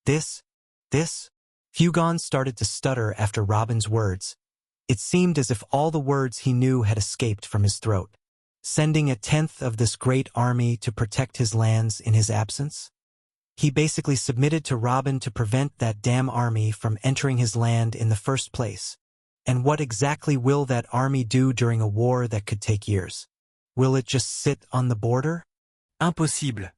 This? Fugon started to stutter after Robin's words. It seemed as if all the words he knew had escaped from his throat. Sending a tenth of this great army to protect his lands in his absence? He basically submitted to Robin to prevent that damn army from entering his land in the first place. And what exactly will that army do during a war that could take years? Will it just sit on the border? Impossible.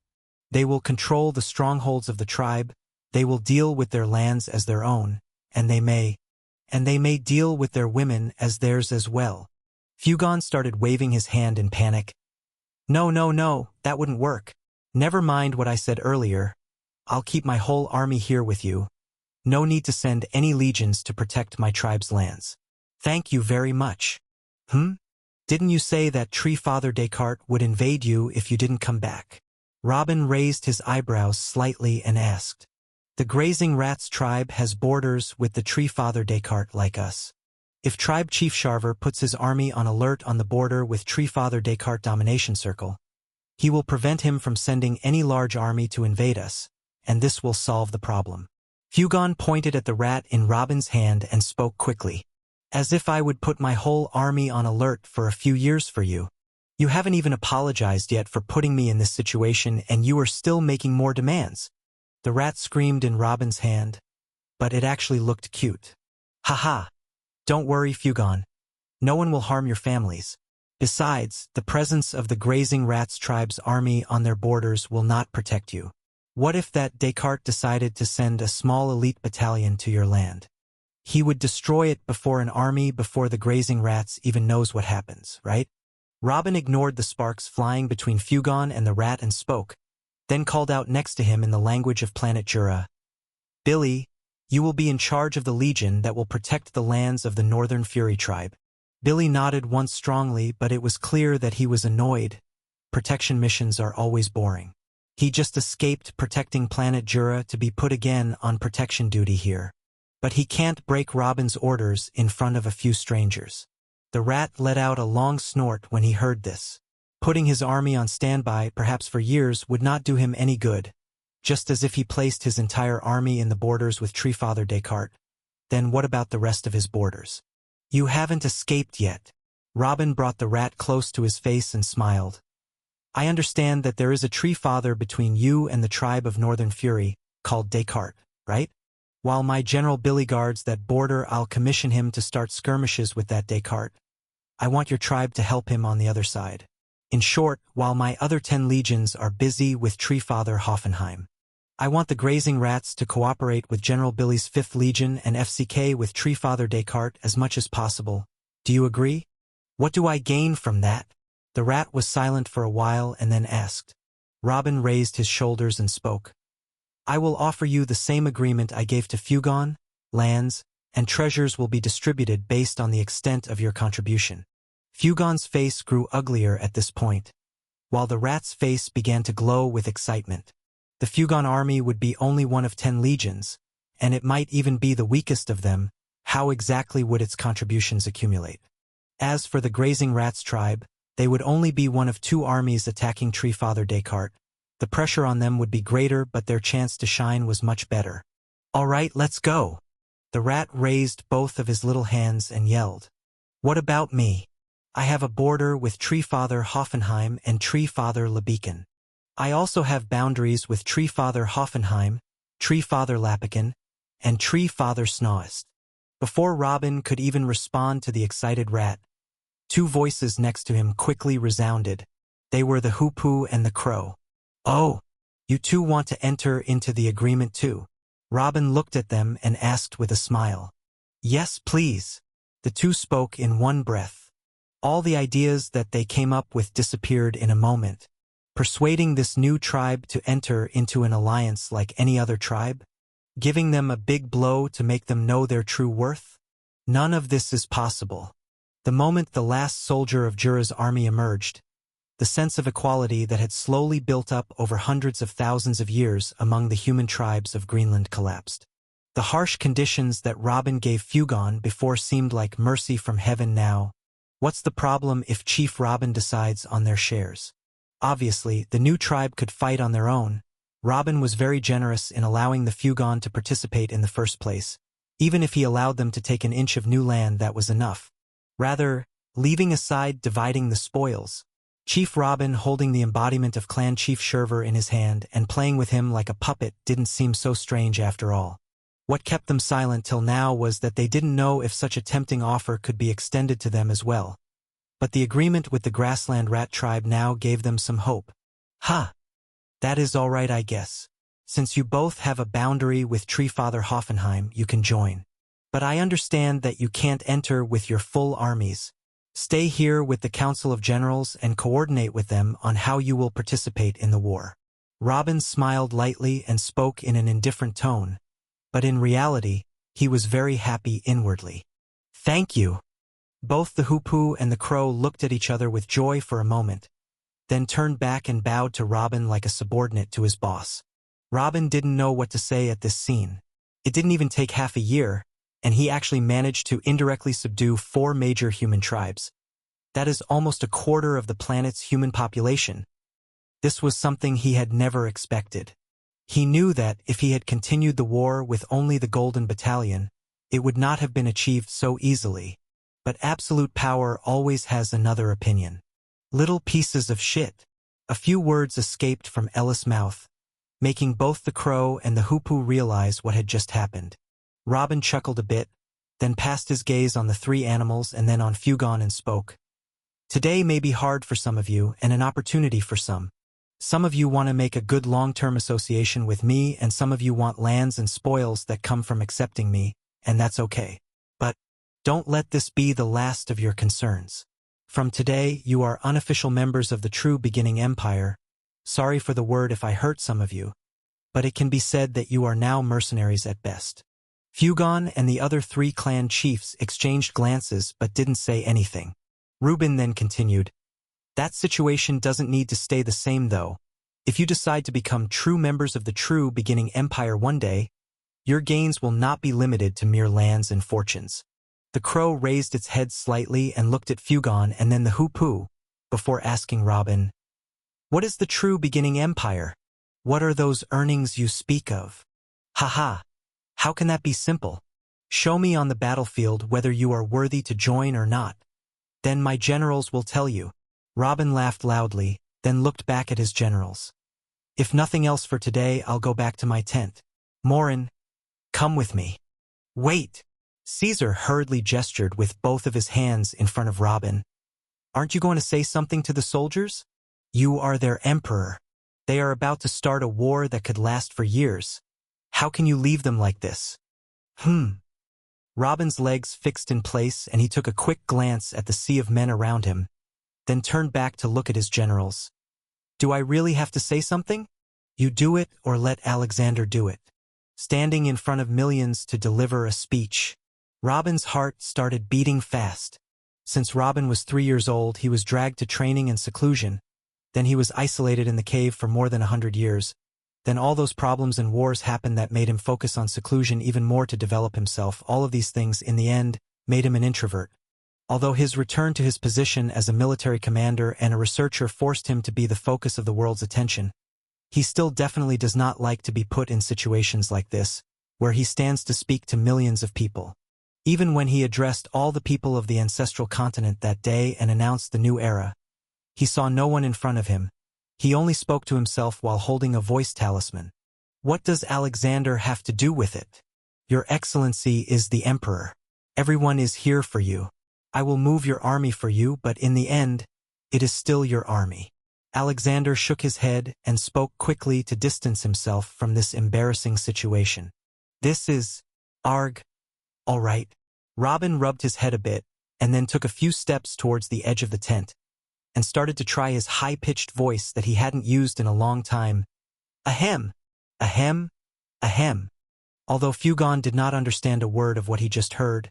They will control the strongholds of the tribe, they will deal with their lands as their own, and they may deal with their women as theirs as well. Fugon started waving his hand in panic. No, that wouldn't work. Never mind what I said earlier. I'll keep my whole army here with you. No need to send any legions to protect my tribe's lands. Thank you very much. Didn't you say that Tree Father Descartes would invade you if you didn't come back? Robin raised his eyebrows slightly and asked. The Grazing Rats tribe has borders with the Tree Father Descartes like us. If Tribe Chief Sharver puts his army on alert on the border with Tree Father Descartes' domination circle, he will prevent him from sending any large army to invade us, and this will solve the problem. Fugon pointed at the rat in Robin's hand and spoke quickly. As if I would put my whole army on alert for a few years for you. You haven't even apologized yet for putting me in this situation and you are still making more demands. The rat screamed in Robin's hand, but it actually looked cute. Haha. Don't worry, Fugon. No one will harm your families. Besides, the presence of the Grazing Rats tribe's army on their borders will not protect you. What if that Descartes decided to send a small elite battalion to your land? He would destroy it before the Grazing Rats even knows what happens, right? Robin ignored the sparks flying between Fugon and the rat and spoke, then called out next to him in the language of planet Jura. Billy, you will be in charge of the legion that will protect the lands of the Northern Fury tribe. Billy nodded once strongly, but it was clear that he was annoyed. Protection missions are always boring. He just escaped protecting planet Jura to be put again on protection duty here. But he can't break Robin's orders in front of a few strangers. The rat let out a long snort when he heard this. Putting his army on standby, perhaps for years, would not do him any good. Just as if he placed his entire army in the borders with Tree Father Descartes. Then what about the rest of his borders? You haven't escaped yet. Robin brought the rat close to his face and smiled. I understand that there is a Tree Father between you and the tribe of Northern Fury, called Descartes, right? While my General Billy guards that border, I'll commission him to start skirmishes with that Descartes. I want your tribe to help him on the other side. In short, while my other 10 legions are busy with Tree Father Hoffenheim. I want the Grazing Rats to cooperate with General Billy's 5th Legion and FCK with Tree Father Descartes as much as possible. Do you agree? What do I gain from that? The rat was silent for a while and then asked. Robin raised his shoulders and spoke. I will offer you the same agreement I gave to Fugon. Lands and treasures will be distributed based on the extent of your contribution. Fugon's face grew uglier at this point, while the rat's face began to glow with excitement. The Fugon army would be only one of 10 legions, and it might even be the weakest of them. How exactly would its contributions accumulate? As for the Grazing Rats tribe, they would only be one of 2 armies attacking Tree Father Descartes. The pressure on them would be greater, but their chance to shine was much better. All right, let's go. The rat raised both of his little hands and yelled. What about me? I have a border with Tree Father Hoffenheim and Tree Father Labeacon. I also have boundaries with Tree Father Hoffenheim, Tree Father Lapican, and Tree Father Snoist. Before Robin could even respond to the excited rat, 2 voices next to him quickly resounded. They were the Hoopoe and the Crow. Oh, you 2 want to enter into the agreement too? Robin looked at them and asked with a smile. Yes, please. The 2 spoke in one breath. All the ideas that they came up with disappeared in a moment. Persuading this new tribe to enter into an alliance like any other tribe? Giving them a big blow to make them know their true worth? None of this is possible. The moment the last soldier of Jura's army emerged, the sense of equality that had slowly built up over hundreds of thousands of years among the human tribes of Greenland collapsed. The harsh conditions that Robin gave Fugon before seemed like mercy from heaven now. What's the problem if Chief Robin decides on their shares? Obviously, the new tribe could fight on their own, Robin was very generous in allowing the Fugon to participate in the first place. Even if he allowed them to take an inch of new land, that was enough. Rather, leaving aside dividing the spoils, Chief Robin, holding the embodiment of Clan Chief Sherver in his hand and playing with him like a puppet, didn't seem so strange after all. What kept them silent till now was that they didn't know if such a tempting offer could be extended to them as well. But the agreement with the Grassland Rat tribe now gave them some hope. That is all right, I guess. Since you both have a boundary with Treefather Hoffenheim, you can join. But I understand that you can't enter with your full armies. Stay here with the Council of Generals and coordinate with them on how you will participate in the war. Robin smiled lightly and spoke in an indifferent tone, but in reality, he was very happy inwardly. Thank you. Both the Hoopoe and the Crow looked at each other with joy for a moment, then turned back and bowed to Robin like a subordinate to his boss. Robin didn't know what to say at this scene. It didn't even take half a year, and he actually managed to indirectly subdue 4 major human tribes. That is almost a quarter of the planet's human population. This was something he had never expected. He knew that if he had continued the war with only the Golden Battalion, it would not have been achieved so easily. But absolute power always has another opinion. Little pieces of shit. A few words escaped from Ellis' mouth, making both the Crow and the Hoopoe realize what had just happened. Robin chuckled a bit, then passed his gaze on the 3 animals and then on Fugon and spoke. Today may be hard for some of you and an opportunity for some. Some of you want to make a good long-term association with me, and some of you want lands and spoils that come from accepting me, and that's okay. But don't let this be the last of your concerns. From today, you are unofficial members of the True Beginning Empire. Sorry for the word if I hurt some of you, but it can be said that you are now mercenaries at best. Fugon and the other 3 clan chiefs exchanged glances but didn't say anything. Reuben then continued, that situation doesn't need to stay the same though. If you decide to become true members of the True Beginning Empire one day, your gains will not be limited to mere lands and fortunes. The Crow raised its head slightly and looked at Fugon and then the Hoopoe, before asking Robin, what is the True Beginning Empire? What are those earnings you speak of? How can that be simple? Show me on the battlefield whether you are worthy to join or not. Then my generals will tell you. Robin laughed loudly, then looked back at his generals. If nothing else for today, I'll go back to my tent. Morin, come with me. Wait! Caesar hurriedly gestured with both of his hands in front of Robin. Aren't you going to say something to the soldiers? You are their emperor. They are about to start a war that could last for years. How can you leave them like this? Robin's legs fixed in place and he took a quick glance at the sea of men around him, then turned back to look at his generals. Do I really have to say something? You do it or let Alexander do it. Standing in front of millions to deliver a speech. Robin's heart started beating fast. Since Robin was 3 years old, he was dragged to training and seclusion. Then he was isolated in the cave for more than 100 years. Then all those problems and wars happened that made him focus on seclusion even more to develop himself. All of these things, in the end, made him an introvert. Although his return to his position as a military commander and a researcher forced him to be the focus of the world's attention, he still definitely does not like to be put in situations like this, where he stands to speak to millions of people. Even when he addressed all the people of the ancestral continent that day and announced the new era, he saw no one in front of him. He only spoke to himself while holding a voice talisman. What does Alexander have to do with it? Your Excellency is the Emperor. Everyone is here for you. I will move your army for you, but in the end, it is still your army. Alexander shook his head and spoke quickly to distance himself from this embarrassing situation. This is... Arg. All right. Robin rubbed his head a bit, and then took a few steps towards the edge of the tent, and started to try his high-pitched voice that he hadn't used in a long time. Ahem. Ahem. Ahem. Although Fugon did not understand a word of what he just heard,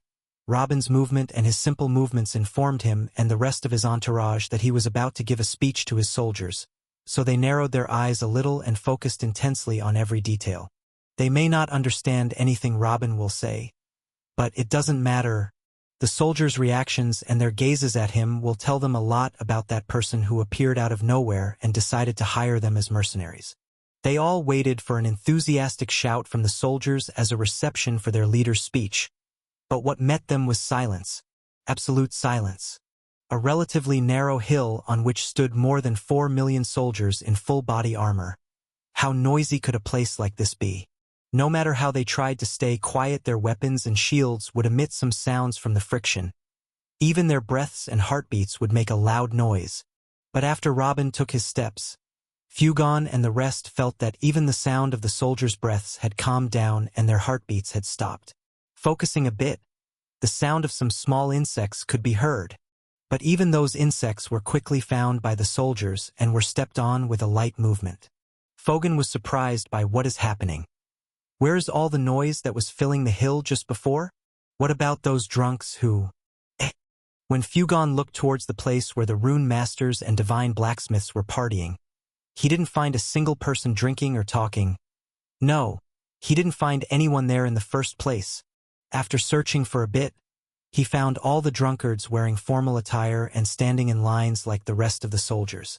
Robin's movement and his simple movements informed him and the rest of his entourage that he was about to give a speech to his soldiers, so they narrowed their eyes a little and focused intensely on every detail. They may not understand anything Robin will say, but it doesn't matter. The soldiers' reactions and their gazes at him will tell them a lot about that person who appeared out of nowhere and decided to hire them as mercenaries. They all waited for an enthusiastic shout from the soldiers as a reception for their leader's speech. But what met them was silence. Absolute silence. A relatively narrow hill on which stood more than 4 million soldiers in full body armor. How noisy could a place like this be? No matter how they tried to stay quiet, their weapons and shields would emit some sounds from the friction. Even their breaths and heartbeats would make a loud noise. But after Robin took his steps, Fugon and the rest felt that even the sound of the soldiers' breaths had calmed down and their heartbeats had stopped. Focusing a bit, the sound of some small insects could be heard. But even those insects were quickly found by the soldiers and were stepped on with a light movement. Fugon was surprised by what is happening. Where's all the noise that was filling the hill just before? What about those drunks who... When Fugon looked towards the place where the rune masters and divine blacksmiths were partying, he didn't find a single person drinking or talking. No, he didn't find anyone there in the first place. After searching for a bit, he found all the drunkards wearing formal attire and standing in lines like the rest of the soldiers.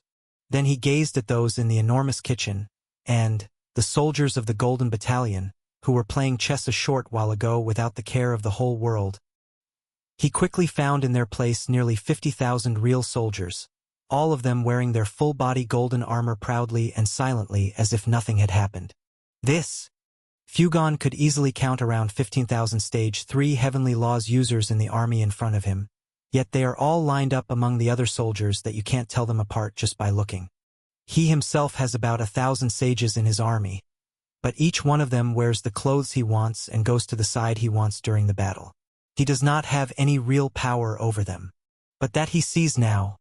Then he gazed at those in the enormous kitchen, and the soldiers of the Golden Battalion, who were playing chess a short while ago without the care of the whole world. He quickly found in their place nearly 50,000 real soldiers, all of them wearing their full-body golden armor proudly and silently as if nothing had happened. Fugon could easily count around 15,000 Stage 3 Heavenly Laws users in the army in front of him, yet they are all lined up among the other soldiers that you can't tell them apart just by looking. He himself has about 1,000 sages in his army, but each one of them wears the clothes he wants and goes to the side he wants during the battle. He does not have any real power over them. But that he sees now.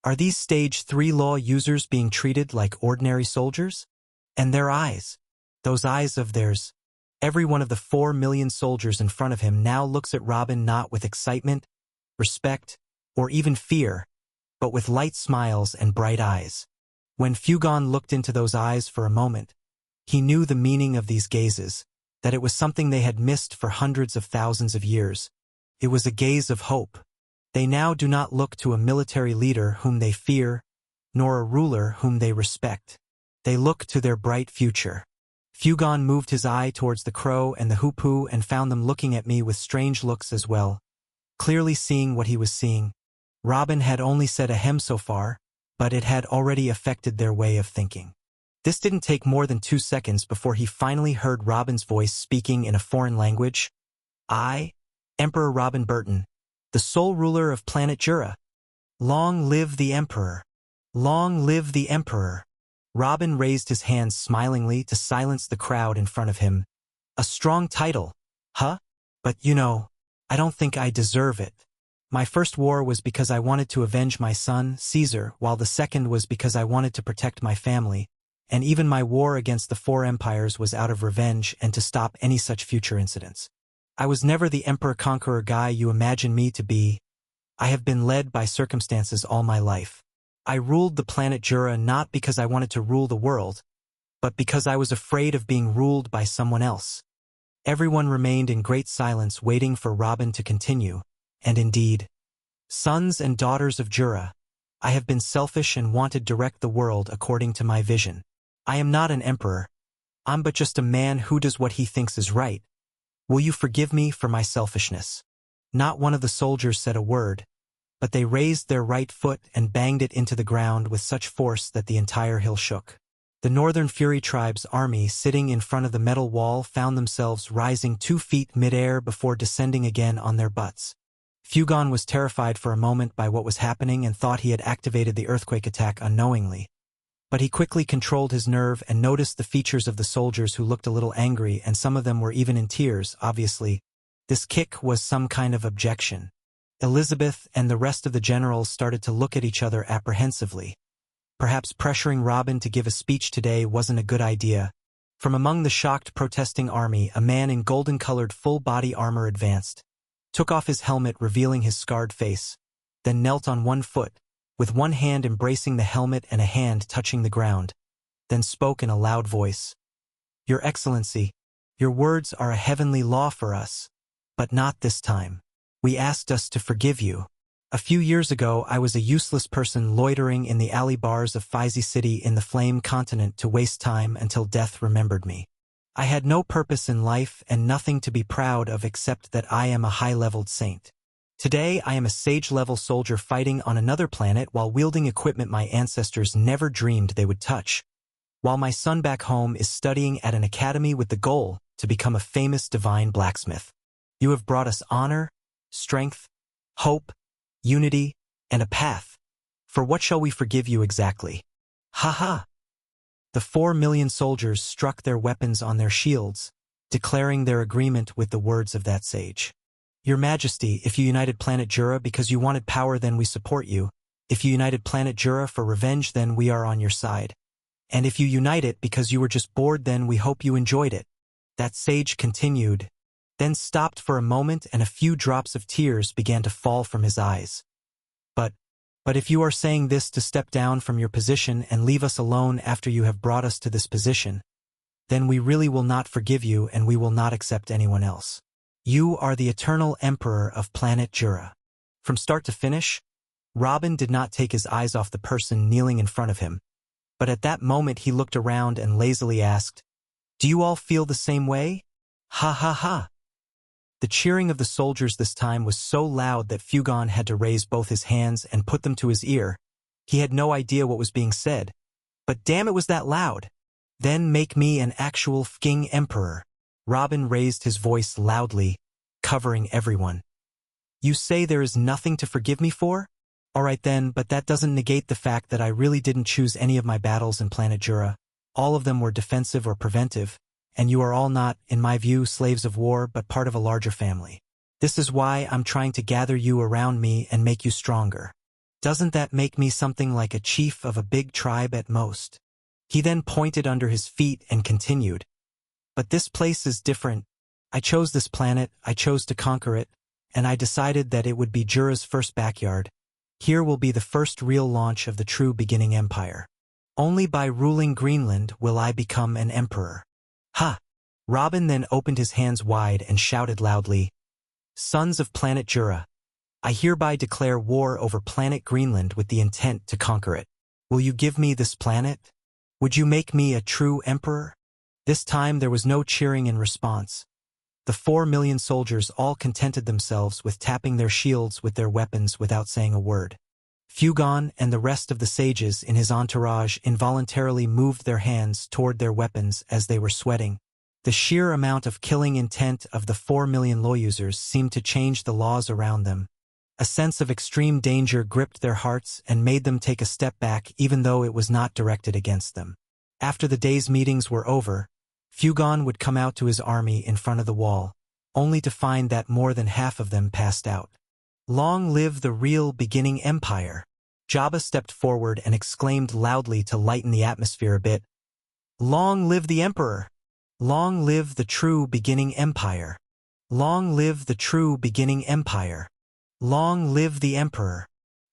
Are these Stage 3 law users being treated like ordinary soldiers? And their eyes, those eyes of theirs, every one of the 4 million soldiers in front of him now looks at Robin not with excitement, respect, or even fear, but with light smiles and bright eyes. When Fugon looked into those eyes for a moment, he knew the meaning of these gazes, that it was something they had missed for hundreds of thousands of years. It was a gaze of hope. They now do not look to a military leader whom they fear, nor a ruler whom they respect. They look to their bright future. Fugon moved his eye towards the crow and the hoopoe and found them looking at me with strange looks as well. Clearly seeing what he was seeing, Robin had only said ahem so far, but it had already affected their way of thinking. This didn't take more than 2 seconds before he finally heard Robin's voice speaking in a foreign language. I, Emperor Robin Burton, the sole ruler of planet Jura. Long live the Emperor! Long live the Emperor! Robin raised his hands smilingly to silence the crowd in front of him. A strong title, huh? But you know, I don't think I deserve it. My first war was because I wanted to avenge my son, Caesar, while the second was because I wanted to protect my family. And even my war against the 4 empires was out of revenge and to stop any such future incidents. I was never the emperor-conqueror guy you imagine me to be. I have been led by circumstances all my life. I ruled the planet Jura not because I wanted to rule the world, but because I was afraid of being ruled by someone else. Everyone remained in great silence waiting for Robin to continue, and indeed, sons and daughters of Jura, I have been selfish and wanted to direct the world according to my vision. I am not an emperor. I'm but just a man who does what he thinks is right. Will you forgive me for my selfishness? Not one of the soldiers said a word, but they raised their right foot and banged it into the ground with such force that the entire hill shook. The Northern Fury Tribe's army sitting in front of the metal wall found themselves rising 2 feet mid-air before descending again on their butts. Fugon was terrified for a moment by what was happening and thought he had activated the earthquake attack unknowingly. But he quickly controlled his nerve and noticed the features of the soldiers who looked a little angry, and some of them were even in tears, obviously. This kick was some kind of objection. Elizabeth and the rest of the generals started to look at each other apprehensively. Perhaps pressuring Robin to give a speech today wasn't a good idea. From among the shocked protesting army, a man in golden-colored full-body armor advanced, took off his helmet revealing his scarred face, then knelt on one foot, with one hand embracing the helmet and a hand touching the ground, then spoke in a loud voice. Your Excellency, your words are a heavenly law for us, but not this time. We asked us to forgive you. A few years ago, I was a useless person loitering in the alley bars of Fizi City in the Flame Continent to waste time until death remembered me. I had no purpose in life and nothing to be proud of except that I am a high-leveled saint. Today, I am a sage-level soldier fighting on another planet while wielding equipment my ancestors never dreamed they would touch. While my son back home is studying at an academy with the goal to become a famous divine blacksmith. You have brought us honor, strength, hope, unity, and a path. For what shall we forgive you exactly? Ha ha! The 4 million soldiers struck their weapons on their shields, declaring their agreement with the words of that sage. Your Majesty, if you united planet Jura because you wanted power, then we support you. If you united planet Jura for revenge, then we are on your side. And if you unite it because you were just bored, then we hope you enjoyed it. That sage continued, then stopped for a moment and a few drops of tears began to fall from his eyes. But if you are saying this to step down from your position and leave us alone after you have brought us to this position, then we really will not forgive you and we will not accept anyone else. You are the eternal emperor of planet Jura. From start to finish, Robin did not take his eyes off the person kneeling in front of him, but at that moment he looked around and lazily asked, "Do you all feel the same way? Ha ha ha." The cheering of the soldiers this time was so loud that Fugon had to raise both his hands and put them to his ear. He had no idea what was being said, but damn, it was that loud. Then make me an actual fking emperor. Robin raised his voice loudly, covering everyone. You say there is nothing to forgive me for? All right then, but that doesn't negate the fact that I really didn't choose any of my battles in planet Jura. All of them were defensive or preventive, and you are all not, in my view, slaves of war but part of a larger family. This is why I'm trying to gather you around me and make you stronger. Doesn't that make me something like a chief of a big tribe at most? He then pointed under his feet and continued. But this place is different. I chose this planet, I chose to conquer it, and I decided that it would be Jura's first backyard. Here will be the first real launch of the true beginning empire. Only by ruling Greenland will I become an emperor. Ha! Robin then opened his hands wide and shouted loudly, Sons of planet Jura, I hereby declare war over planet Greenland with the intent to conquer it. Will you give me this planet? Would you make me a true emperor? This time there was no cheering in response. The 4 million soldiers all contented themselves with tapping their shields with their weapons without saying a word. Fugon and the rest of the sages in his entourage involuntarily moved their hands toward their weapons as they were sweating. The sheer amount of killing intent of the 4 million law users seemed to change the laws around them. A sense of extreme danger gripped their hearts and made them take a step back even though it was not directed against them. After the day's meetings were over, Fugon would come out to his army in front of the wall, only to find that more than half of them passed out. Long live the real beginning empire! Jabba stepped forward and exclaimed loudly to lighten the atmosphere a bit. Long live the emperor! Long live the true beginning empire! Long live the true beginning empire! Long live the emperor!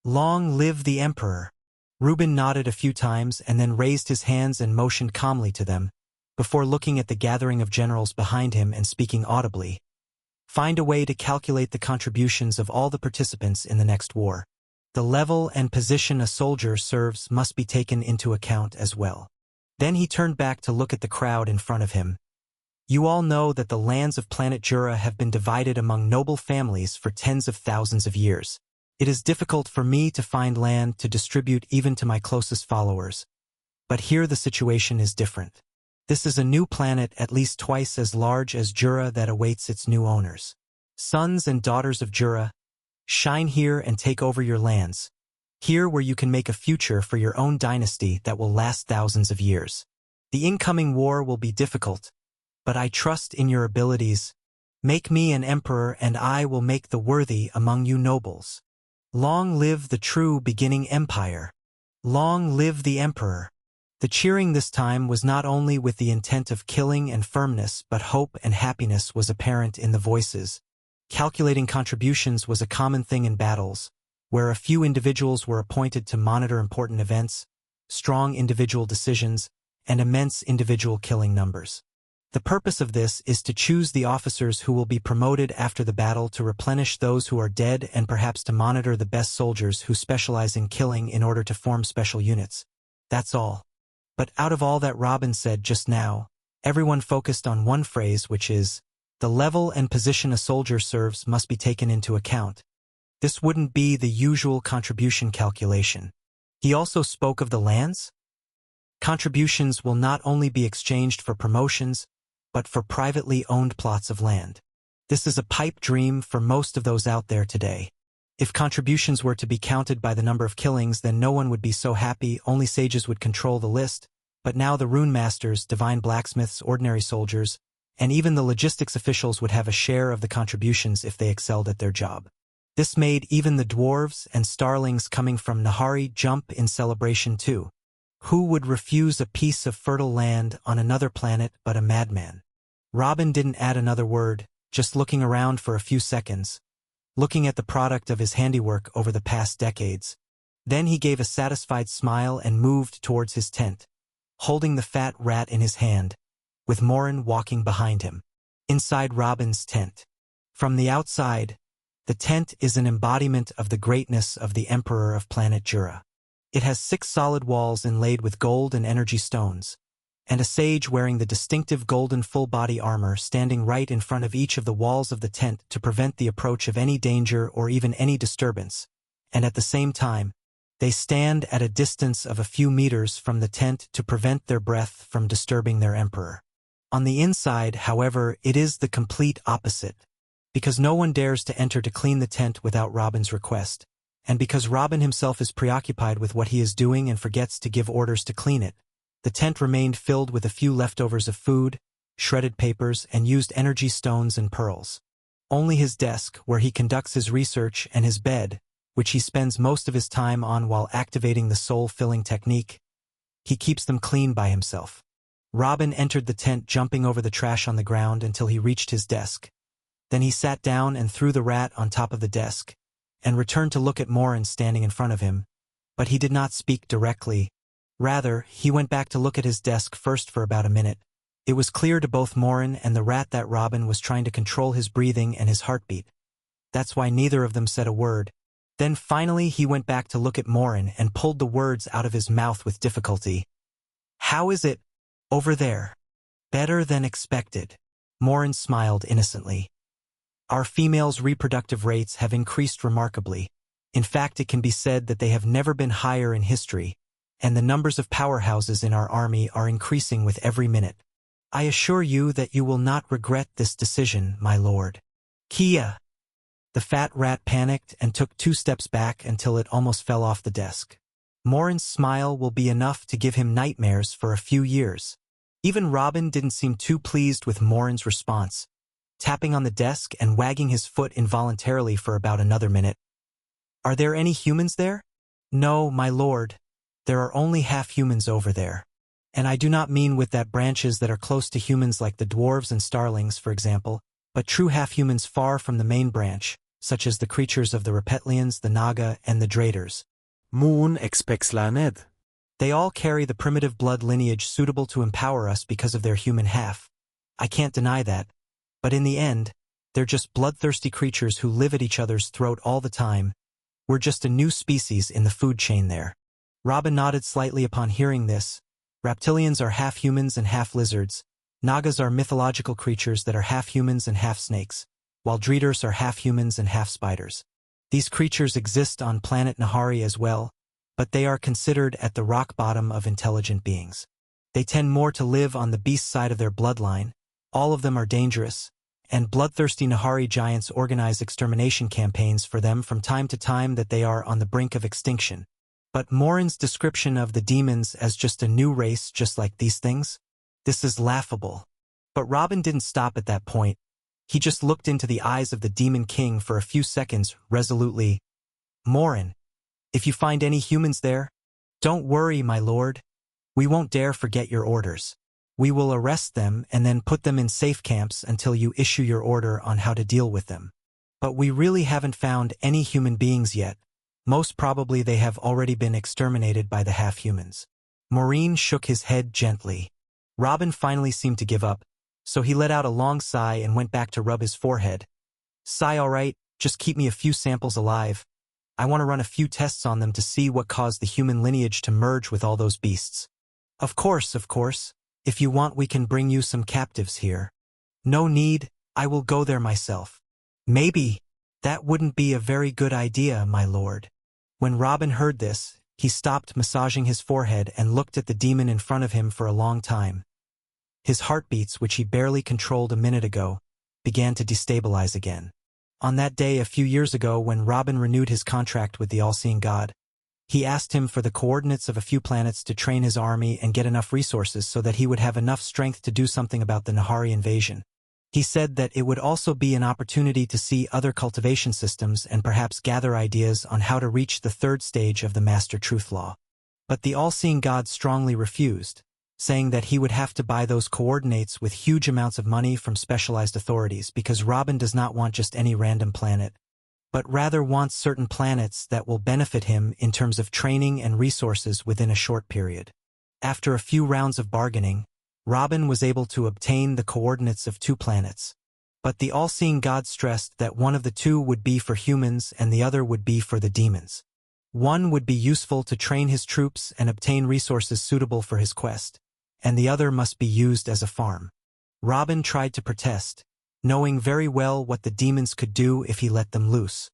Long live the emperor! Reuben nodded a few times and then raised his hands and motioned calmly to them, before looking at the gathering of generals behind him and speaking audibly. Find a way to calculate the contributions of all the participants in the next war. The level and position a soldier serves must be taken into account as well. Then he turned back to look at the crowd in front of him. You all know that the lands of planet Jura have been divided among noble families for tens of thousands of years. It is difficult for me to find land to distribute even to my closest followers. But here the situation is different. This is a new planet at least twice as large as Jura that awaits its new owners. Sons and daughters of Jura, shine here and take over your lands. Here where you can make a future for your own dynasty that will last thousands of years. The incoming war will be difficult, but I trust in your abilities. Make me an emperor and I will make the worthy among you nobles. Long live the true beginning empire. Long live the emperor. The cheering this time was not only with the intent of killing and firmness, but hope and happiness was apparent in the voices. Calculating contributions was a common thing in battles, where a few individuals were appointed to monitor important events, strong individual decisions, and immense individual killing numbers. The purpose of this is to choose the officers who will be promoted after the battle, to replenish those who are dead, and perhaps to monitor the best soldiers who specialize in killing in order to form special units. That's all. But out of all that Robin said just now, everyone focused on one phrase, which is, the level and position a soldier serves must be taken into account. This wouldn't be the usual contribution calculation. He also spoke of the lands. Contributions will not only be exchanged for promotions, but for privately owned plots of land. This is a pipe dream for most of those out there today. If contributions were to be counted by the number of killings, then no one would be so happy, only sages would control the list, but now the rune masters, divine blacksmiths, ordinary soldiers, and even the logistics officials would have a share of the contributions if they excelled at their job. This made even the dwarves and starlings coming from Nahari jump in celebration too. Who would refuse a piece of fertile land on another planet but a madman? Robin didn't add another word, just looking around for a few seconds, looking at the product of his handiwork over the past decades. Then he gave a satisfied smile and moved towards his tent, holding the fat rat in his hand, with Morin walking behind him. Inside Robin's tent. From the outside, the tent is an embodiment of the greatness of the Emperor of planet Jura. It has 6 solid walls inlaid with gold and energy stones, and a sage wearing the distinctive golden full-body armor standing right in front of each of the walls of the tent to prevent the approach of any danger or even any disturbance, and at the same time, they stand at a distance of a few meters from the tent to prevent their breath from disturbing their emperor. On the inside, however, it is the complete opposite, because no one dares to enter to clean the tent without Robin's request, and because Robin himself is preoccupied with what he is doing and forgets to give orders to clean it, the tent remained filled with a few leftovers of food, shredded papers, and used energy stones and pearls. Only his desk, where he conducts his research, and his bed, which he spends most of his time on while activating the soul-filling technique, he keeps them clean by himself. Robin entered the tent jumping over the trash on the ground until he reached his desk. Then he sat down and threw the rat on top of the desk, and returned to look at Morin standing in front of him, but he did not speak directly. Rather, he went back to look at his desk first for about a minute. It was clear to both Morin and the rat that Robin was trying to control his breathing and his heartbeat. That's why neither of them said a word. Then finally he went back to look at Morin and pulled the words out of his mouth with difficulty. "How is it over there?" "Better than expected." Morin smiled innocently. "Our females' reproductive rates have increased remarkably. In fact, it can be said that they have never been higher in history, and the numbers of powerhouses in our army are increasing with every minute. I assure you that you will not regret this decision, my lord." "Kia!" The fat rat panicked and took 2 steps back until it almost fell off the desk. Morin's smile will be enough to give him nightmares for a few years. Even Robin didn't seem too pleased with Morin's response, tapping on the desk and wagging his foot involuntarily for about another minute. "Are there any humans there?" "No, my lord. There are only half-humans over there. And I do not mean with that branches that are close to humans like the dwarves and starlings, for example, but true half-humans far from the main branch, such as the creatures of the Repetlians, the Naga, and the Drators. Moon expexlaned. They all carry the primitive blood lineage suitable to empower us because of their human half. I can't deny that. But in the end, they're just bloodthirsty creatures who live at each other's throat all the time. We're just a new species in the food chain there." Robin nodded slightly upon hearing this. Reptilians are half humans and half lizards. Nagas are mythological creatures that are half humans and half snakes, while Drators are half humans and half spiders. These creatures exist on planet Nahari as well, but they are considered at the rock bottom of intelligent beings. They tend more to live on the beast side of their bloodline. All of them are dangerous, and bloodthirsty Nahari giants organize extermination campaigns for them from time to time that they are on the brink of extinction. But Morin's description of the demons as just a new race just like these things? This is laughable. But Robin didn't stop at that point. He just looked into the eyes of the Demon King for a few seconds, resolutely. "Morin, if you find any humans there, don't worry, my lord. We won't dare forget your orders. We will arrest them and then put them in safe camps until you issue your order on how to deal with them. But we really haven't found any human beings yet. Most probably they have already been exterminated by the half-humans." Morin shook his head gently. Robin finally seemed to give up. So he let out a long sigh and went back to rub his forehead. Sigh, all right, just keep me a few samples alive. I want to run a few tests on them to see what caused the human lineage to merge with all those beasts. Of course, of course. If you want, we can bring you some captives here. No need, I will go there myself. Maybe. That wouldn't be a very good idea, my lord. When Robin heard this, he stopped massaging his forehead and looked at the demon in front of him for a long time. His heartbeats, which he barely controlled a minute ago, began to destabilize again. On that day a few years ago when Robin renewed his contract with the all-seeing God, he asked him for the coordinates of a few planets to train his army and get enough resources so that he would have enough strength to do something about the Nahari invasion. He said that it would also be an opportunity to see other cultivation systems and perhaps gather ideas on how to reach the third stage of the Master Truth Law. But the all-seeing God strongly refused, saying that he would have to buy those coordinates with huge amounts of money from specialized authorities because Robin does not want just any random planet, but rather wants certain planets that will benefit him in terms of training and resources within a short period. After a few rounds of bargaining, Robin was able to obtain the coordinates of 2 planets. But the all-seeing God stressed that one of the 2 would be for humans and the other would be for the demons. One would be useful to train his troops and obtain resources suitable for his quest, and the other must be used as a farm. Robin tried to protest, knowing very well what the demons could do if he let them loose.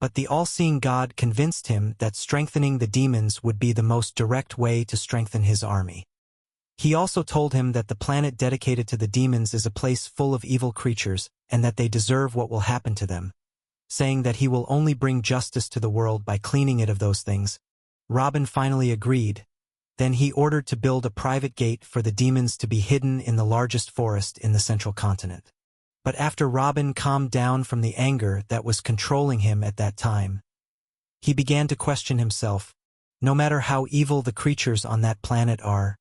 But the all-seeing God convinced him that strengthening the demons would be the most direct way to strengthen his army. He also told him that the planet dedicated to the demons is a place full of evil creatures and that they deserve what will happen to them, saying that he will only bring justice to the world by cleaning it of those things. Robin finally agreed. Then he ordered to build a private gate for the demons to be hidden in the largest forest in the central continent. But after Robin calmed down from the anger that was controlling him at that time, he began to question himself. No matter how evil the creatures on that planet are,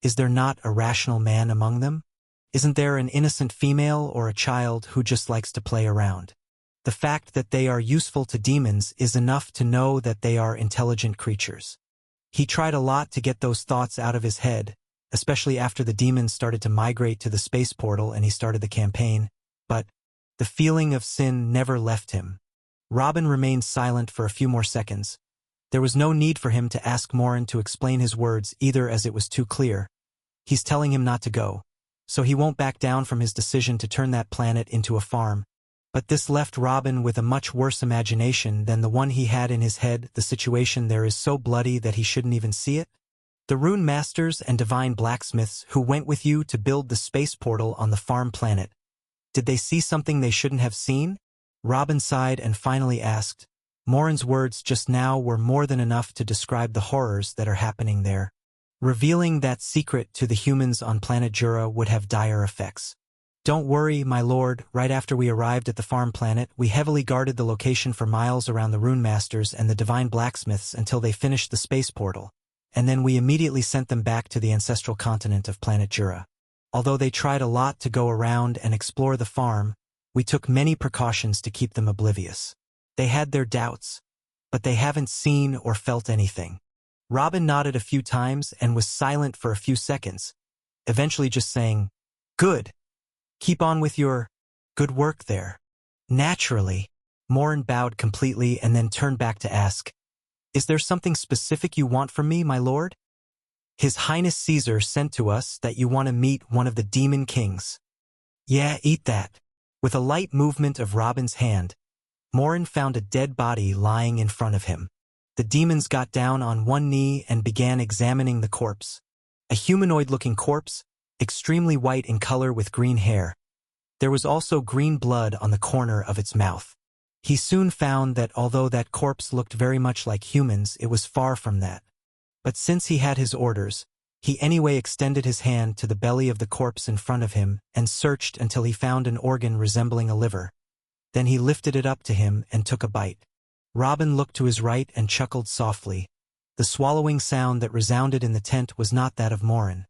is there not a rational man among them? Isn't there an innocent female or a child who just likes to play around? The fact that they are useful to demons is enough to know that they are intelligent creatures. He tried a lot to get those thoughts out of his head, especially after the demons started to migrate to the space portal and he started the campaign, but the feeling of sin never left him. Robin remained silent for a few more seconds. There was no need for him to ask Morin to explain his words either, as it was too clear. He's telling him not to go, so he won't back down from his decision to turn that planet into a farm. But this left Robin with a much worse imagination than the one he had in his head. The situation there is so bloody that he shouldn't even see it. The rune masters and divine blacksmiths who went with you to build the space portal on the farm planet, did they see something they shouldn't have seen? Robin sighed and finally asked. Morin's words just now were more than enough to describe the horrors that are happening there. Revealing that secret to the humans on planet Jura would have dire effects. Don't worry, my lord, right after we arrived at the farm planet, we heavily guarded the location for miles around the rune masters and the divine blacksmiths until they finished the space portal, and then we immediately sent them back to the ancestral continent of planet Jura. Although they tried a lot to go around and explore the farm, we took many precautions to keep them oblivious. They had their doubts, but they haven't seen or felt anything. Robin nodded a few times and was silent for a few seconds, eventually just saying, "Good. Keep on with your good work there." Naturally, Morin bowed completely and then turned back to ask, "Is there something specific you want from me, my lord?" "His Highness Caesar sent to us that you want to meet one of the demon kings." "Yeah, eat that." With a light movement of Robin's hand, Morin found a dead body lying in front of him. The demons got down on one knee and began examining the corpse. A humanoid-looking corpse, extremely white in color with green hair. There was also green blood on the corner of its mouth. He soon found that although that corpse looked very much like humans, it was far from that. But since he had his orders, he anyway extended his hand to the belly of the corpse in front of him and searched until he found an organ resembling a liver. Then he lifted it up to him and took a bite. Robin looked to his right and chuckled softly. The swallowing sound that resounded in the tent was not that of Morin,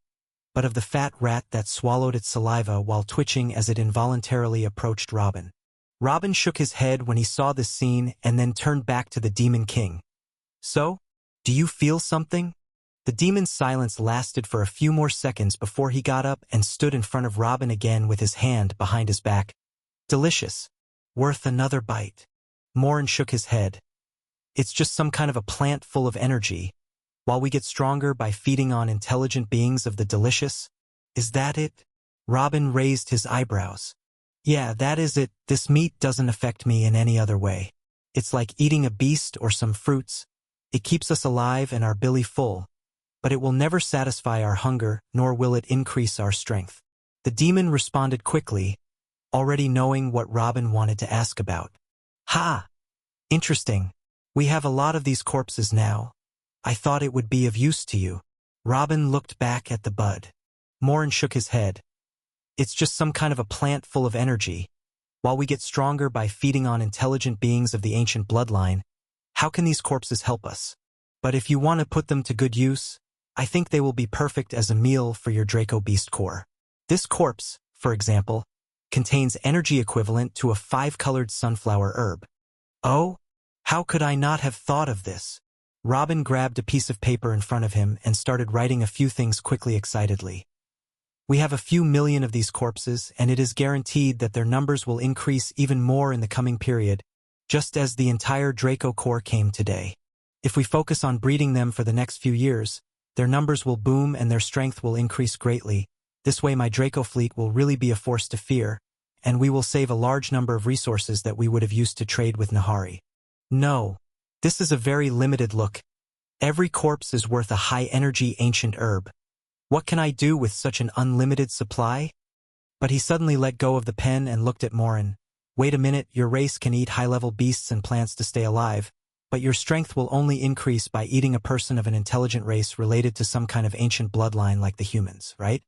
but of the fat rat that swallowed its saliva while twitching as it involuntarily approached Robin. Robin shook his head when he saw this scene and then turned back to the Demon King. "So, do you feel something?" The demon's silence lasted for a few more seconds before he got up and stood in front of Robin again with his hand behind his back. Delicious. Worth another bite. Morin shook his head. It's just some kind of a plant full of energy. While we get stronger by feeding on intelligent beings of the delicious? Is that it? Robin raised his eyebrows. Yeah, that is it. This meat doesn't affect me in any other way. It's like eating a beast or some fruits. It keeps us alive and our belly full. But it will never satisfy our hunger, nor will it increase our strength. The demon responded quickly, already knowing what Robin wanted to ask about. Ha! Interesting. We have a lot of these corpses now. I thought it would be of use to you. Robin looked back at the bud. Morin shook his head. It's just some kind of a plant full of energy. While we get stronger by feeding on intelligent beings of the ancient bloodline, how can these corpses help us? But if you want to put them to good use, I think they will be perfect as a meal for your Draco Beast core. This corpse, for example, contains energy equivalent to a 5-colored sunflower herb. Oh? How could I not have thought of this? Robin grabbed a piece of paper in front of him and started writing a few things quickly excitedly. We have a few million of these corpses, and it is guaranteed that their numbers will increase even more in the coming period, just as the entire Draco core came today. If we focus on breeding them for the next few years, their numbers will boom and their strength will increase greatly. This way my Draco fleet will really be a force to fear, and we will save a large number of resources that we would have used to trade with Nahari. No, this is a very limited look. Every corpse is worth a high-energy ancient herb. What can I do with such an unlimited supply? But he suddenly let go of the pen and looked at Morin. Wait a minute, your race can eat high-level beasts and plants to stay alive, but your strength will only increase by eating a person of an intelligent race related to some kind of ancient bloodline like the humans, right?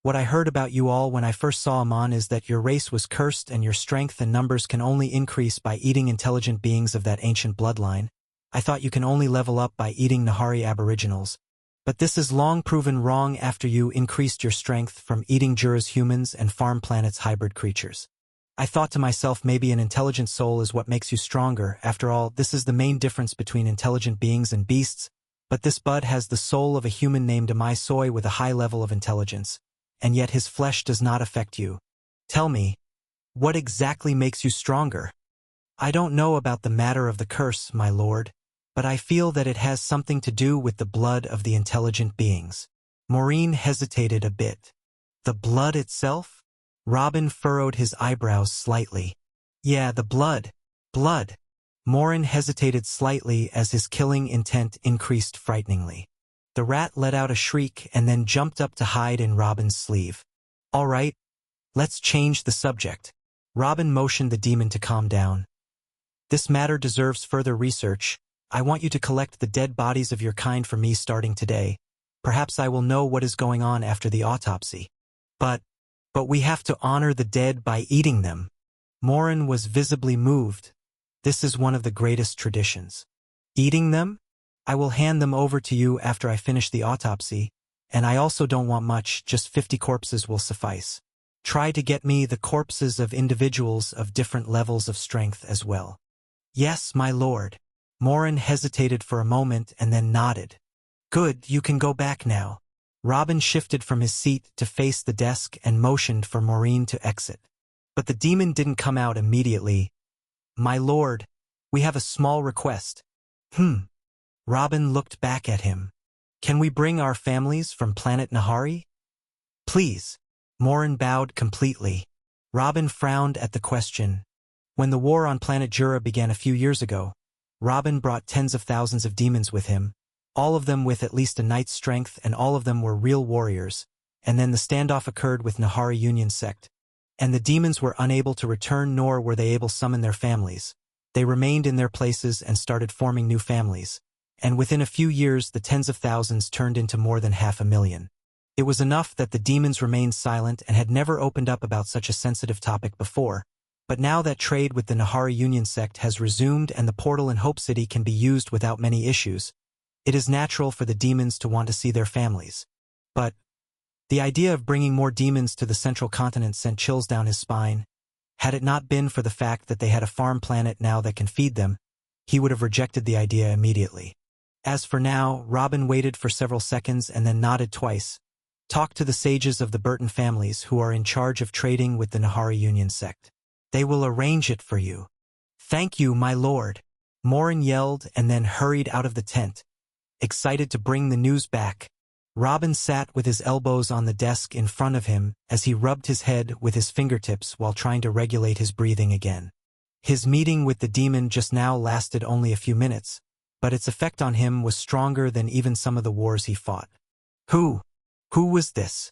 What I heard about you all when I first saw Amon is that your race was cursed and your strength and numbers can only increase by eating intelligent beings of that ancient bloodline. I thought you can only level up by eating Nahari aboriginals. But this is long proven wrong after you increased your strength from eating Jura's humans and Farm Planet's hybrid creatures. I thought to myself maybe an intelligent soul is what makes you stronger. After all, this is the main difference between intelligent beings and beasts, but this bud has the soul of a human named Amai Soy with a high level of intelligence, and yet his flesh does not affect you. Tell me, what exactly makes you stronger? I don't know about the matter of the curse, my lord, but I feel that it has something to do with the blood of the intelligent beings. Morin hesitated a bit. The blood itself? Robin furrowed his eyebrows slightly. Yeah, the blood. Blood. Morin hesitated slightly as his killing intent increased frighteningly. The rat let out a shriek and then jumped up to hide in Robin's sleeve. All right, let's change the subject. Robin motioned the demon to calm down. This matter deserves further research. I want you to collect the dead bodies of your kind for me starting today. Perhaps I will know what is going on after the autopsy. But we have to honor the dead by eating them. Morin was visibly moved. This is one of the greatest traditions. Eating them? I will hand them over to you after I finish the autopsy, and I also don't want much, just 50 corpses will suffice. Try to get me the corpses of individuals of different levels of strength as well. Yes, my lord. Morin hesitated for a moment and then nodded. Good, you can go back now. Robin shifted from his seat to face the desk and motioned for Morin to exit. But the demon didn't come out immediately. My lord, we have a small request. Robin looked back at him. Can we bring our families from planet Nahari? Please. Morin bowed completely. Robin frowned at the question. When the war on planet Jura began a few years ago, Robin brought tens of thousands of demons with him, all of them with at least a knight's strength and all of them were real warriors, and then the standoff occurred with Nahari Union sect, and the demons were unable to return nor were they able to summon their families. They remained in their places and started forming new families, and within a few years the tens of thousands turned into more than 500,000. It was enough that the demons remained silent and had never opened up about such a sensitive topic before, but now that trade with the Nahari Union sect has resumed and the portal in Hope City can be used without many issues, it is natural for the demons to want to see their families. But the idea of bringing more demons to the central continent sent chills down his spine. Had it not been for the fact that they had a farm planet now that can feed them, he would have rejected the idea immediately. As for now, Robin waited for several seconds and then nodded twice. Talk to the sages of the Burton families who are in charge of trading with the Nahari Union sect. They will arrange it for you. Thank you, my lord. Morin yelled and then hurried out of the tent, excited to bring the news back. Robin sat with his elbows on the desk in front of him as he rubbed his head with his fingertips while trying to regulate his breathing again. His meeting with the demon just now lasted only a few minutes, but its effect on him was stronger than even some of the wars he fought. Who was this?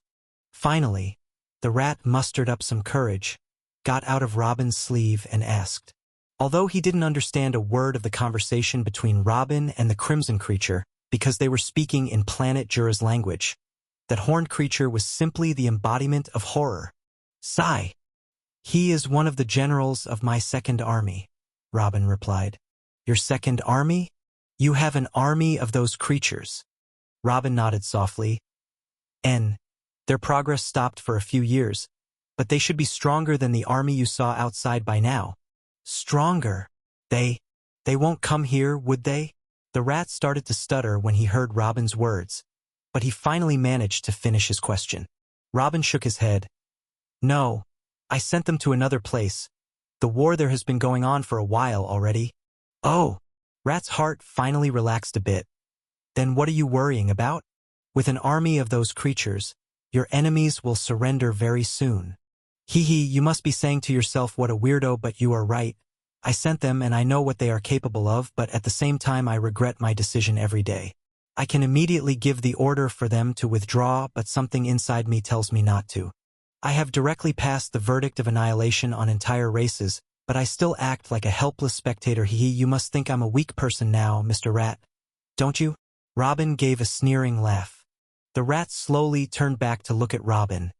Finally, the rat mustered up some courage, got out of Robin's sleeve and asked. Although he didn't understand a word of the conversation between Robin and the Crimson Creature, because they were speaking in Planet Jura's language, that horned creature was simply the embodiment of horror. Sigh. He is one of the generals of my second army, Robin replied. Your second army? You have an army of those creatures. Robin nodded softly. Their progress stopped for a few years, but they should be stronger than the army you saw outside by now. Stronger? They won't come here, would they? The rat started to stutter when he heard Robin's words, but he finally managed to finish his question. Robin shook his head. No, I sent them to another place. The war there has been going on for a while already. Oh, Rat's heart finally relaxed a bit. Then what are you worrying about? With an army of those creatures, your enemies will surrender very soon. You must be saying to yourself what a weirdo, but you are right. I sent them and I know what they are capable of, but at the same time I regret my decision every day. I can immediately give the order for them to withdraw, but something inside me tells me not to. I have directly passed the verdict of annihilation on entire races, but I still act like a helpless spectator. You must think I'm a weak person now, Mr. Rat. Don't you? Robin gave a sneering laugh. The rat slowly turned back to look at Robin,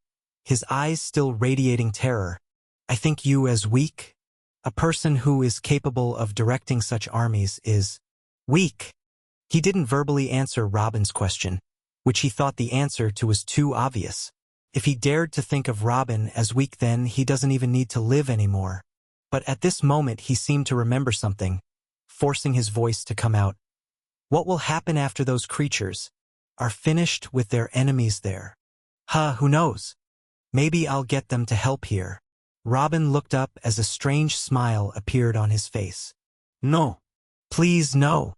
his eyes still radiating terror. I think you as weak? A person who is capable of directing such armies is weak. He didn't verbally answer Robin's question, which he thought the answer to was too obvious. If he dared to think of Robin as weak, then he doesn't even need to live anymore. But at this moment he seemed to remember something, forcing his voice to come out. What will happen after those creatures are finished with their enemies there? Who knows? Maybe I'll get them to help here. Robin looked up as a strange smile appeared on his face. No. Please, no.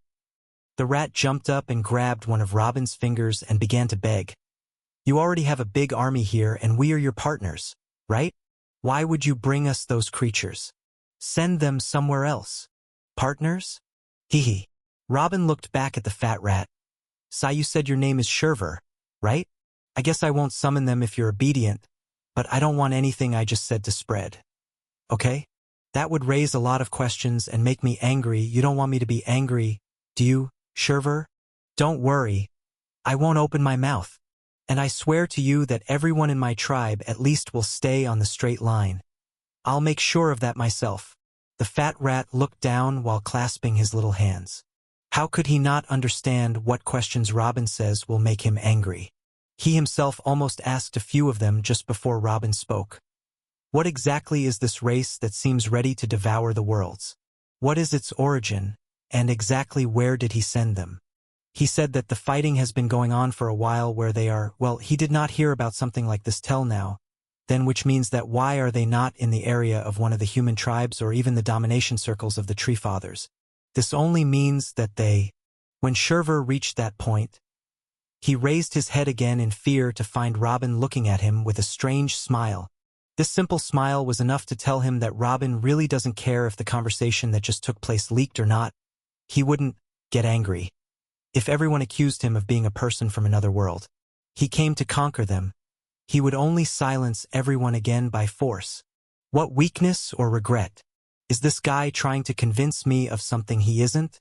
The rat jumped up and grabbed one of Robin's fingers and began to beg. You already have a big army here and we are your partners, right? Why would you bring us those creatures? Send them somewhere else. Partners? Robin looked back at the fat rat. Sai, you said your name is Sherver, right? I guess I won't summon them if you're obedient, but I don't want anything I just said to spread. Okay? That would raise a lot of questions and make me angry. You don't want me to be angry, do you, Sherver? Don't worry. I won't open my mouth. And I swear to you that everyone in my tribe at least will stay on the straight line. I'll make sure of that myself. The fat rat looked down while clasping his little hands. How could he not understand what questions Robin says will make him angry? He himself almost asked a few of them just before Robin spoke. What exactly is this race that seems ready to devour the worlds? What is its origin, and exactly where did he send them? He said that the fighting has been going on for a while where they are, well, he did not hear about something like this till now, then which means that why are they not in the area of one of the human tribes or even the domination circles of the Tree Fathers? This only means that when Sherver reached that point, he raised his head again in fear to find Robin looking at him with a strange smile. This simple smile was enough to tell him that Robin really doesn't care if the conversation that just took place leaked or not. He wouldn't get angry if everyone accused him of being a person from another world. He came to conquer them. He would only silence everyone again by force. What weakness or regret? Is this guy trying to convince me of something he isn't?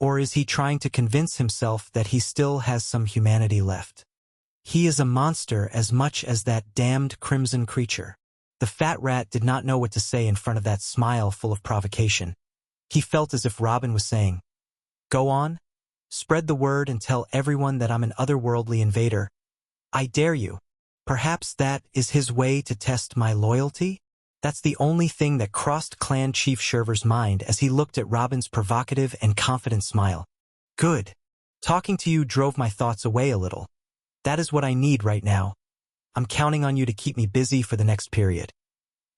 Or is he trying to convince himself that he still has some humanity left? He is a monster as much as that damned crimson creature. The fat rat did not know what to say in front of that smile full of provocation. He felt as if Robin was saying, "Go on, spread the word and tell everyone that I'm an otherworldly invader. I dare you." Perhaps that is his way to test my loyalty? That's the only thing that crossed Clan Chief Sherver's mind as he looked at Robin's provocative and confident smile. Good. Talking to you drove my thoughts away a little. That is what I need right now. I'm counting on you to keep me busy for the next period.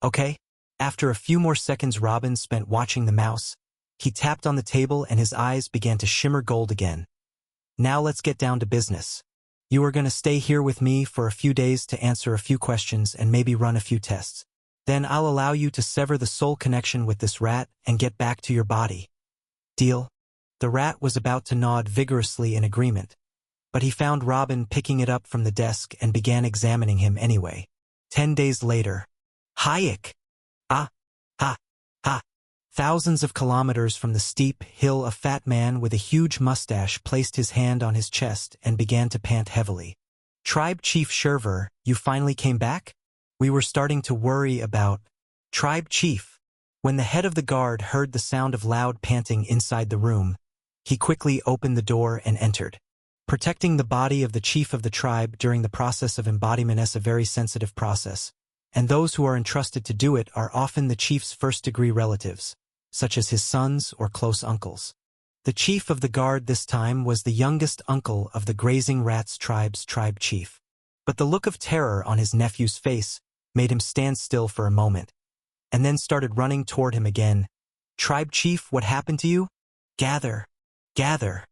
Okay? After a few more seconds Robin spent watching the mouse, he tapped on the table and his eyes began to shimmer gold again. Now let's get down to business. You are going to stay here with me for a few days to answer a few questions and maybe run a few tests. Then I'll allow you to sever the soul connection with this rat and get back to your body. Deal? The rat was about to nod vigorously in agreement, but he found Robin picking it up from the desk and began examining him anyway. 10 days later. Hayek! Ah! Ha! Ha! Thousands of kilometers from the steep hill, a fat man with a huge mustache placed his hand on his chest and began to pant heavily. Tribe Chief Sherver, you finally came back? We were starting to worry about... Tribe Chief. When the head of the guard heard the sound of loud panting inside the room, he quickly opened the door and entered. Protecting the body of the chief of the tribe during the process of embodiment is a very sensitive process, and those who are entrusted to do it are often the chief's first-degree relatives, such as his sons or close uncles. The chief of the guard this time was the youngest uncle of the Grazing Rats tribe's tribe chief. But the look of terror on his nephew's face made him stand still for a moment, and then started running toward him again. Tribe chief, what happened to you? Gather. Gather.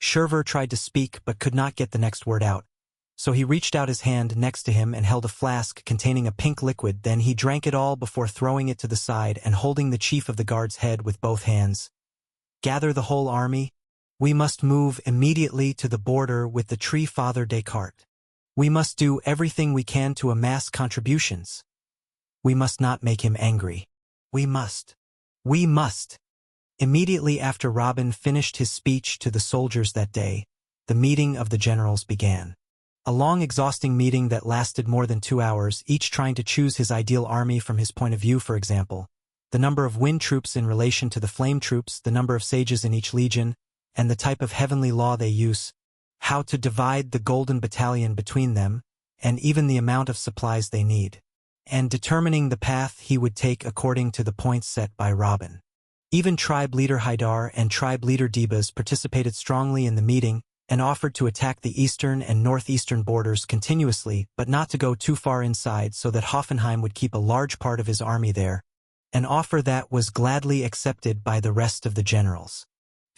Sherver tried to speak but could not get the next word out, so he reached out his hand next to him and held a flask containing a pink liquid. Then he drank it all before throwing it to the side and holding the chief of the guard's head with both hands. Gather the whole army. We must move immediately to the border with the Tree Father Descartes. We must do everything we can to amass contributions. We must not make him angry. We must. We must. Immediately after Robin finished his speech to the soldiers that day, the meeting of the generals began. A long, exhausting meeting that lasted more than 2 hours, each trying to choose his ideal army from his point of view. For example, the number of wind troops in relation to the flame troops, the number of sages in each legion, and the type of heavenly law they use, how to divide the Golden Battalion between them, and even the amount of supplies they need, and determining the path he would take according to the points set by Robin. Even tribe leader Haidar and tribe leader Debas participated strongly in the meeting and offered to attack the eastern and northeastern borders continuously, but not to go too far inside so that Hoffenheim would keep a large part of his army there, an offer that was gladly accepted by the rest of the generals.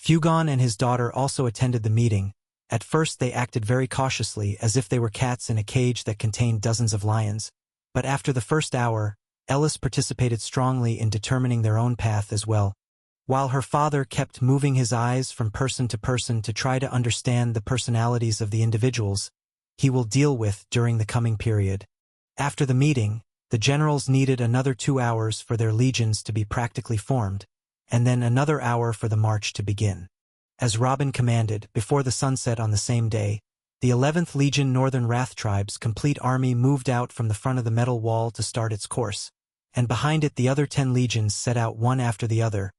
Fugon and his daughter also attended the meeting. At first they acted very cautiously, as if they were cats in a cage that contained dozens of lions, but after the first hour, Ellis participated strongly in determining their own path as well, while her father kept moving his eyes from person to person to try to understand the personalities of the individuals he will deal with during the coming period. After the meeting, the generals needed another 2 hours for their legions to be practically formed, and then another hour for the march to begin. As Robin commanded, before the sunset on the same day, the 11th Legion Northern Wrath Tribe's complete army moved out from the front of the metal wall to start its course, and behind it the other 10 legions set out one after the other.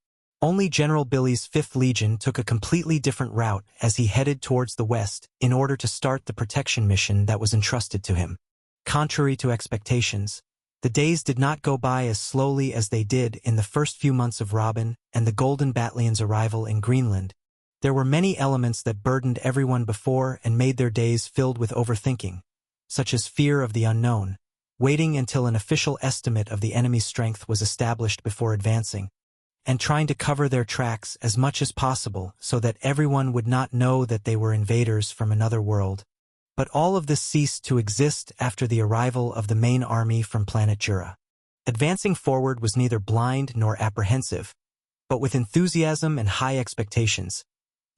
Only General Billy's 5th Legion took a completely different route as he headed towards the west in order to start the protection mission that was entrusted to him. Contrary to expectations, the days did not go by as slowly as they did in the first few months of Robin and the Golden Battalion's arrival in Greenland. There were many elements that burdened everyone before and made their days filled with overthinking, such as fear of the unknown, waiting until an official estimate of the enemy's strength was established before advancing, and trying to cover their tracks as much as possible so that everyone would not know that they were invaders from another world. But all of this ceased to exist after the arrival of the main army from planet Jura. Advancing forward was neither blind nor apprehensive, but with enthusiasm and high expectations.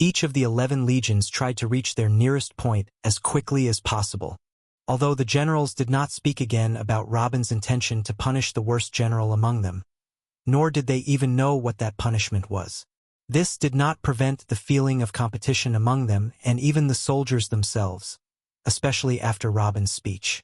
Each of the 11 legions tried to reach their nearest point as quickly as possible. Although the generals did not speak again about Robin's intention to punish the worst general among them, nor did they even know what that punishment was. This did not prevent the feeling of competition among them and even the soldiers themselves, especially after Robin's speech.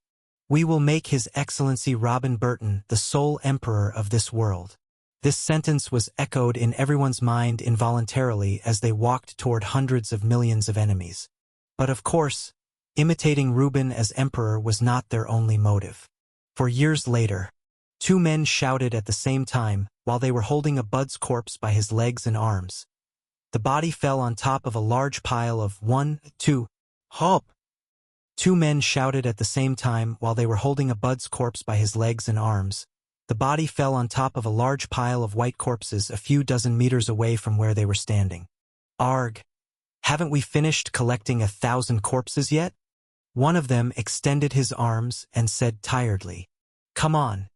We will make His Excellency Robin Burton the sole emperor of this world. This sentence was echoed in everyone's mind involuntarily as they walked toward hundreds of millions of enemies. But of course, imitating Reuben as emperor was not their only motive. For years later, 2 men shouted at the same time while they were holding a Bud's corpse by his legs and arms. The body fell on top of a large pile of 1, 2, hop. Two men shouted at the same time while they were holding a bud's corpse by his legs and arms. The body fell on top of a large pile of white corpses a few dozen meters away from where they were standing. Arg! Haven't we finished collecting 1,000 corpses yet? One of them extended his arms and said tiredly, "Come on.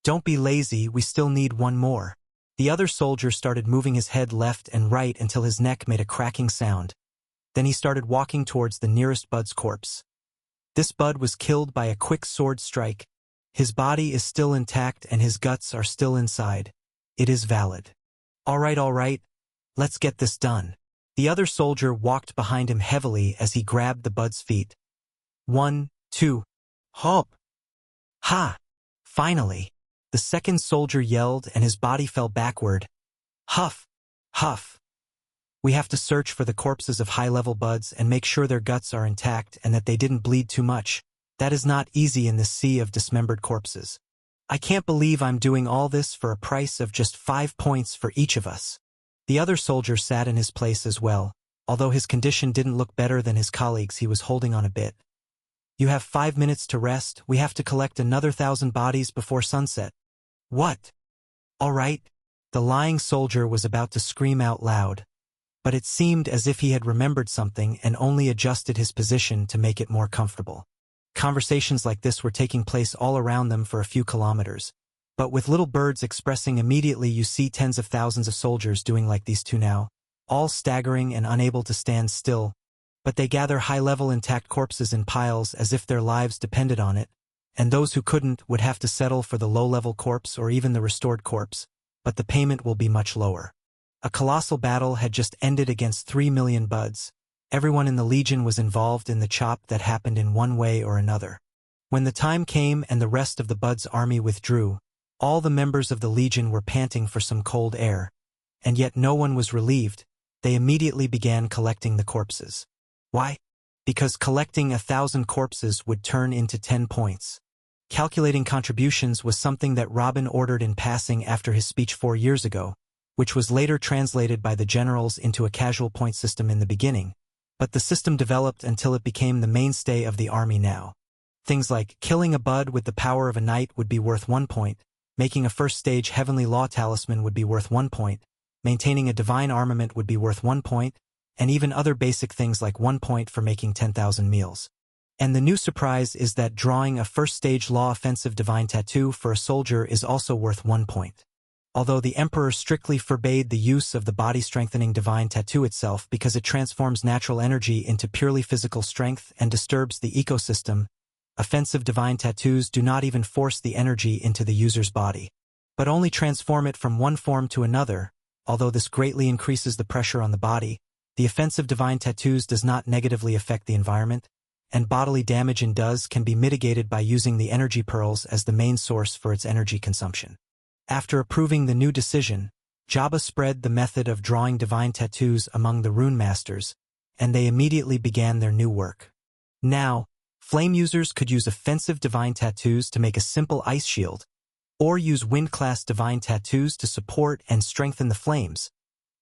Don't be lazy, we still need one more." The other soldier started moving his head left and right until his neck made a cracking sound. Then he started walking towards the nearest bud's corpse. This bud was killed by a quick sword strike. His body is still intact and his guts are still inside. It is valid. All right, let's get this done. The other soldier walked behind him heavily as he grabbed the bud's feet. 1, 2, hop. Ha! Finally. The second soldier yelled and his body fell backward. Huff! Huff! We have to search for the corpses of high-level buds and make sure their guts are intact and that they didn't bleed too much. That is not easy in this sea of dismembered corpses. I can't believe I'm doing all this for a price of just 5 points for each of us. The other soldier sat in his place as well. Although his condition didn't look better than his colleagues, he was holding on a bit. You have 5 minutes to rest. We have to collect another 1,000 bodies before sunset. What? All right. The lying soldier was about to scream out loud, but it seemed as if he had remembered something and only adjusted his position to make it more comfortable. Conversations like this were taking place all around them for a few kilometers, but with little birds expressing immediately you see tens of thousands of soldiers doing like these two now, all staggering and unable to stand still, but they gather high-level intact corpses in piles as if their lives depended on it, and those who couldn't would have to settle for the low-level corpse or even the restored corpse, but the payment will be much lower. A colossal battle had just ended against 3 million buds. Everyone in the Legion was involved in the chop that happened in one way or another. When the time came and the rest of the Buds' army withdrew, all the members of the Legion were panting for some cold air, and yet no one was relieved. They immediately began collecting the corpses. Why? Because collecting 1,000 corpses would turn into 10 points. Calculating contributions was something that Robin ordered in passing after his speech 4 years ago, which was later translated by the generals into a casual point system in the beginning, but the system developed until it became the mainstay of the army now. Things like killing a bud with the power of a knight would be worth 1 point, making a first-stage heavenly law talisman would be worth 1 point, maintaining a divine armament would be worth 1 point, and even other basic things like 1 point for making 10,000 meals. And the new surprise is that drawing a first-stage law offensive divine tattoo for a soldier is also worth 1 point. Although the Emperor strictly forbade the use of the body-strengthening divine tattoo itself because it transforms natural energy into purely physical strength and disturbs the ecosystem, offensive divine tattoos do not even force the energy into the user's body, but only transform it from one form to another. Although this greatly increases the pressure on the body, the offensive divine tattoos does not negatively affect the environment, and bodily damage can be mitigated by using the energy pearls as the main source for its energy consumption. After approving the new decision, Jabba spread the method of drawing divine tattoos among the rune masters, and they immediately began their new work. Now, flame users could use offensive divine tattoos to make a simple ice shield, or use wind-class divine tattoos to support and strengthen the flames,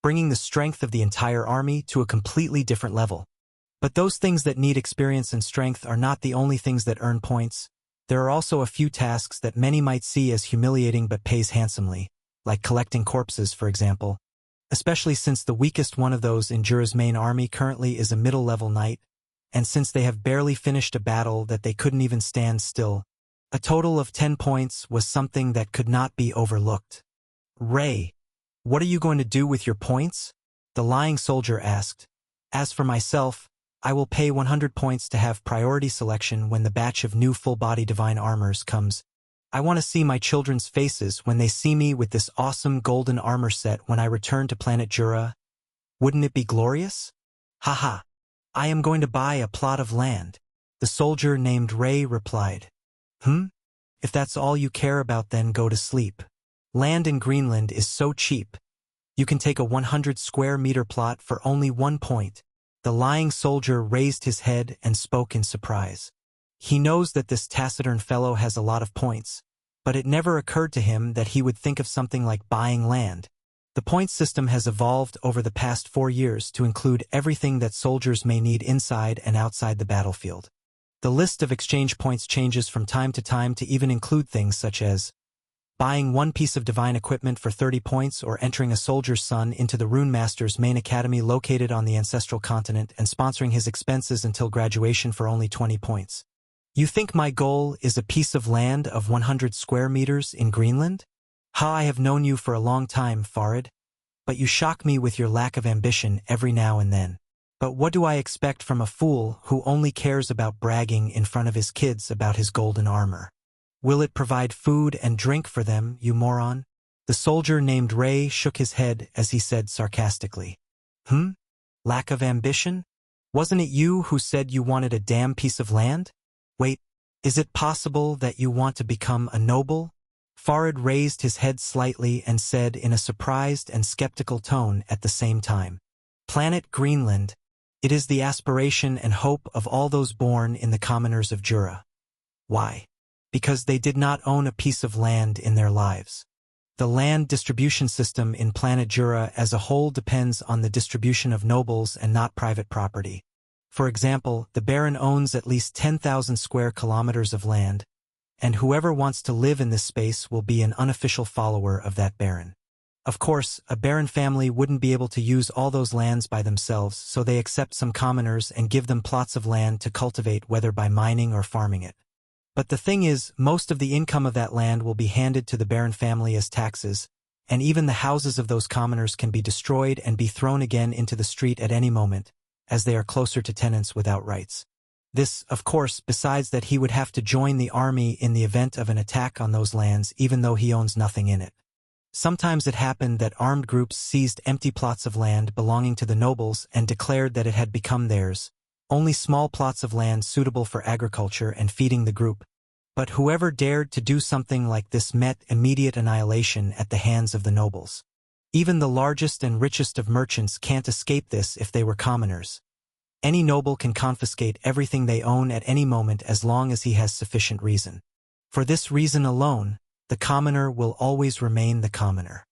bringing the strength of the entire army to a completely different level. But those things that need experience and strength are not the only things that earn points. There are also a few tasks that many might see as humiliating but pays handsomely, like collecting corpses, for example, especially since the weakest one of those in Jura's main army currently is a middle-level knight, and since they have barely finished a battle that they couldn't even stand still. A total of 10 points was something that could not be overlooked. Ray, what are you going to do with your points? The lying soldier asked. As for myself, I will pay 100 points to have priority selection when the batch of new full-body divine armors comes. I want to see my children's faces when they see me with this awesome golden armor set when I return to planet Jura. Wouldn't it be glorious? Haha. I am going to buy a plot of land. The soldier named Ray replied. If that's all you care about, then go to sleep. Land in Greenland is so cheap. You can take a 100 square meter plot for only 1 point. The lying soldier raised his head and spoke in surprise. He knows that this taciturn fellow has a lot of points, but it never occurred to him that he would think of something like buying land. The The point system has evolved over the past 4 years to include everything that soldiers may need inside and outside the battlefield. The list of exchange points changes from time to even include things such as buying one piece of divine equipment for 30 points or entering a soldier's son into the Rune Master's main academy located on the ancestral continent and sponsoring his expenses until graduation for only 20 points. You think my goal is a piece of land of 100 square meters in Greenland? Ha, I have known you for a long time, Farid. But you shock me with your lack of ambition every now and then. But what do I expect from a fool who only cares about bragging in front of his kids about his golden armor? Will it provide food and drink for them, you moron? The soldier named Ray shook his head as he said sarcastically. Lack of ambition? Wasn't it you who said you wanted a damn piece of land? Wait, is it possible that you want to become a noble? Farid raised his head slightly and said in a surprised and skeptical tone at the same time. Planet Greenland. It is the aspiration and hope of all those born in the commoners of Jura. Why? Because they did not own a piece of land in their lives. The land distribution system in planet Jura as a whole depends on the distribution of nobles and not private property. For example, the Baron owns at least 10,000 square kilometers of land, and whoever wants to live in this space will be an unofficial follower of that Baron. Of course, a Baron family wouldn't be able to use all those lands by themselves, so they accept some commoners and give them plots of land to cultivate, whether by mining or farming it. But the thing is, most of the income of that land will be handed to the Baron family as taxes, and even the houses of those commoners can be destroyed and be thrown again into the street at any moment, as they are closer to tenants without rights. This, of course, besides that he would have to join the army in the event of an attack on those lands even though he owns nothing in it. Sometimes it happened that armed groups seized empty plots of land belonging to the nobles and declared that it had become theirs, only small plots of land suitable for agriculture and feeding the group. But whoever dared to do something like this met immediate annihilation at the hands of the nobles. Even the largest and richest of merchants can't escape this if they were commoners. Any noble can confiscate everything they own at any moment as long as he has sufficient reason. For this reason alone, the commoner will always remain the commoner.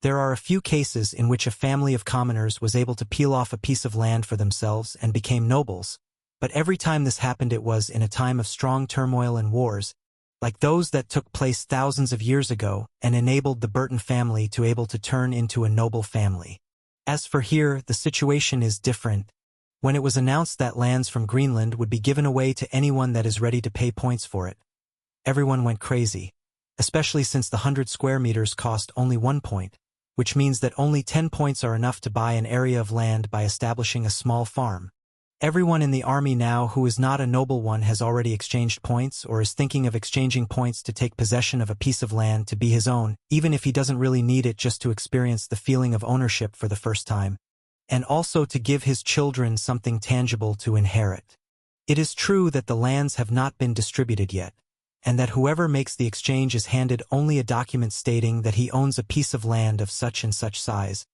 There are a few cases in which a family of commoners was able to peel off a piece of land for themselves and became nobles, but every time this happened it was in a time of strong turmoil and wars, like those that took place thousands of years ago and enabled the Burton family to able to turn into a noble family. As for here, the situation is different. When it was announced that lands from Greenland would be given away to anyone that is ready to pay points for it, everyone went crazy, especially since the 100 square meters cost only 1 point, which means that only 10 points are enough to buy an area of land by establishing a small farm. Everyone in the army now who is not a noble one has already exchanged points or is thinking of exchanging points to take possession of a piece of land to be his own, even if he doesn't really need it, just to experience the feeling of ownership for the first time, and also to give his children something tangible to inherit. It is true that the lands have not been distributed yet, and that whoever makes the exchange is handed only a document stating that he owns a piece of land of such and such size.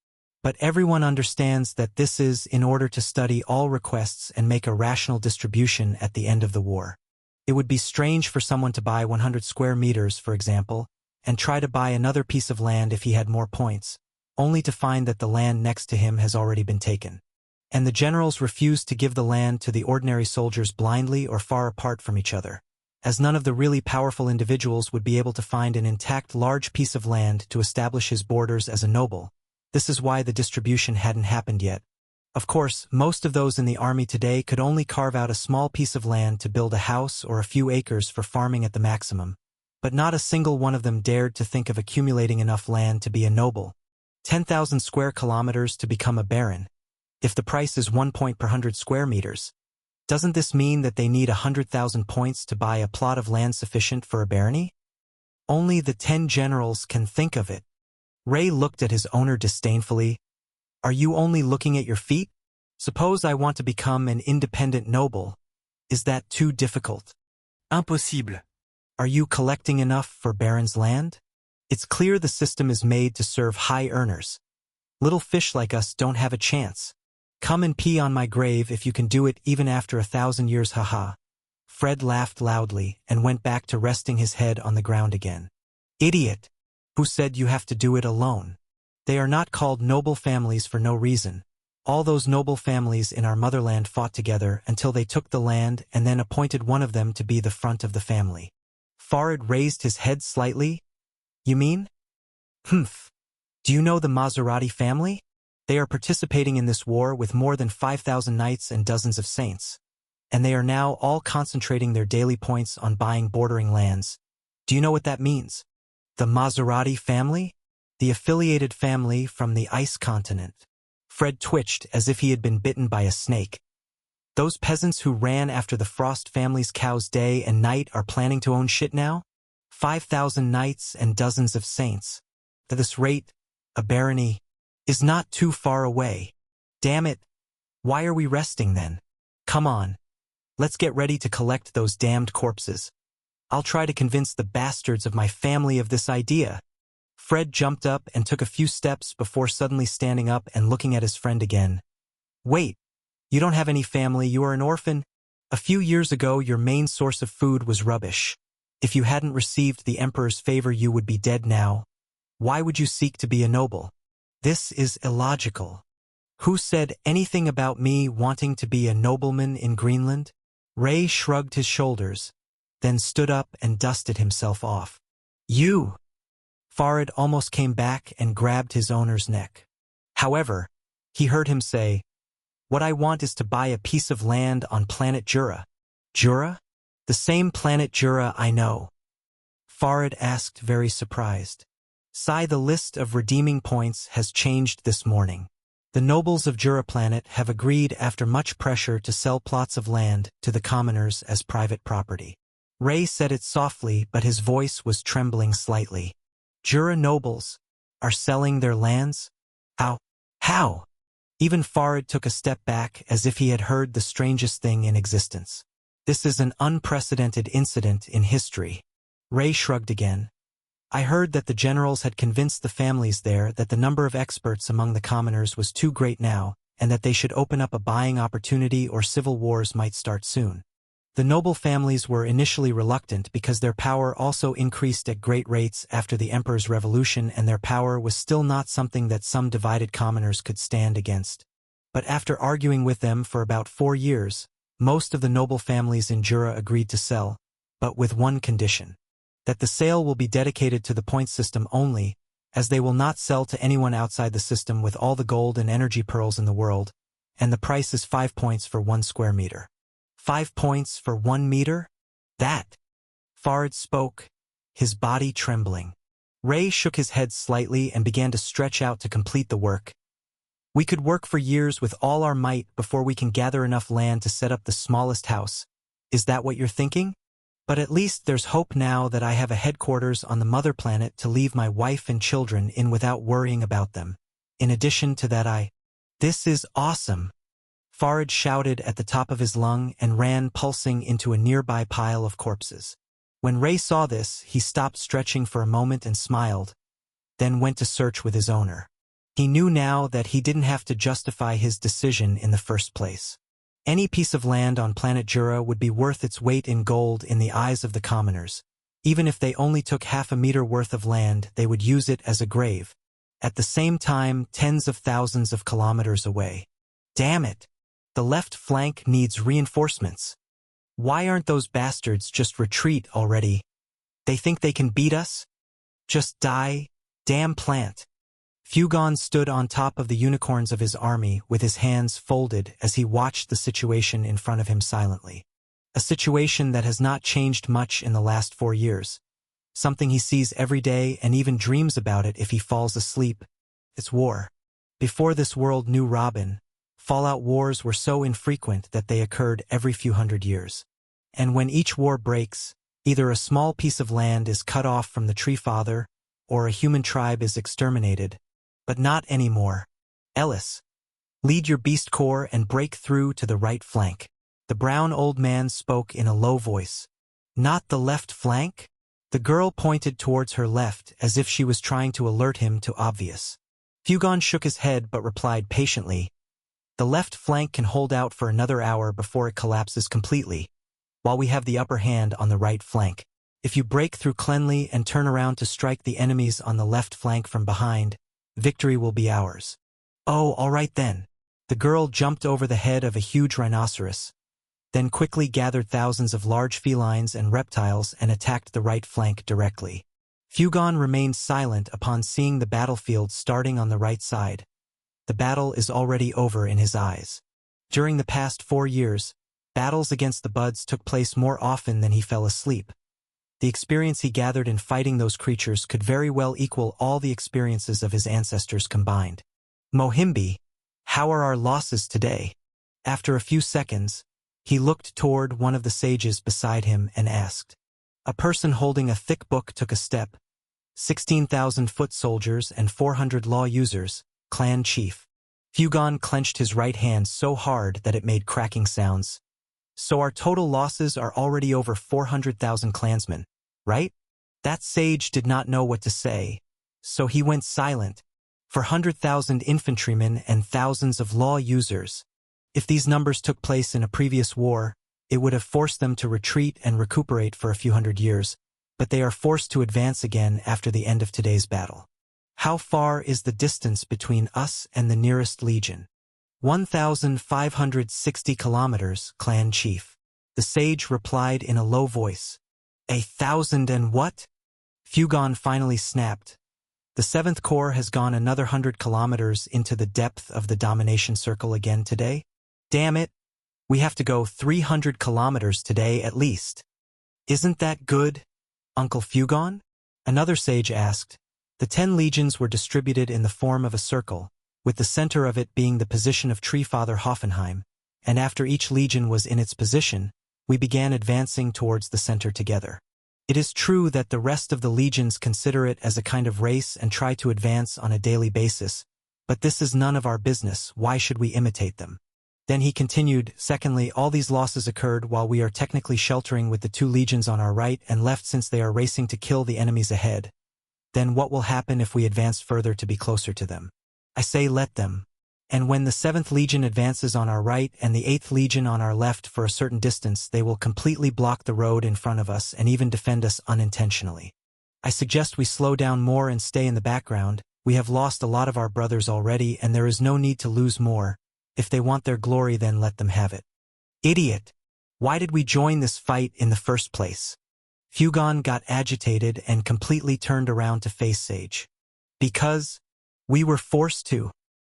But everyone understands that this is in order to study all requests and make a rational distribution at the end of the war. It would be strange for someone to buy 100 square meters, for example, and try to buy another piece of land if he had more points, only to find that the land next to him has already been taken. And the generals refused to give the land to the ordinary soldiers blindly or far apart from each other, as none of the really powerful individuals would be able to find an intact large piece of land to establish his borders as a noble. This is why the distribution hadn't happened yet. Of course, most of those in the army today could only carve out a small piece of land to build a house or a few acres for farming at the maximum, but not a single one of them dared to think of accumulating enough land to be a noble. 10,000 square kilometers to become a baron. If the price is 1 point per 100 square meters, doesn't this mean that they need 100,000 points to buy a plot of land sufficient for a barony? Only the 10 generals can think of it. Ray looked at his owner disdainfully. Are you only looking at your feet? Suppose I want to become an independent noble. Is that too difficult? Impossible. Are you collecting enough for Baron's land? It's clear the system is made to serve high earners. Little fish like us don't have a chance. Come and pee on my grave if you can do it even after 1,000 years, haha. Fred laughed loudly and went back to resting his head on the ground again. Idiot! Who said you have to do it alone? They are not called noble families for no reason. All those noble families in our motherland fought together until they took the land and then appointed one of them to be the front of the family. Farid raised his head slightly. You mean? Humph. Do you know the Maserati family? They are participating in this war with more than 5,000 knights and dozens of saints. And they are now all concentrating their daily points on buying bordering lands. Do you know what that means? The Maserati family? The affiliated family from the ice continent. Fred twitched as if he had been bitten by a snake. Those peasants who ran after the Frost family's cows day and night are planning to own shit now? 5,000 knights and dozens of saints. At this rate, a barony is not too far away. Damn it. Why are we resting then? Come on. Let's get ready to collect those damned corpses. I'll try to convince the bastards of my family of this idea. Fred jumped up and took a few steps before suddenly standing up and looking at his friend again. Wait, you don't have any family, you are an orphan? A few years ago, your main source of food was rubbish. If you hadn't received the Emperor's favor, you would be dead now. Why would you seek to be a noble? This is illogical. Who said anything about me wanting to be a nobleman in Greenland? Ray shrugged his shoulders, then stood up and dusted himself off. You! Farid almost came back and grabbed his owner's neck. However, he heard him say, What I want is to buy a piece of land on planet Jura. Jura? The same planet Jura I know. Farid asked, very surprised. The list of redeeming points has changed this morning. The nobles of Jura Planet have agreed after much pressure to sell plots of land to the commoners as private property. Ray said it softly, but his voice was trembling slightly. Jura nobles are selling their lands? How? How? Even Farid took a step back as if he had heard the strangest thing in existence. This is an unprecedented incident in history. Ray shrugged again. I heard that the generals had convinced the families there that the number of experts among the commoners was too great now, and that they should open up a buying opportunity or civil wars might start soon. The noble families were initially reluctant because their power also increased at great rates after the Emperor's revolution, and their power was still not something that some divided commoners could stand against. But after arguing with them for about 4 years, most of the noble families in Jura agreed to sell, but with one condition. That the sale will be dedicated to the point system only, as they will not sell to anyone outside the system with all the gold and energy pearls in the world, and the price is 5 points for 1 square meter. 5 points for 1 meter? That! Farid spoke, his body trembling. Ray shook his head slightly and began to stretch out to complete the work. We could work for years with all our might before we can gather enough land to set up the smallest house. Is that what you're thinking? But at least there's hope now that I have a headquarters on the mother planet to leave my wife and children in without worrying about them. In addition to that, This is awesome! Farid shouted at the top of his lung and ran pulsing into a nearby pile of corpses. When Ray saw this, he stopped stretching for a moment and smiled, then went to search with his owner. He knew now that he didn't have to justify his decision in the first place. Any piece of land on planet Jura would be worth its weight in gold in the eyes of the commoners. Even if they only took half a meter worth of land, they would use it as a grave. At the same time, tens of thousands of kilometers away. Damn it! The left flank needs reinforcements. Why aren't those bastards just retreat already? They think they can beat us? Just die, damn plant. Fugon stood on top of the unicorns of his army with his hands folded as he watched the situation in front of him silently. A situation that has not changed much in the last 4 years. Something he sees every day and even dreams about it if he falls asleep. It's war. Before this world knew Robin, fallout wars were so infrequent that they occurred every few hundred years. And when each war breaks, either a small piece of land is cut off from the Tree Father, or a human tribe is exterminated. But not anymore. Ellis, lead your beast corps and break through to the right flank. The brown old man spoke in a low voice. Not the left flank? The girl pointed towards her left as if she was trying to alert him to obvious. Fugon shook his head but replied patiently. The left flank can hold out for another hour before it collapses completely, while we have the upper hand on the right flank. If you break through cleanly and turn around to strike the enemies on the left flank from behind, victory will be ours. Oh, all right then. The girl jumped over the head of a huge rhinoceros, then quickly gathered thousands of large felines and reptiles and attacked the right flank directly. Fugon remained silent upon seeing the battlefield starting on the right side. The battle is already over in his eyes. During the past 4 years, battles against the buds took place more often than he fell asleep. The experience he gathered in fighting those creatures could very well equal all the experiences of his ancestors combined. Mohimbi, how are our losses today? After a few seconds, he looked toward one of the sages beside him and asked. A person holding a thick book took a step. 16,000 foot soldiers and 400 law users, clan chief. Fugon clenched his right hand so hard that it made cracking sounds. So our total losses are already over 400,000 clansmen, right? That sage did not know what to say, so he went silent. For 100,000 infantrymen and thousands of law users. If these numbers took place in a previous war, it would have forced them to retreat and recuperate for a few hundred years, but they are forced to advance again after the end of today's battle. How far is the distance between us and the nearest legion? 1,560 kilometers, clan chief. The sage replied in a low voice. 1,000 and what? Fugon finally snapped. The 7th Corps has gone another 100 kilometers into the depth of the domination circle again today? Damn it! We have to go 300 kilometers today at least. Isn't that good, Uncle Fugon? Another sage asked. The 10 legions were distributed in the form of a circle, with the center of it being the position of Treefather Hoffenheim, and after each legion was in its position, we began advancing towards the center together. It is true that the rest of the legions consider it as a kind of race and try to advance on a daily basis, but this is none of our business. Why should we imitate them? Then he continued, secondly, all these losses occurred while we are technically sheltering with the 2 legions on our right and left since they are racing to kill the enemies ahead. Then what will happen if we advance further to be closer to them? I say let them. And when the 7th Legion advances on our right and the 8th Legion on our left for a certain distance, they will completely block the road in front of us and even defend us unintentionally. I suggest we slow down more and stay in the background. We have lost a lot of our brothers already and there is no need to lose more. If they want their glory, then let them have it. Idiot! Why did we join this fight in the first place? Fugon got agitated and completely turned around to face Sage. Because we were forced to.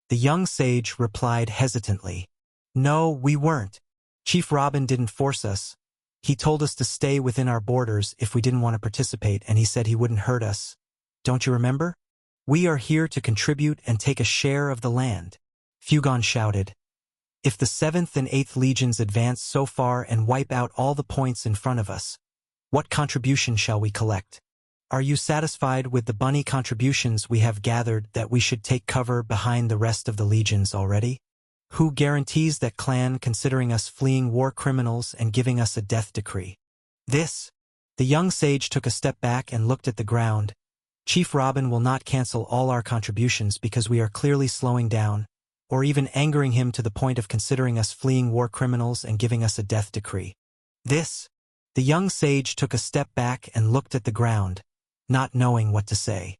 The young sage replied hesitantly. No, we weren't. Chief Robin didn't force us. He told us to stay within our borders if we didn't want to participate, and he said he wouldn't hurt us. Don't you remember? We are here to contribute and take a share of the land. Fugon shouted. If the 7th and 8th legions advance so far and wipe out all the points in front of us, what contribution shall we collect? Are you satisfied with the bunny contributions we have gathered that we should take cover behind the rest of the legions already? Who guarantees that clan considering us fleeing war criminals and giving us a death decree? This. The young sage took a step back and looked at the ground. Chief Robin will not cancel all our contributions because we are clearly slowing down, or even angering him to the point of considering us fleeing war criminals and giving us a death decree. This. The young sage took a step back and looked at the ground, not knowing what to say.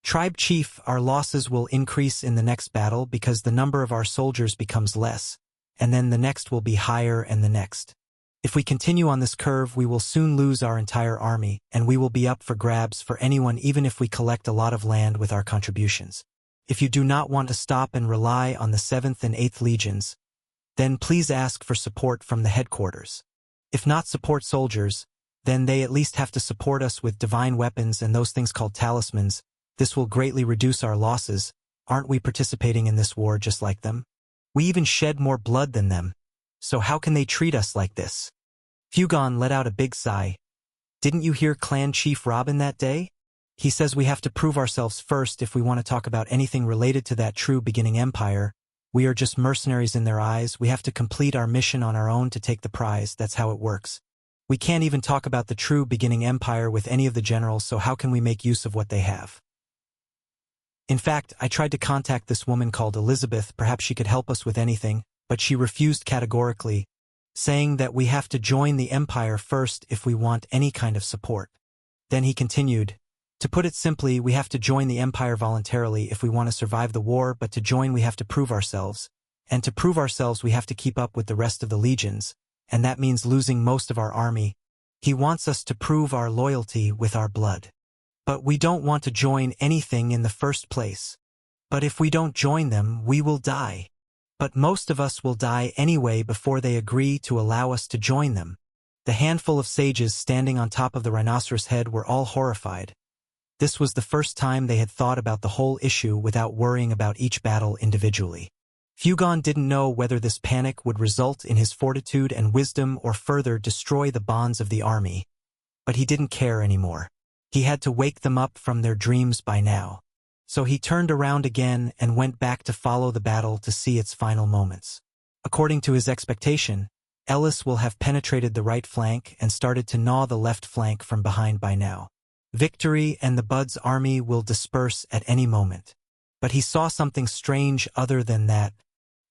Tribe Chief, our losses will increase in the next battle because the number of our soldiers becomes less, and then the next will be higher and the next. If we continue on this curve, we will soon lose our entire army, and we will be up for grabs for anyone even if we collect a lot of land with our contributions. If you do not want to stop and rely on the 7th and 8th legions, then please ask for support from the headquarters. If not support soldiers, then they at least have to support us with divine weapons and those things called talismans. This will greatly reduce our losses. Aren't we participating in this war just like them? We even shed more blood than them. So how can they treat us like this? Fugon let out a big sigh. Didn't you hear Clan Chief Robin that day? He says we have to prove ourselves first if we want to talk about anything related to that true beginning empire. We are just mercenaries in their eyes. We have to complete our mission on our own to take the prize. That's how it works. We can't even talk about the true beginning empire with any of the generals, so how can we make use of what they have? In fact, I tried to contact this woman called Elizabeth. Perhaps she could help us with anything, but she refused categorically, saying that we have to join the empire first if we want any kind of support. Then he continued, To put it simply, we have to join the Empire voluntarily if we want to survive the war, but to join we have to prove ourselves. And to prove ourselves we have to keep up with the rest of the legions, and that means losing most of our army. He wants us to prove our loyalty with our blood. But we don't want to join anything in the first place. But if we don't join them, we will die. But most of us will die anyway before they agree to allow us to join them. The handful of sages standing on top of the rhinoceros head were all horrified. This was the first time they had thought about the whole issue without worrying about each battle individually. Fugon didn't know whether this panic would result in his fortitude and wisdom or further destroy the bonds of the army. But he didn't care anymore. He had to wake them up from their dreams by now. So he turned around again and went back to follow the battle to see its final moments. According to his expectation, Ellis will have penetrated the right flank and started to gnaw the left flank from behind by now. Victory and the Buds' army will disperse at any moment. But he saw something strange other than that.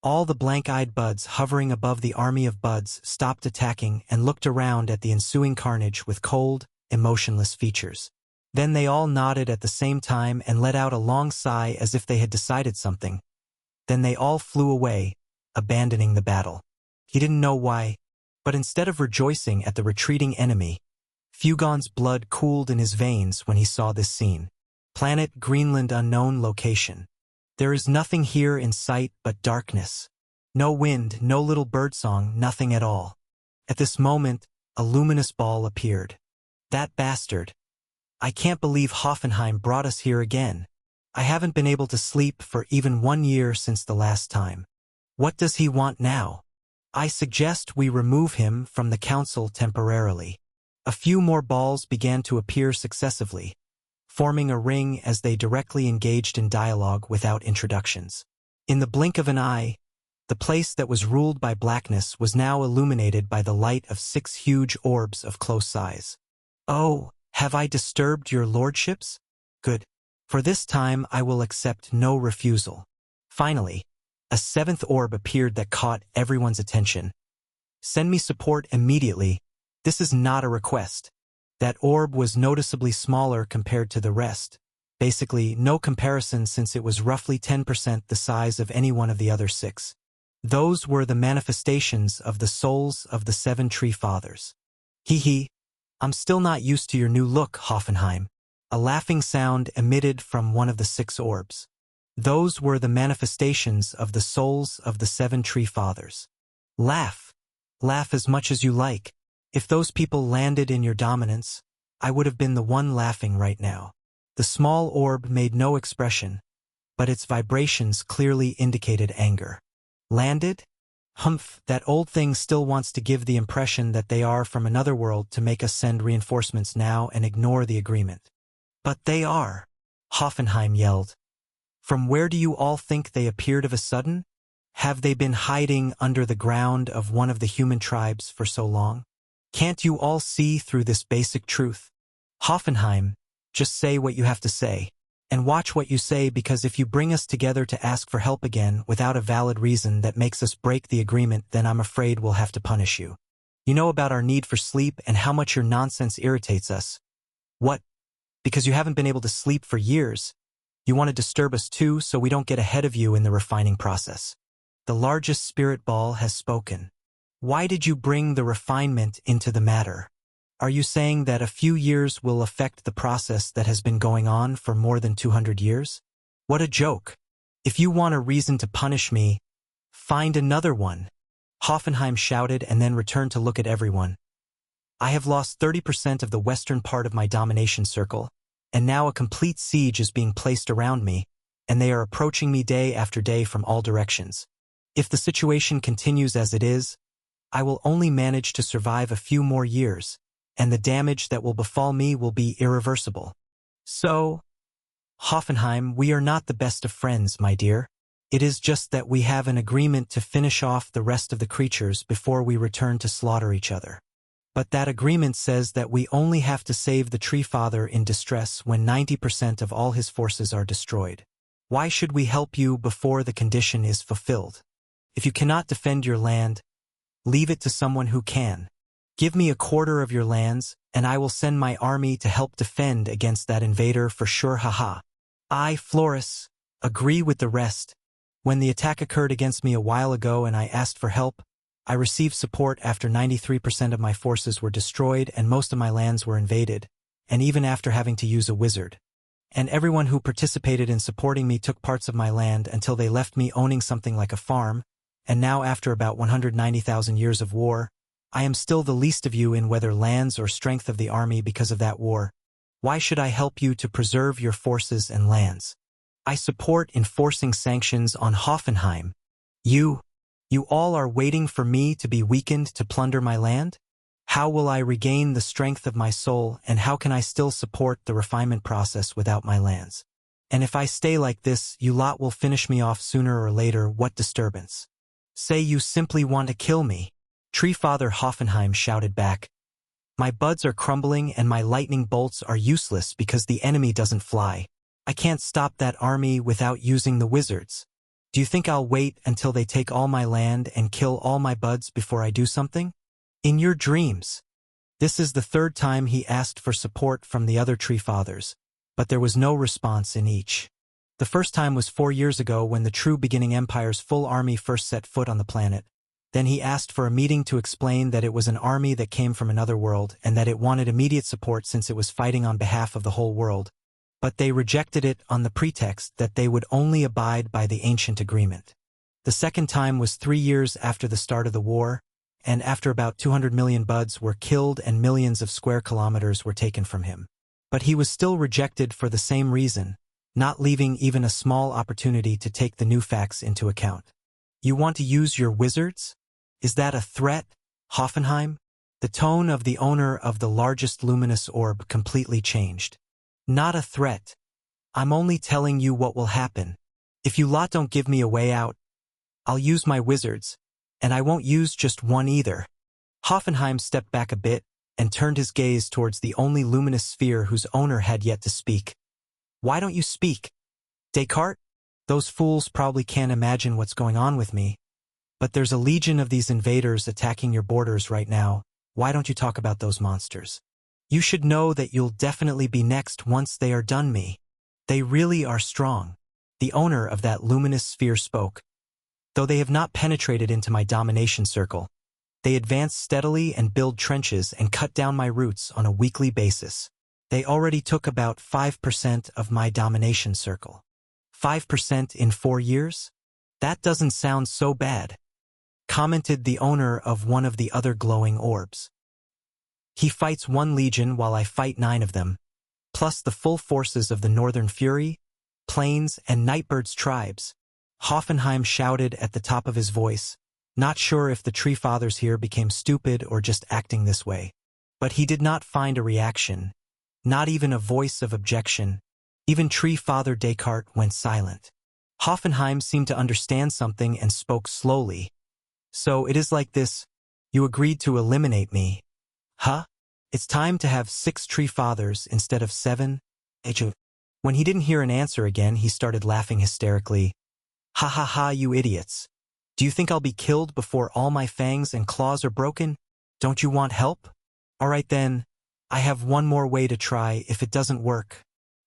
All the blank-eyed Buds hovering above the army of Buds stopped attacking and looked around at the ensuing carnage with cold, emotionless features. Then they all nodded at the same time and let out a long sigh as if they had decided something. Then they all flew away, abandoning the battle. He didn't know why, but instead of rejoicing at the retreating enemy, Fugon's blood cooled in his veins when he saw this scene. Planet Greenland, unknown location. There is nothing here in sight but darkness. No wind, no little birdsong, nothing at all. At this moment, a luminous ball appeared. That bastard. I can't believe Hoffenheim brought us here again. I haven't been able to sleep for even 1 year since the last time. What does he want now? I suggest we remove him from the council temporarily. A few more balls began to appear successively, forming a ring as they directly engaged in dialogue without introductions. In the blink of an eye, the place that was ruled by blackness was now illuminated by the light of 6 huge orbs of close size. Oh, have I disturbed your lordships? Good. For this time I will accept no refusal. Finally, a 7th orb appeared that caught everyone's attention. Send me support immediately. This is not a request. That orb was noticeably smaller compared to the rest. Basically, no comparison since it was roughly 10% the size of any one of the other 6. Those were the manifestations of the souls of the 7 Tree Fathers. Hee hee. I'm still not used to your new look, Hoffenheim. A laughing sound emitted from one of the 6 orbs. Those were the manifestations of the souls of the 7 Tree Fathers. Laugh. Laugh as much as you like. If those people landed in your dominance, I would have been the one laughing right now. The small orb made no expression, but its vibrations clearly indicated anger. Landed? Humph, that old thing still wants to give the impression that they are from another world to make us send reinforcements now and ignore the agreement. But they are, Hoffenheim yelled. From where do you all think they appeared of a sudden? Have they been hiding under the ground of one of the human tribes for so long? Can't you all see through this basic truth? Hoffenheim, just say what you have to say. And watch what you say, because if you bring us together to ask for help again without a valid reason that makes us break the agreement, then I'm afraid we'll have to punish you. You know about our need for sleep and how much your nonsense irritates us. What? Because you haven't been able to sleep for years. You want to disturb us too, so we don't get ahead of you in the refining process. The largest spirit ball has spoken. Why did you bring the refinement into the matter? Are you saying that a few years will affect the process that has been going on for more than 200 years? What a joke. If you want a reason to punish me, find another one. Hoffenheim shouted and then returned to look at everyone. I have lost 30% of the western part of my domination circle, and now a complete siege is being placed around me, and they are approaching me day after day from all directions. If the situation continues as it is, I will only manage to survive a few more years, and the damage that will befall me will be irreversible. So, Hoffenheim, we are not the best of friends, my dear. It is just that we have an agreement to finish off the rest of the creatures before we return to slaughter each other. But that agreement says that we only have to save the Tree Father in distress when 90% of all his forces are destroyed. Why should we help you before the condition is fulfilled? If you cannot defend your land, leave it to someone who can. Give me a quarter of your lands, and I will send my army to help defend against that invader for sure, haha. I, Florus, agree with the rest. When the attack occurred against me a while ago and I asked for help, I received support after 93% of my forces were destroyed and most of my lands were invaded, and even after having to use a wizard. And everyone who participated in supporting me took parts of my land until they left me owning something like a farm, and now after about 190,000 years of war, I am still the least of you in whether lands or strength of the army because of that war. Why should I help you to preserve your forces and lands? I support enforcing sanctions on Hoffenheim. You all are waiting for me to be weakened to plunder my land? How will I regain the strength of my soul, and how can I still support the refinement process without my lands? And if I stay like this, you lot will finish me off sooner or later. What disturbance? Say you simply want to kill me. Tree Father Hoffenheim shouted back. My buds are crumbling and my lightning bolts are useless because the enemy doesn't fly. I can't stop that army without using the wizards. Do you think I'll wait until they take all my land and kill all my buds before I do something? In your dreams. This is the third time he asked for support from the other Tree Fathers, but there was no response in each. The first time was 4 years ago when the true beginning Empire's full army first set foot on the planet. Then he asked for a meeting to explain that it was an army that came from another world and that it wanted immediate support since it was fighting on behalf of the whole world. But they rejected it on the pretext that they would only abide by the ancient agreement. The second time was 3 years after the start of the war, and after about 200 million buds were killed and millions of square kilometers were taken from him. But he was still rejected for the same reason, not leaving even a small opportunity to take the new facts into account. You want to use your wizards? Is that a threat, Hoffenheim? The tone of the owner of the largest luminous orb completely changed. Not a threat. I'm only telling you what will happen. If you lot don't give me a way out, I'll use my wizards, and I won't use just one either. Hoffenheim stepped back a bit and turned his gaze towards the only luminous sphere whose owner had yet to speak. Why don't you speak? Descartes? Those fools probably can't imagine what's going on with me. But there's a legion of these invaders attacking your borders right now. Why don't you talk about those monsters? You should know that you'll definitely be next once they are done me. They really are strong. The owner of that luminous sphere spoke. Though they have not penetrated into my domination circle, they advance steadily and build trenches and cut down my roots on a weekly basis. They already took about 5% of my domination circle. 5% in 4 years? That doesn't sound so bad, commented the owner of one of the other glowing orbs. He fights 1 legion while I fight 9 of them, plus the full forces of the Northern Fury, Plains, and Nightbird's tribes. Hoffenheim shouted at the top of his voice, not sure if the Tree Fathers here became stupid or just acting this way. But he did not find a reaction, not even a voice of objection. Even Tree Father Descartes went silent. Hoffenheim seemed to understand something and spoke slowly. So it is like this. You agreed to eliminate me. Huh? It's time to have 6 Tree Fathers instead of 7? When he didn't hear an answer again, he started laughing hysterically. Ha ha ha, you idiots. Do you think I'll be killed before all my fangs and claws are broken? Don't you want help? All right then, I have one more way to try. If it doesn't work,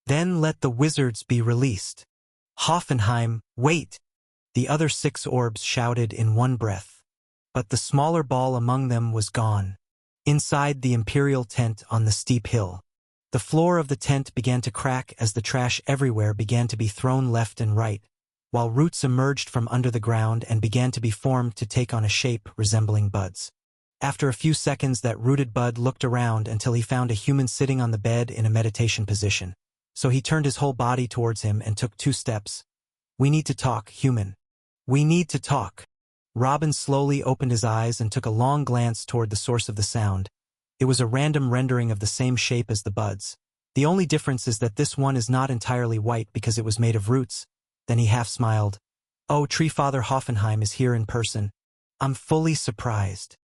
then let the wizards be released. Hoffenheim, wait! The other 6 orbs shouted in one breath. But the smaller ball among them was gone. Inside the imperial tent on the steep hill, the floor of the tent began to crack as the trash everywhere began to be thrown left and right, while roots emerged from under the ground and began to be formed to take on a shape resembling buds. After a few seconds, that rooted bud looked around until he found a human sitting on the bed in a meditation position. So he turned his whole body towards him and took 2 steps. We need to talk, human. We need to talk. Robin slowly opened his eyes and took a long glance toward the source of the sound. It was a random rendering of the same shape as the buds. The only difference is that this one is not entirely white because it was made of roots. Then he half smiled. Oh, Tree Father Hoffenheim is here in person. I'm fully surprised.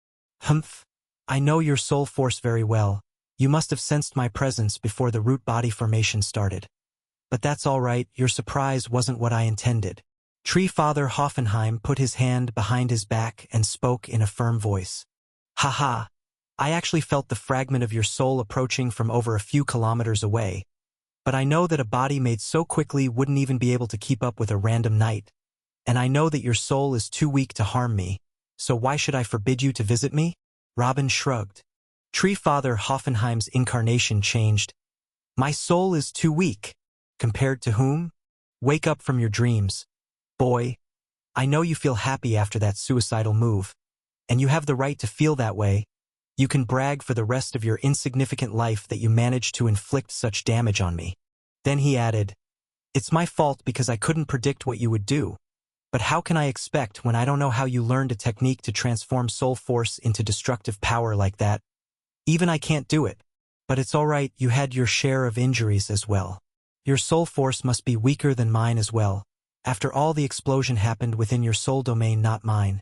Humph. I know your soul force very well. You must have sensed my presence before the root body formation started. But that's all right, your surprise wasn't what I intended. Tree Father Hoffenheim put his hand behind his back and spoke in a firm voice. Ha ha. I actually felt the fragment of your soul approaching from over a few kilometers away, but I know that a body made so quickly wouldn't even be able to keep up with a random night. And I know that your soul is too weak to harm me, so why should I forbid you to visit me? Robin shrugged. Tree Father Hoffenheim's incarnation changed. My soul is too weak. Compared to whom? Wake up from your dreams. Boy, I know you feel happy after that suicidal move, and you have the right to feel that way. You can brag for the rest of your insignificant life that you managed to inflict such damage on me. Then he added, It's my fault because I couldn't predict what you would do. But how can I expect when I don't know how you learned a technique to transform soul force into destructive power like that? Even I can't do it. But it's all right, you had your share of injuries as well. Your soul force must be weaker than mine as well. After all, the explosion happened within your soul domain, not mine.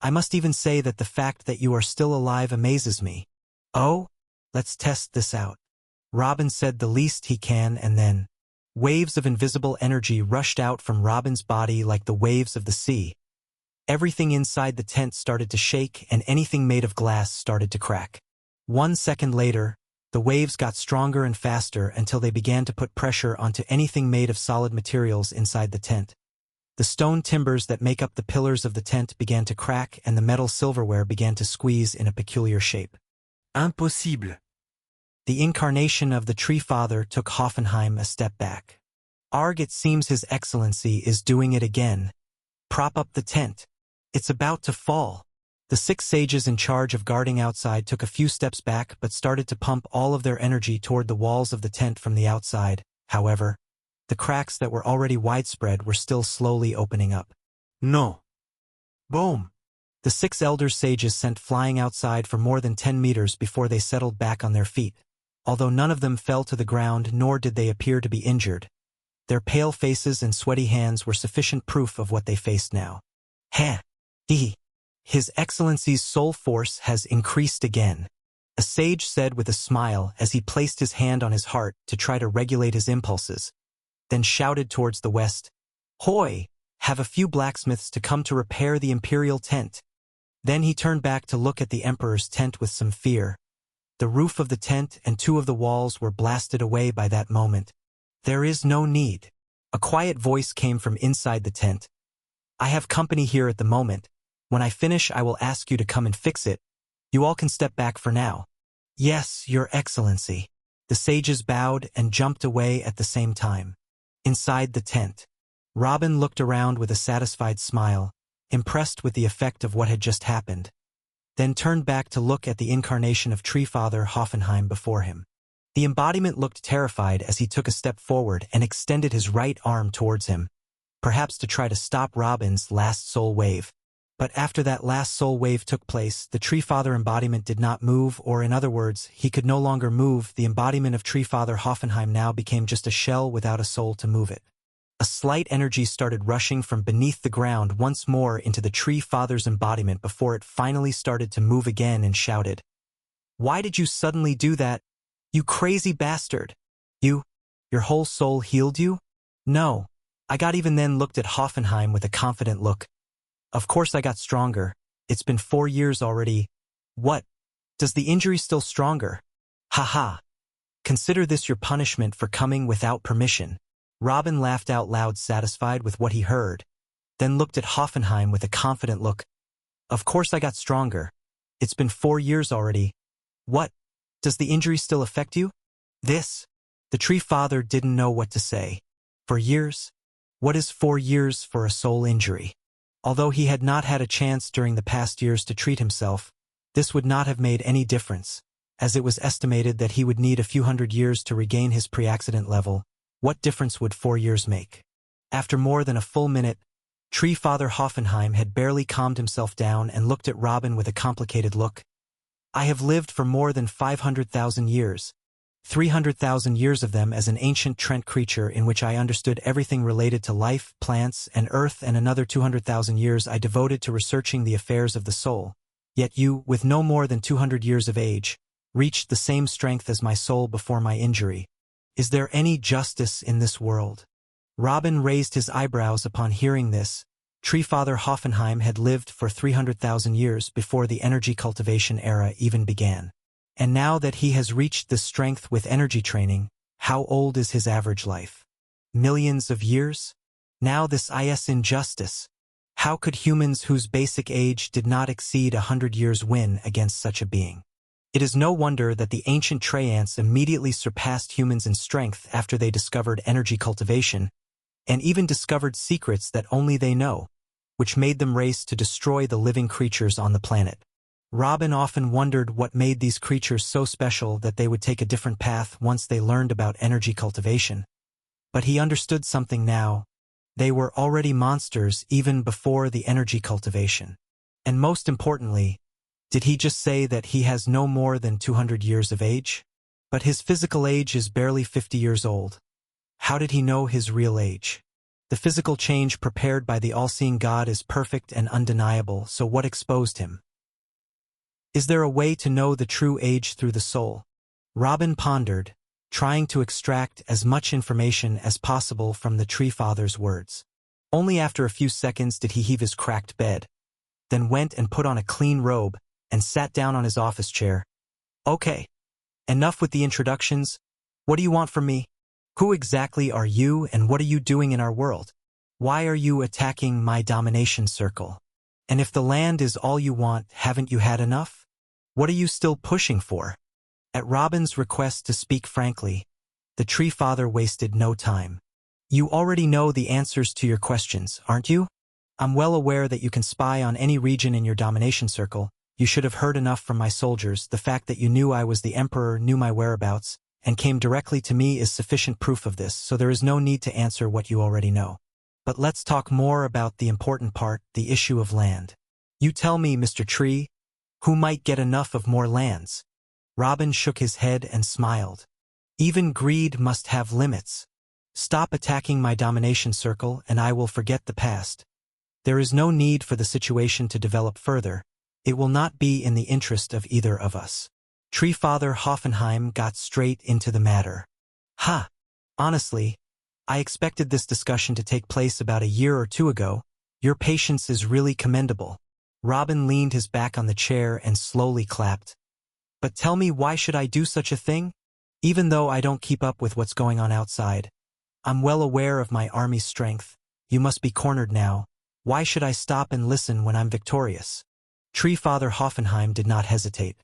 I must even say that the fact that you are still alive amazes me. Oh? Let's test this out. Robin said the least he can, and then waves of invisible energy rushed out from Robin's body like the waves of the sea. Everything inside the tent started to shake, and anything made of glass started to crack. 1 second later, the waves got stronger and faster until they began to put pressure onto anything made of solid materials inside the tent. The stone timbers that make up the pillars of the tent began to crack, and the metal silverware began to squeeze in a peculiar shape. Impossible. The incarnation of the Tree Father took Hoffenheim a step back. Arg, it seems His Excellency is doing it again. Prop up the tent. It's about to fall. The 6 sages in charge of guarding outside took a few steps back but started to pump all of their energy toward the walls of the tent from the outside. However, the cracks that were already widespread were still slowly opening up. No. Boom! The 6 elder sages sent flying outside for more than 10 meters before they settled back on their feet. Although none of them fell to the ground, nor did they appear to be injured. Their pale faces and sweaty hands were sufficient proof of what they faced now. Heh! His Excellency's soul force has increased again, a sage said with a smile as he placed his hand on his heart to try to regulate his impulses, then shouted towards the west, Hoy! Have a few blacksmiths to come to repair the imperial tent. Then he turned back to look at the emperor's tent with some fear. The roof of the tent and 2 of the walls were blasted away by that moment. There is no need. A quiet voice came from inside the tent. I have company here at the moment. When I finish, I will ask you to come and fix it. You all can step back for now. Yes, Your Excellency. The sages bowed and jumped away at the same time. Inside the tent, Robin looked around with a satisfied smile, impressed with the effect of what had just happened, then turned back to look at the incarnation of Tree Father Hoffenheim before him. The embodiment looked terrified as he took a step forward and extended his right arm towards him, perhaps to try to stop Robin's last soul wave. But after that last soul wave took place, the Tree Father embodiment did not move, or in other words, he could no longer move. The embodiment of Tree Father Hoffenheim now became just a shell without a soul to move it. A slight energy started rushing from beneath the ground once more into the Tree Father's embodiment before it finally started to move again and shouted, Why did you suddenly do that? You crazy bastard! Your whole soul healed you? No. I got even then looked at Hoffenheim with a confident look. Of course I got stronger. It's been 4 years already. What? Does the injury still stronger? Ha. Consider this your punishment for coming without permission. Robin laughed out loud, satisfied with what he heard, then looked at Hoffenheim with a confident look. Of course I got stronger. It's been 4 years already. What? Does the injury still affect you? The Tree Father didn't know what to say. 4 years? What is 4 years for a soul injury? Although he had not had a chance during the past years to treat himself, this would not have made any difference, as it was estimated that he would need a few hundred years to regain his pre-accident level. What difference would 4 years make? After more than a full minute, Tree Father Hoffenheim had barely calmed himself down and looked at Robin with a complicated look. I have lived for more than 500,000 years, 300,000 years of them as an ancient Trent creature in which I understood everything related to life, plants, and earth, and another 200,000 years I devoted to researching the affairs of the soul. Yet you, with no more than 200 years of age, reached the same strength as my soul before my injury. Is there any justice in this world? Robin raised his eyebrows upon hearing this. Tree Father Hoffenheim had lived for 300,000 years before the energy cultivation era even began. And now that he has reached this strength with energy training, how old is his average life? Millions of years? Now this is injustice. How could humans whose basic age did not exceed 100 years win against such a being? It is no wonder that the ancient Traians immediately surpassed humans in strength after they discovered energy cultivation, and even discovered secrets that only they know, which made them race to destroy the living creatures on the planet. Robin often wondered what made these creatures so special that they would take a different path once they learned about energy cultivation. But he understood something now. They were already monsters even before the energy cultivation. And most importantly, did he just say that he has no more than 200 years of age? But his physical age is barely 50 years old. How did he know his real age? The physical change prepared by the all-seeing God is perfect and undeniable, so what exposed him? Is there a way to know the true age through the soul? Robin pondered, trying to extract as much information as possible from the Tree Father's words. Only after a few seconds did he heave his cracked bed, then went and put on a clean robe and sat down on his office chair. Okay, enough with the introductions. What do you want from me? Who exactly are you and what are you doing in our world? Why are you attacking my domination circle? And if the land is all you want, haven't you had enough? What are you still pushing for? At Robin's request to speak frankly, the Tree Father wasted no time. You already know the answers to your questions, aren't you? I'm well aware that you can spy on any region in your domination circle. You should have heard enough from my soldiers. The fact that you knew I was the Emperor, knew my whereabouts, and came directly to me is sufficient proof of this, so there is no need to answer what you already know. But let's talk more about the important part, the issue of land. You tell me, Mr. Tree, who might get enough of more lands? Robin shook his head and smiled. Even greed must have limits. Stop attacking my domination circle and I will forget the past. There is no need for the situation to develop further. It will not be in the interest of either of us. Tree Father Hoffenheim got straight into the matter. Honestly, I expected this discussion to take place about a year or two ago. Your patience is really commendable. Robin leaned his back on the chair and slowly clapped. But tell me, why should I do such a thing? Even though I don't keep up with what's going on outside, I'm well aware of my army's strength. You must be cornered now. Why should I stop and listen when I'm victorious? Tree Father Hoffenheim did not hesitate.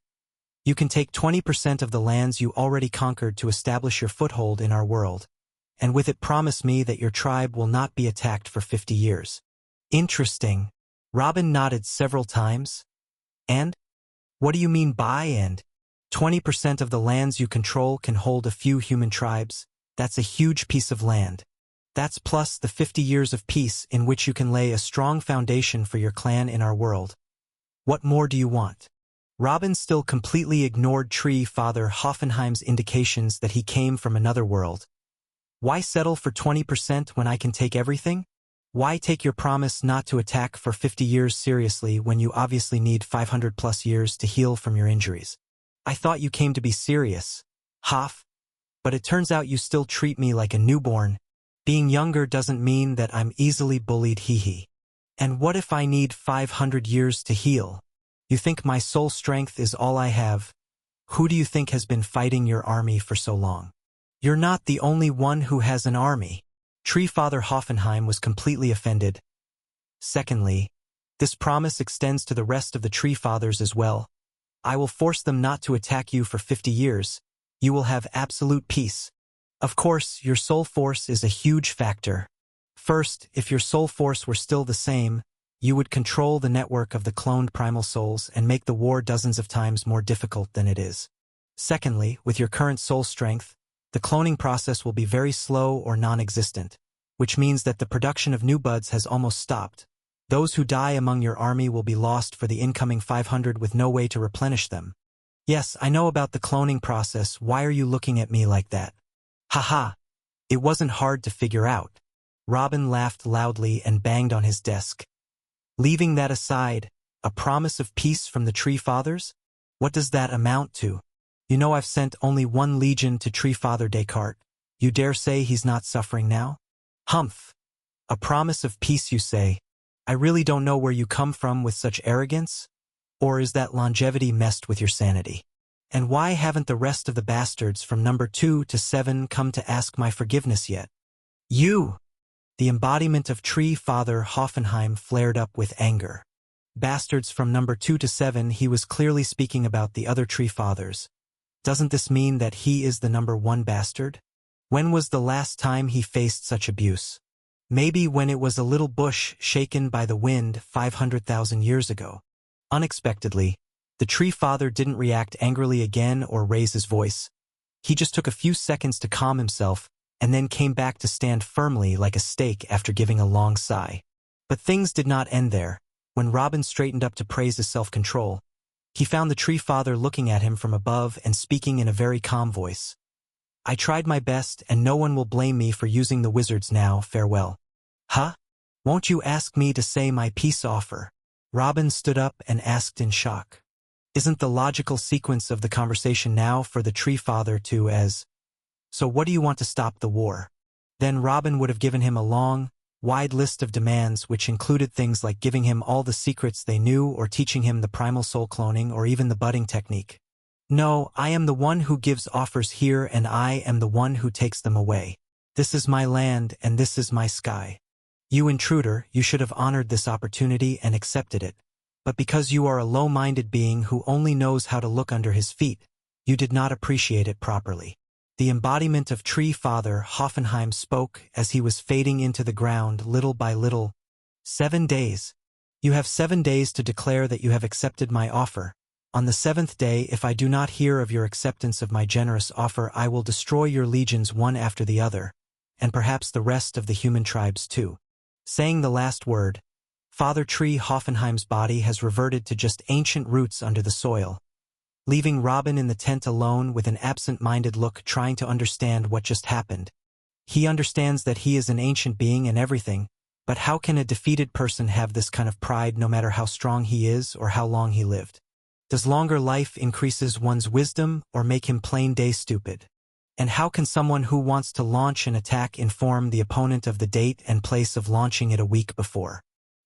You can take 20% of the lands you already conquered to establish your foothold in our world, and with it promise me that your tribe will not be attacked for 50 years. Interesting. Robin nodded several times. And? What do you mean by and? 20% of the lands you control can hold a few human tribes. That's a huge piece of land. That's plus the 50 years of peace in which you can lay a strong foundation for your clan in our world. What more do you want? Robin still completely ignored Tree Father Hoffenheim's indications that he came from another world. Why settle for 20% when I can take everything? Why take your promise not to attack for 50 years seriously when you obviously need 500 plus years to heal from your injuries? I thought you came to be serious, Hoff. But it turns out you still treat me like a newborn. Being younger doesn't mean that I'm easily bullied, hee. And what if I need 500 years to heal? You think my soul strength is all I have? Who do you think has been fighting your army for so long? You're not the only one who has an army. Tree Father Hoffenheim was completely offended. Secondly, this promise extends to the rest of the Tree Fathers as well. I will force them not to attack you for 50 years. You will have absolute peace. Of course, your soul force is a huge factor. First, if your soul force were still the same, you would control the network of the cloned primal souls and make the war dozens of times more difficult than it is. Secondly, with your current soul strength, the cloning process will be very slow or non-existent, which means that the production of new buds has almost stopped. Those who die among your army will be lost for the incoming 500 with no way to replenish them. Yes, I know about the cloning process. Why are you looking at me like that? Haha. It wasn't hard to figure out. Robin laughed loudly and banged on his desk. Leaving that aside, a promise of peace from the Tree Fathers? What does that amount to? You know I've sent only one legion to Tree Father Descartes. You dare say he's not suffering now? Humph. A promise of peace, you say? I really don't know where you come from with such arrogance. Or is that longevity messed with your sanity? And why haven't the rest of the bastards from number 2 to 7 come to ask my forgiveness yet? You! The embodiment of Tree Father Hoffenheim flared up with anger. Bastards from number 2 to 7, he was clearly speaking about the other Tree Fathers. Doesn't this mean that he is the number 1 bastard? When was the last time he faced such abuse? Maybe when it was a little bush shaken by the wind 500,000 years ago. Unexpectedly, the Tree Father didn't react angrily again or raise his voice. He just took a few seconds to calm himself and then came back to stand firmly like a stake after giving a long sigh. But things did not end there. When Robin straightened up to praise his self-control, he found the Tree Father looking at him from above and speaking in a very calm voice. I tried my best, and no one will blame me for using the wizards now. Farewell. Huh? Won't you ask me to say my peace offer? Robin stood up and asked in shock. Isn't the logical sequence of the conversation now for the Tree Father to as, so what do you want to stop the war? Then Robin would have given him a long, wide list of demands which included things like giving him all the secrets they knew or teaching him the primal soul cloning or even the budding technique. No, I am the one who gives offers here and I am the one who takes them away. This is my land and this is my sky. You intruder, you should have honored this opportunity and accepted it. But because you are a low-minded being who only knows how to look under his feet, you did not appreciate it properly. The embodiment of Tree Father Hoffenheim spoke as he was fading into the ground little by little. 7 days. You have 7 days to declare that you have accepted my offer. On the 7th day, if I do not hear of your acceptance of my generous offer, I will destroy your legions one after the other, and perhaps the rest of the human tribes too. Saying the last word, Father Tree Hoffenheim's body has reverted to just ancient roots under the soil, leaving Robin in the tent alone with an absent-minded look trying to understand what just happened. He understands that he is an ancient being and everything, but how can a defeated person have this kind of pride no matter how strong he is or how long he lived? Does longer life increases one's wisdom or make him plain-day stupid? And how can someone who wants to launch an attack inform the opponent of the date and place of launching it a week before?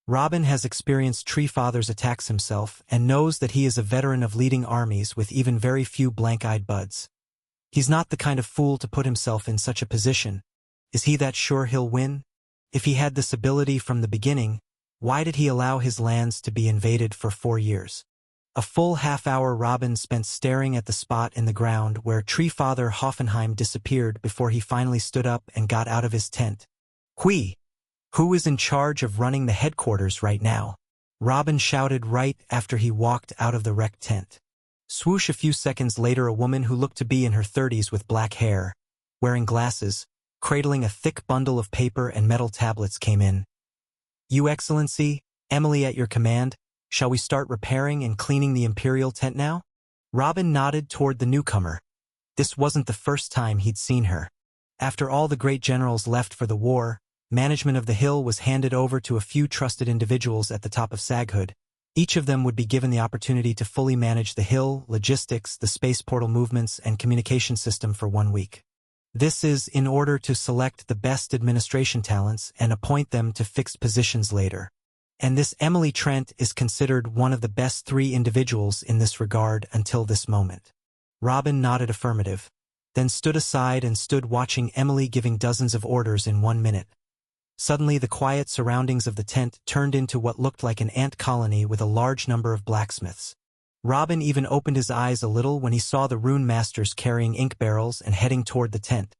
Robin has experienced Tree Father's attacks himself and knows that he is a veteran of leading armies with even very few blank-eyed buds. He's not the kind of fool to put himself in such a position. Is he that sure he'll win? If he had this ability from the beginning, why did he allow his lands to be invaded for 4 years? A full half-hour Robin spent staring at the spot in the ground where Tree Father Hoffenheim disappeared before he finally stood up and got out of his tent. Who is in charge of running the headquarters right now? Robin shouted right after he walked out of the wrecked tent. Swoosh, a few seconds later, a woman who looked to be in her 30s with black hair, wearing glasses, cradling a thick bundle of paper and metal tablets came in. You Excellency, Emily at your command, shall we start repairing and cleaning the Imperial tent now? Robin nodded toward the newcomer. This wasn't the first time he'd seen her. After all the great generals left for the war, management of the hill was handed over to a few trusted individuals at the top of Saghood. Each of them would be given the opportunity to fully manage the hill, logistics, the space portal movements, and communication system for 1 week. This is in order to select the best administration talents and appoint them to fixed positions later. And this Emily Trent is considered one of the best 3 individuals in this regard until this moment. Robin nodded affirmative, then stood aside and stood watching Emily giving dozens of orders in 1 minute. Suddenly the quiet surroundings of the tent turned into what looked like an ant colony with a large number of blacksmiths. Robin even opened his eyes a little when he saw the rune masters carrying ink barrels and heading toward the tent.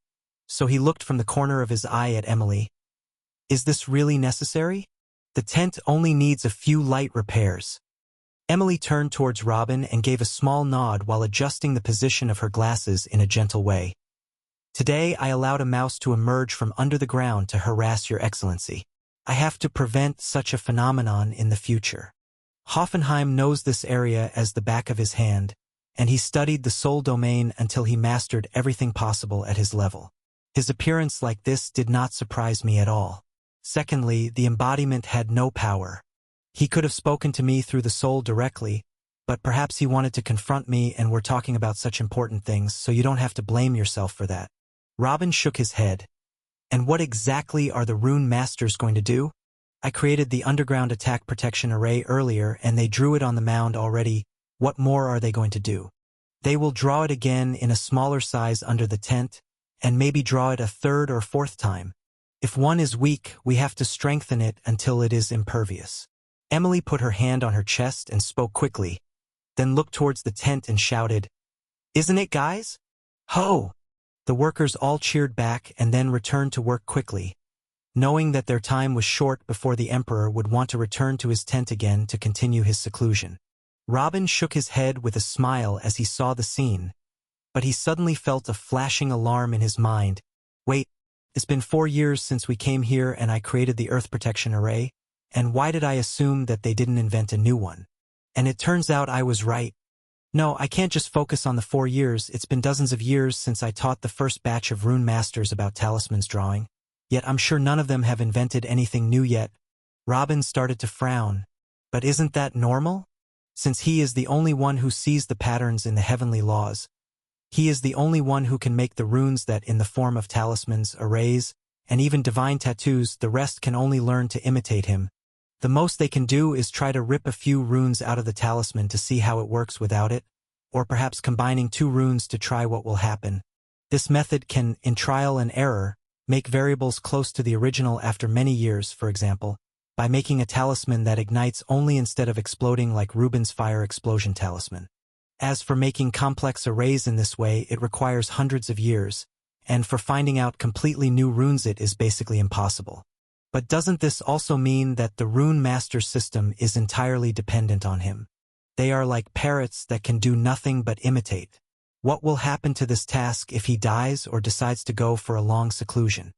So he looked from the corner of his eye at Emily. Is this really necessary? The tent only needs a few light repairs. Emily turned towards Robin and gave a small nod while adjusting the position of her glasses in a gentle way. Today I allowed a mouse to emerge from under the ground to harass your Excellency. I have to prevent such a phenomenon in the future. Hoffenheim knows this area as the back of his hand, and he studied the soul domain until he mastered everything possible at his level. His appearance like this did not surprise me at all. Secondly, the embodiment had no power. He could have spoken to me through the soul directly, but perhaps he wanted to confront me and we're talking about such important things, so you don't have to blame yourself for that. Robin shook his head. And what exactly are the rune masters going to do? I created the underground attack protection array earlier and they drew it on the mound already. What more are they going to do? They will draw it again in a smaller size under the tent, and maybe draw it a third or fourth time. If one is weak, we have to strengthen it until it is impervious. Emily put her hand on her chest and spoke quickly, then looked towards the tent and shouted, "Isn't it, guys? Ho!" The workers all cheered back and then returned to work quickly, knowing that their time was short before the Emperor would want to return to his tent again to continue his seclusion. Robin shook his head with a smile as he saw the scene, but he suddenly felt a flashing alarm in his mind. Wait, it's been 4 years since we came here and I created the Earth Protection Array, and why did I assume that they didn't invent a new one? And it turns out I was right. No, I can't just focus on the 4 years. It's been dozens of years since I taught the first batch of rune masters about talismans drawing. Yet I'm sure none of them have invented anything new yet. Robin started to frown. But isn't that normal? Since he is the only one who sees the patterns in the heavenly laws. He is the only one who can make the runes that in the form of talismans, arrays, and even divine tattoos, the rest can only learn to imitate him. The most they can do is try to rip a few runes out of the talisman to see how it works without it, or perhaps combining 2 runes to try what will happen. This method can, in trial and error, make variables close to the original after many years, for example, by making a talisman that ignites only instead of exploding like Rubin's fire explosion talisman. As for making complex arrays in this way, it requires hundreds of years, and for finding out completely new runes it is basically impossible. But doesn't this also mean that the rune master system is entirely dependent on him? They are like parrots that can do nothing but imitate. What will happen to this task if he dies or decides to go for a long seclusion?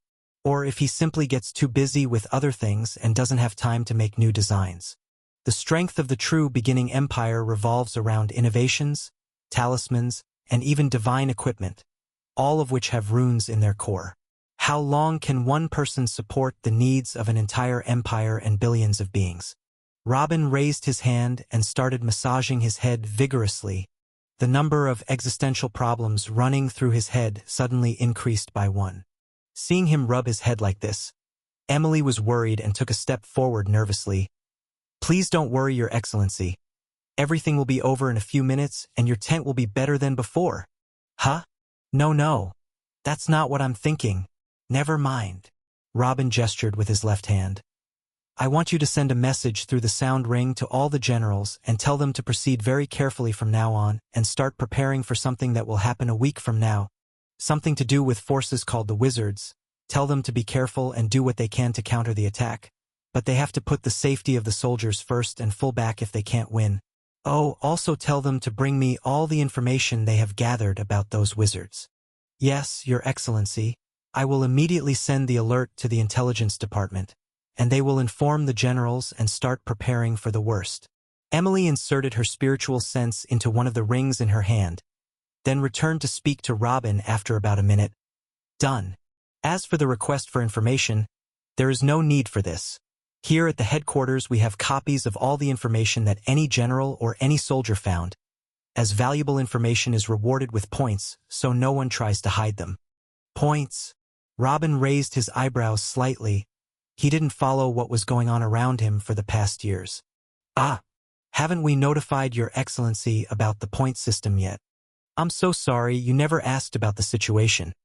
Or if he simply gets too busy with other things and doesn't have time to make new designs? The strength of the true beginning empire revolves around innovations, talismans, and even divine equipment, all of which have runes in their core. How long can one person support the needs of an entire empire and billions of beings? Robin raised his hand and started massaging his head vigorously. The number of existential problems running through his head suddenly increased by 1. Seeing him rub his head like this, Emily was worried and took a step forward nervously. "Please don't worry, Your Excellency. Everything will be over in a few minutes and your tent will be better than before." "Huh? No. That's not what I'm thinking. Never mind." Robin gestured with his left hand. "I want you to send a message through the sound ring to all the generals and tell them to proceed very carefully from now on and start preparing for something that will happen a week from now. Something to do with forces called the Wizards. Tell them to be careful and do what they can to counter the attack. But they have to put the safety of the soldiers first and fall back if they can't win. Oh, also tell them to bring me all the information they have gathered about those wizards." "Yes, Your Excellency. I will immediately send the alert to the intelligence department, and they will inform the generals and start preparing for the worst." Emily inserted her spiritual sense into one of the rings in her hand, then returned to speak to Robin after about a minute. "Done. As for the request for information, there is no need for this. Here at the headquarters we have copies of all the information that any general or any soldier found, as valuable information is rewarded with points, so no one tries to hide them." "Points?" Robin raised his eyebrows slightly. He didn't follow what was going on around him for the past years. "Ah, haven't we notified Your Excellency about the point system yet? I'm so sorry, you never asked about the situation.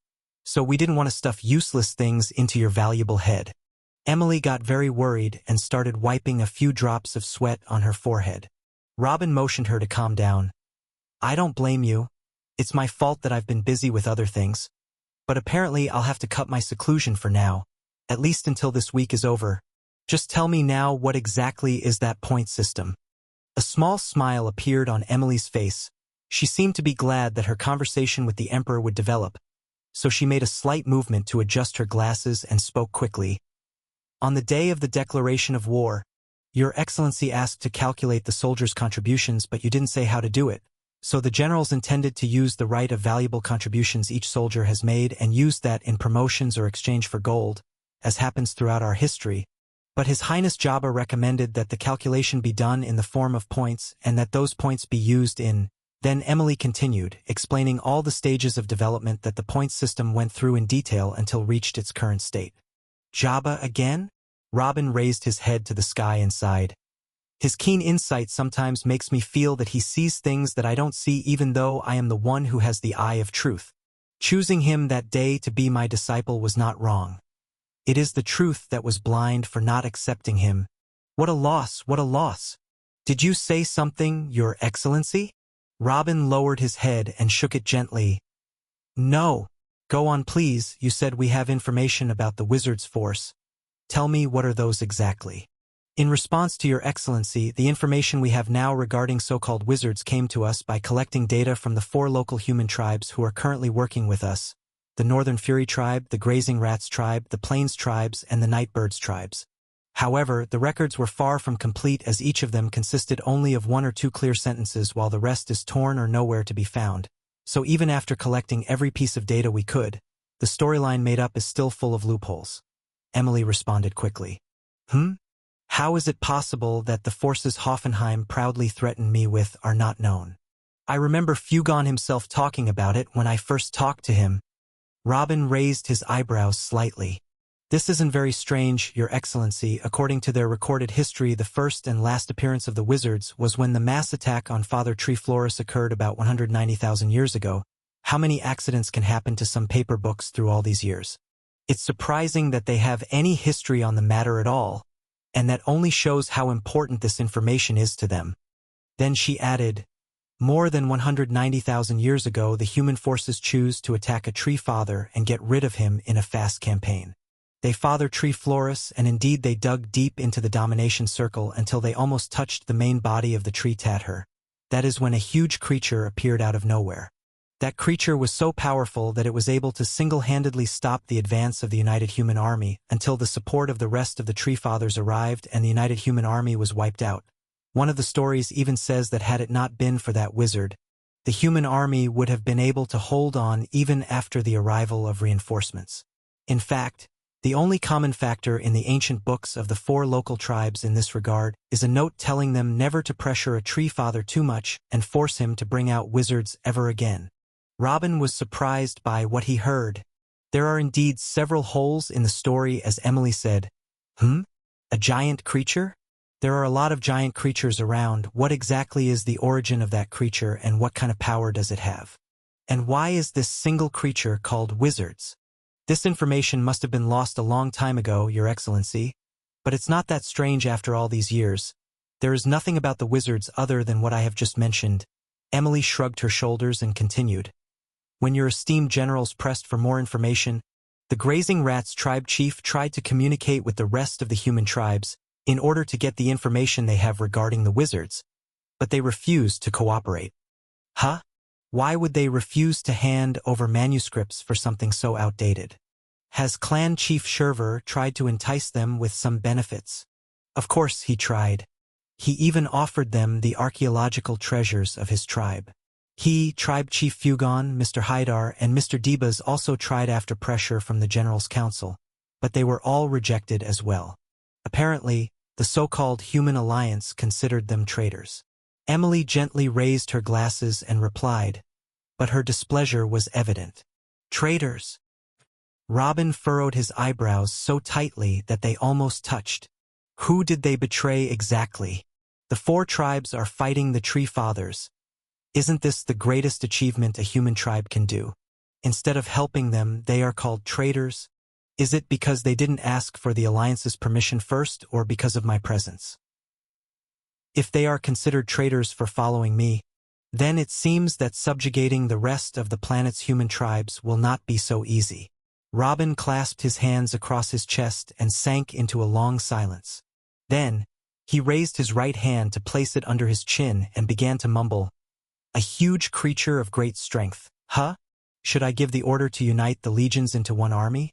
So we didn't want to stuff useless things into your valuable head." Emily got very worried and started wiping a few drops of sweat on her forehead. Robin motioned her to calm down. "I don't blame you. It's my fault that I've been busy with other things. But apparently I'll have to cut my seclusion for now, at least until this week is over. Just tell me now, what exactly is that point system?" A small smile appeared on Emily's face. She seemed to be glad that her conversation with the Emperor would develop, so she made a slight movement to adjust her glasses and spoke quickly. "On the day of the declaration of war, Your Excellency asked to calculate the soldiers' contributions, but you didn't say how to do it. So the generals intended to use the right of valuable contributions each soldier has made and used that in promotions or exchange for gold, as happens throughout our history. But His Highness Jabba recommended that the calculation be done in the form of points and that those points be used in..." Then Emily continued, explaining all the stages of development that the point system went through in detail until reached its current state. "Jabba again?" Robin raised his head to the sky and sighed. His keen insight sometimes makes me feel that he sees things that I don't see, even though I am the one who has the eye of truth. Choosing him that day to be my disciple was not wrong. It is the truth that was blind for not accepting him. What a loss, what a loss. Did you say something, Your Excellency? Robin lowered his head and shook it gently. No. Go on, please. You said we have information about the wizard's force. Tell me, what are those exactly? In response to Your Excellency, the information we have now regarding so-called wizards came to us by collecting data from the 4 local human tribes who are currently working with us: the Northern Fury tribe, the Grazing Rats tribe, the Plains tribes, and the Nightbirds tribes. However, the records were far from complete, as each of them consisted only of 1 or 2 clear sentences, while the rest is torn or nowhere to be found. So even after collecting every piece of data we could, the storyline made up is still full of loopholes. Emily responded quickly. How is it possible that the forces Hoffenheim proudly threatened me with are not known? I remember Fugon himself talking about it when I first talked to him. Robin raised his eyebrows slightly. This isn't very strange, Your Excellency. According to their recorded history, the first and last appearance of the wizards was when the mass attack on Father Trifloris occurred about 190,000 years ago. How many accidents can happen to some paper books through all these years? It's surprising that they have any history on the matter at all, and that only shows how important this information is to them. Then she added, more than 190,000 years ago, the human forces choose to attack a tree father and get rid of him in a fast campaign. They father Trifloris, and indeed they dug deep into the domination circle until they almost touched the main body of the tree Tatter. That is when a huge creature appeared out of nowhere. That creature was so powerful that it was able to single-handedly stop the advance of the United Human Army until the support of the rest of the Tree Fathers arrived and the United Human Army was wiped out. One of the stories even says that had it not been for that wizard, the human army would have been able to hold on even after the arrival of reinforcements. In fact, the only common factor in the ancient books of the 4 local tribes in this regard is a note telling them never to pressure a Tree Father too much and force him to bring out wizards ever again. Robin was surprised by what he heard. There are indeed several holes in the story, as Emily said. A giant creature? There are a lot of giant creatures around. What exactly is the origin of that creature, and what kind of power does it have? And why is this single creature called wizards? This information must have been lost a long time ago, Your Excellency. But it's not that strange after all these years. There is nothing about the wizards other than what I have just mentioned. Emily shrugged her shoulders and continued. When your esteemed generals pressed for more information, the Grazing Rats tribe chief tried to communicate with the rest of the human tribes in order to get the information they have regarding the wizards, but they refused to cooperate. Why would they refuse to hand over manuscripts for something so outdated? Has Clan Chief Sherver tried to entice them with some benefits? Of course he tried. He even offered them the archaeological treasures of his tribe. He, Tribe Chief Fugon, Mr. Haidar, and Mr. Debas also tried after pressure from the General's Council, but they were all rejected as well. Apparently, the so-called Human Alliance considered them traitors. Emily gently raised her glasses and replied, but her displeasure was evident. Traitors? Robin furrowed his eyebrows so tightly that they almost touched. Who did they betray exactly? The 4 tribes are fighting the Tree Fathers. Isn't this the greatest achievement a human tribe can do? Instead of helping them, they are called traitors? Is it because they didn't ask for the Alliance's permission first, or because of my presence? If they are considered traitors for following me, then it seems that subjugating the rest of the planet's human tribes will not be so easy. Robin clasped his hands across his chest and sank into a long silence. Then, he raised his right hand to place it under his chin and began to mumble, a huge creature of great strength. Should I give the order to unite the legions into one army?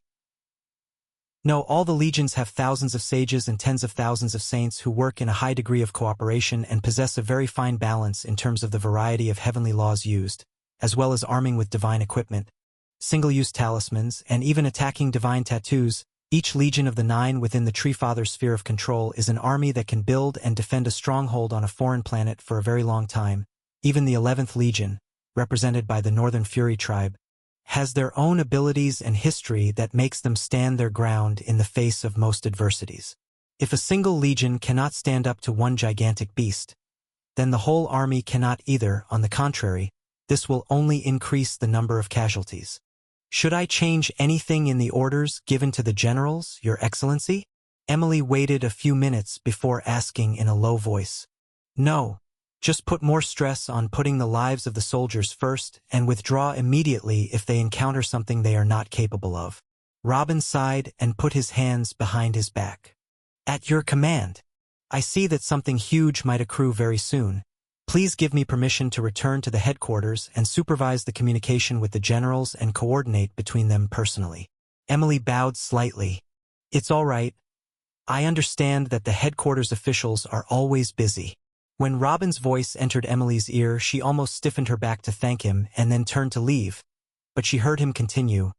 No, all the legions have thousands of sages and tens of thousands of saints who work in a high degree of cooperation and possess a very fine balance in terms of the variety of heavenly laws used, as well as arming with divine equipment, single-use talismans, and even attacking divine tattoos. Each legion of the 9 within the Tree Father's sphere of control is an army that can build and defend a stronghold on a foreign planet for a very long time. Even the 11th Legion, represented by the Northern Fury tribe, has their own abilities and history that makes them stand their ground in the face of most adversities. If a single legion cannot stand up to one gigantic beast, then the whole army cannot either. On the contrary, this will only increase the number of casualties. Should I change anything in the orders given to the generals, Your Excellency? Emily waited a few minutes before asking in a low voice. No. Just put more stress on putting the lives of the soldiers first and withdraw immediately if they encounter something they are not capable of. Robin sighed and put his hands behind his back. At your command. I see that something huge might accrue very soon. Please give me permission to return to the headquarters and supervise the communication with the generals and coordinate between them personally. Emily bowed slightly. It's all right. I understand that the headquarters officials are always busy. When Robin's voice entered Emily's ear, she almost stiffened her back to thank him and then turned to leave. But she heard him continue.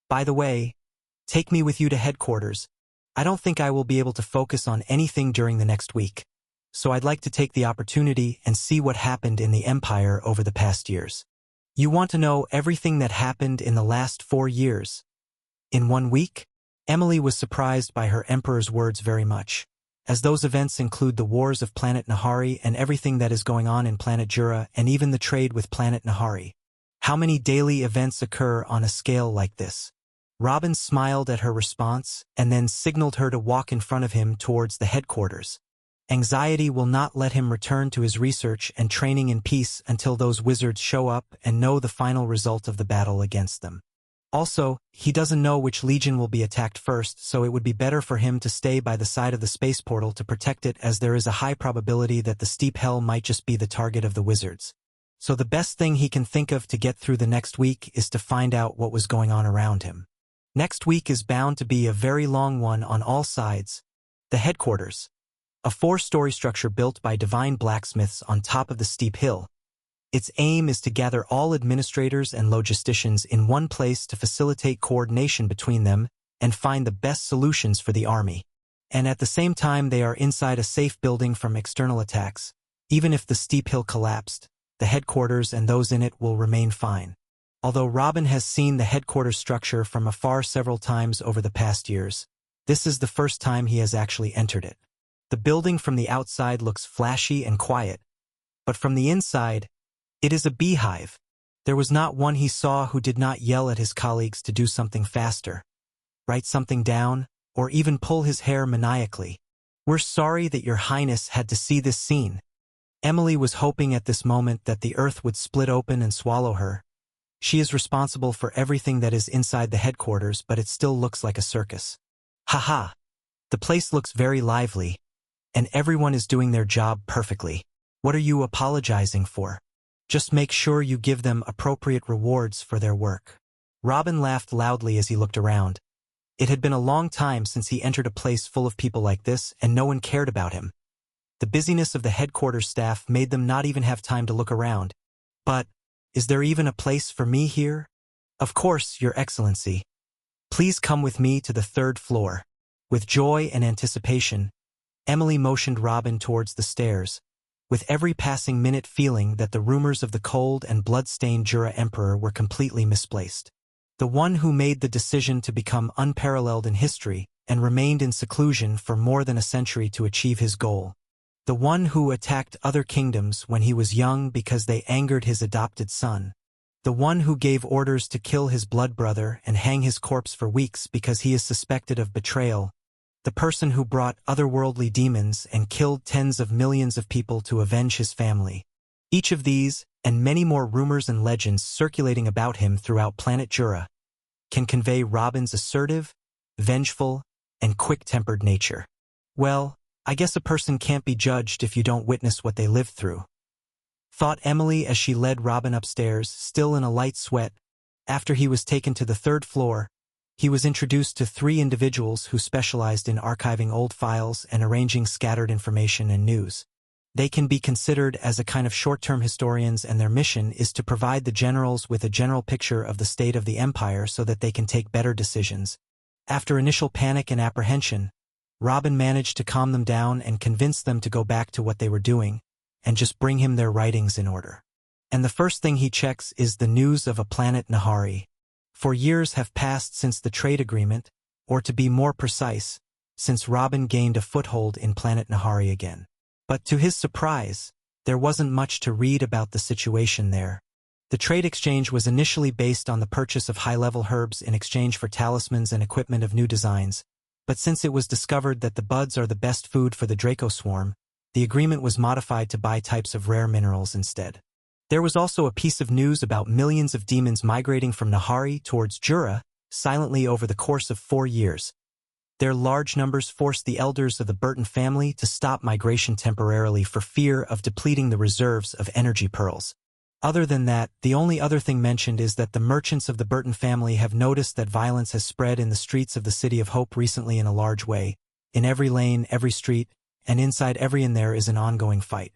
By the way, take me with you to headquarters. I don't think I will be able to focus on anything during the next week. So I'd like to take the opportunity and see what happened in the Empire over the past years. You want to know everything that happened in the last 4 years? In 1 week? Emily was surprised by her Emperor's words very much, as those events include the wars of planet Nahari and everything that is going on in planet Jura and even the trade with planet Nahari. How many daily events occur on a scale like this? Robin smiled at her response and then signaled her to walk in front of him towards the headquarters. Anxiety will not let him return to his research and training in peace until those wizards show up and know the final result of the battle against them. Also, he doesn't know which legion will be attacked first, so it would be better for him to stay by the side of the space portal to protect it, as there is a high probability that the steep hell might just be the target of the wizards. So the best thing he can think of to get through the next week is to find out what was going on around him. Next week is bound to be a very long one on all sides. The headquarters, a 4-story structure built by divine blacksmiths on top of the steep hill. Its aim is to gather all administrators and logisticians in one place to facilitate coordination between them and find the best solutions for the army. And at the same time they are inside a safe building from external attacks. Even if the steep hill collapsed, the headquarters and those in it will remain fine. Although Robin has seen the headquarters structure from afar several times over the past years, this is the first time he has actually entered it. The building from the outside looks flashy and quiet, but from the inside, it is a beehive. There was not one he saw who did not yell at his colleagues to do something faster, write something down, or even pull his hair maniacally. We're sorry that Your Highness had to see this scene. Emily was hoping at this moment that the earth would split open and swallow her. She is responsible for everything that is inside the headquarters, but it still looks like a circus. Haha! The place looks very lively, and everyone is doing their job perfectly. What are you apologizing for? Just make sure you give them appropriate rewards for their work. Robin laughed loudly as he looked around. It had been a long time since he entered a place full of people like this, and no one cared about him. The busyness of the headquarters staff made them not even have time to look around. But, is there even a place for me here? Of course, Your Excellency. Please come with me to the 3rd floor. With joy and anticipation, Emily motioned Robin towards the stairs, with every passing minute feeling that the rumors of the cold and blood-stained Jura Emperor were completely misplaced. The one who made the decision to become unparalleled in history and remained in seclusion for more than a century to achieve his goal. The one who attacked other kingdoms when he was young because they angered his adopted son. The one who gave orders to kill his blood brother and hang his corpse for weeks because he is suspected of betrayal. The person who brought otherworldly demons and killed tens of millions of people to avenge his family. Each of these, and many more rumors and legends circulating about him throughout planet Jura, can convey Robin's assertive, vengeful, and quick-tempered nature. Well, I guess a person can't be judged if you don't witness what they lived through, thought Emily as she led Robin upstairs, still in a light sweat. After he was taken to the 3rd floor, he was introduced to 3 individuals who specialized in archiving old files and arranging scattered information and news. They can be considered as a kind of short-term historians, and their mission is to provide the generals with a general picture of the state of the empire so that they can take better decisions. After initial panic and apprehension, Robin managed to calm them down and convince them to go back to what they were doing and just bring him their writings in order. And the first thing he checks is the news of a planet Nahari. For years have passed since the trade agreement, or to be more precise, since Robin gained a foothold in planet Nahari again. But to his surprise, there wasn't much to read about the situation there. The trade exchange was initially based on the purchase of high-level herbs in exchange for talismans and equipment of new designs, but since it was discovered that the buds are the best food for the Draco swarm, the agreement was modified to buy types of rare minerals instead. There was also a piece of news about millions of demons migrating from Nahari towards Jura silently over the course of 4 years. Their large numbers forced the elders of the Burton family to stop migration temporarily for fear of depleting the reserves of energy pearls. Other than that, the only other thing mentioned is that the merchants of the Burton family have noticed that violence has spread in the streets of the City of Hope recently in a large way. In every lane, every street, and inside every inn there is an ongoing fight.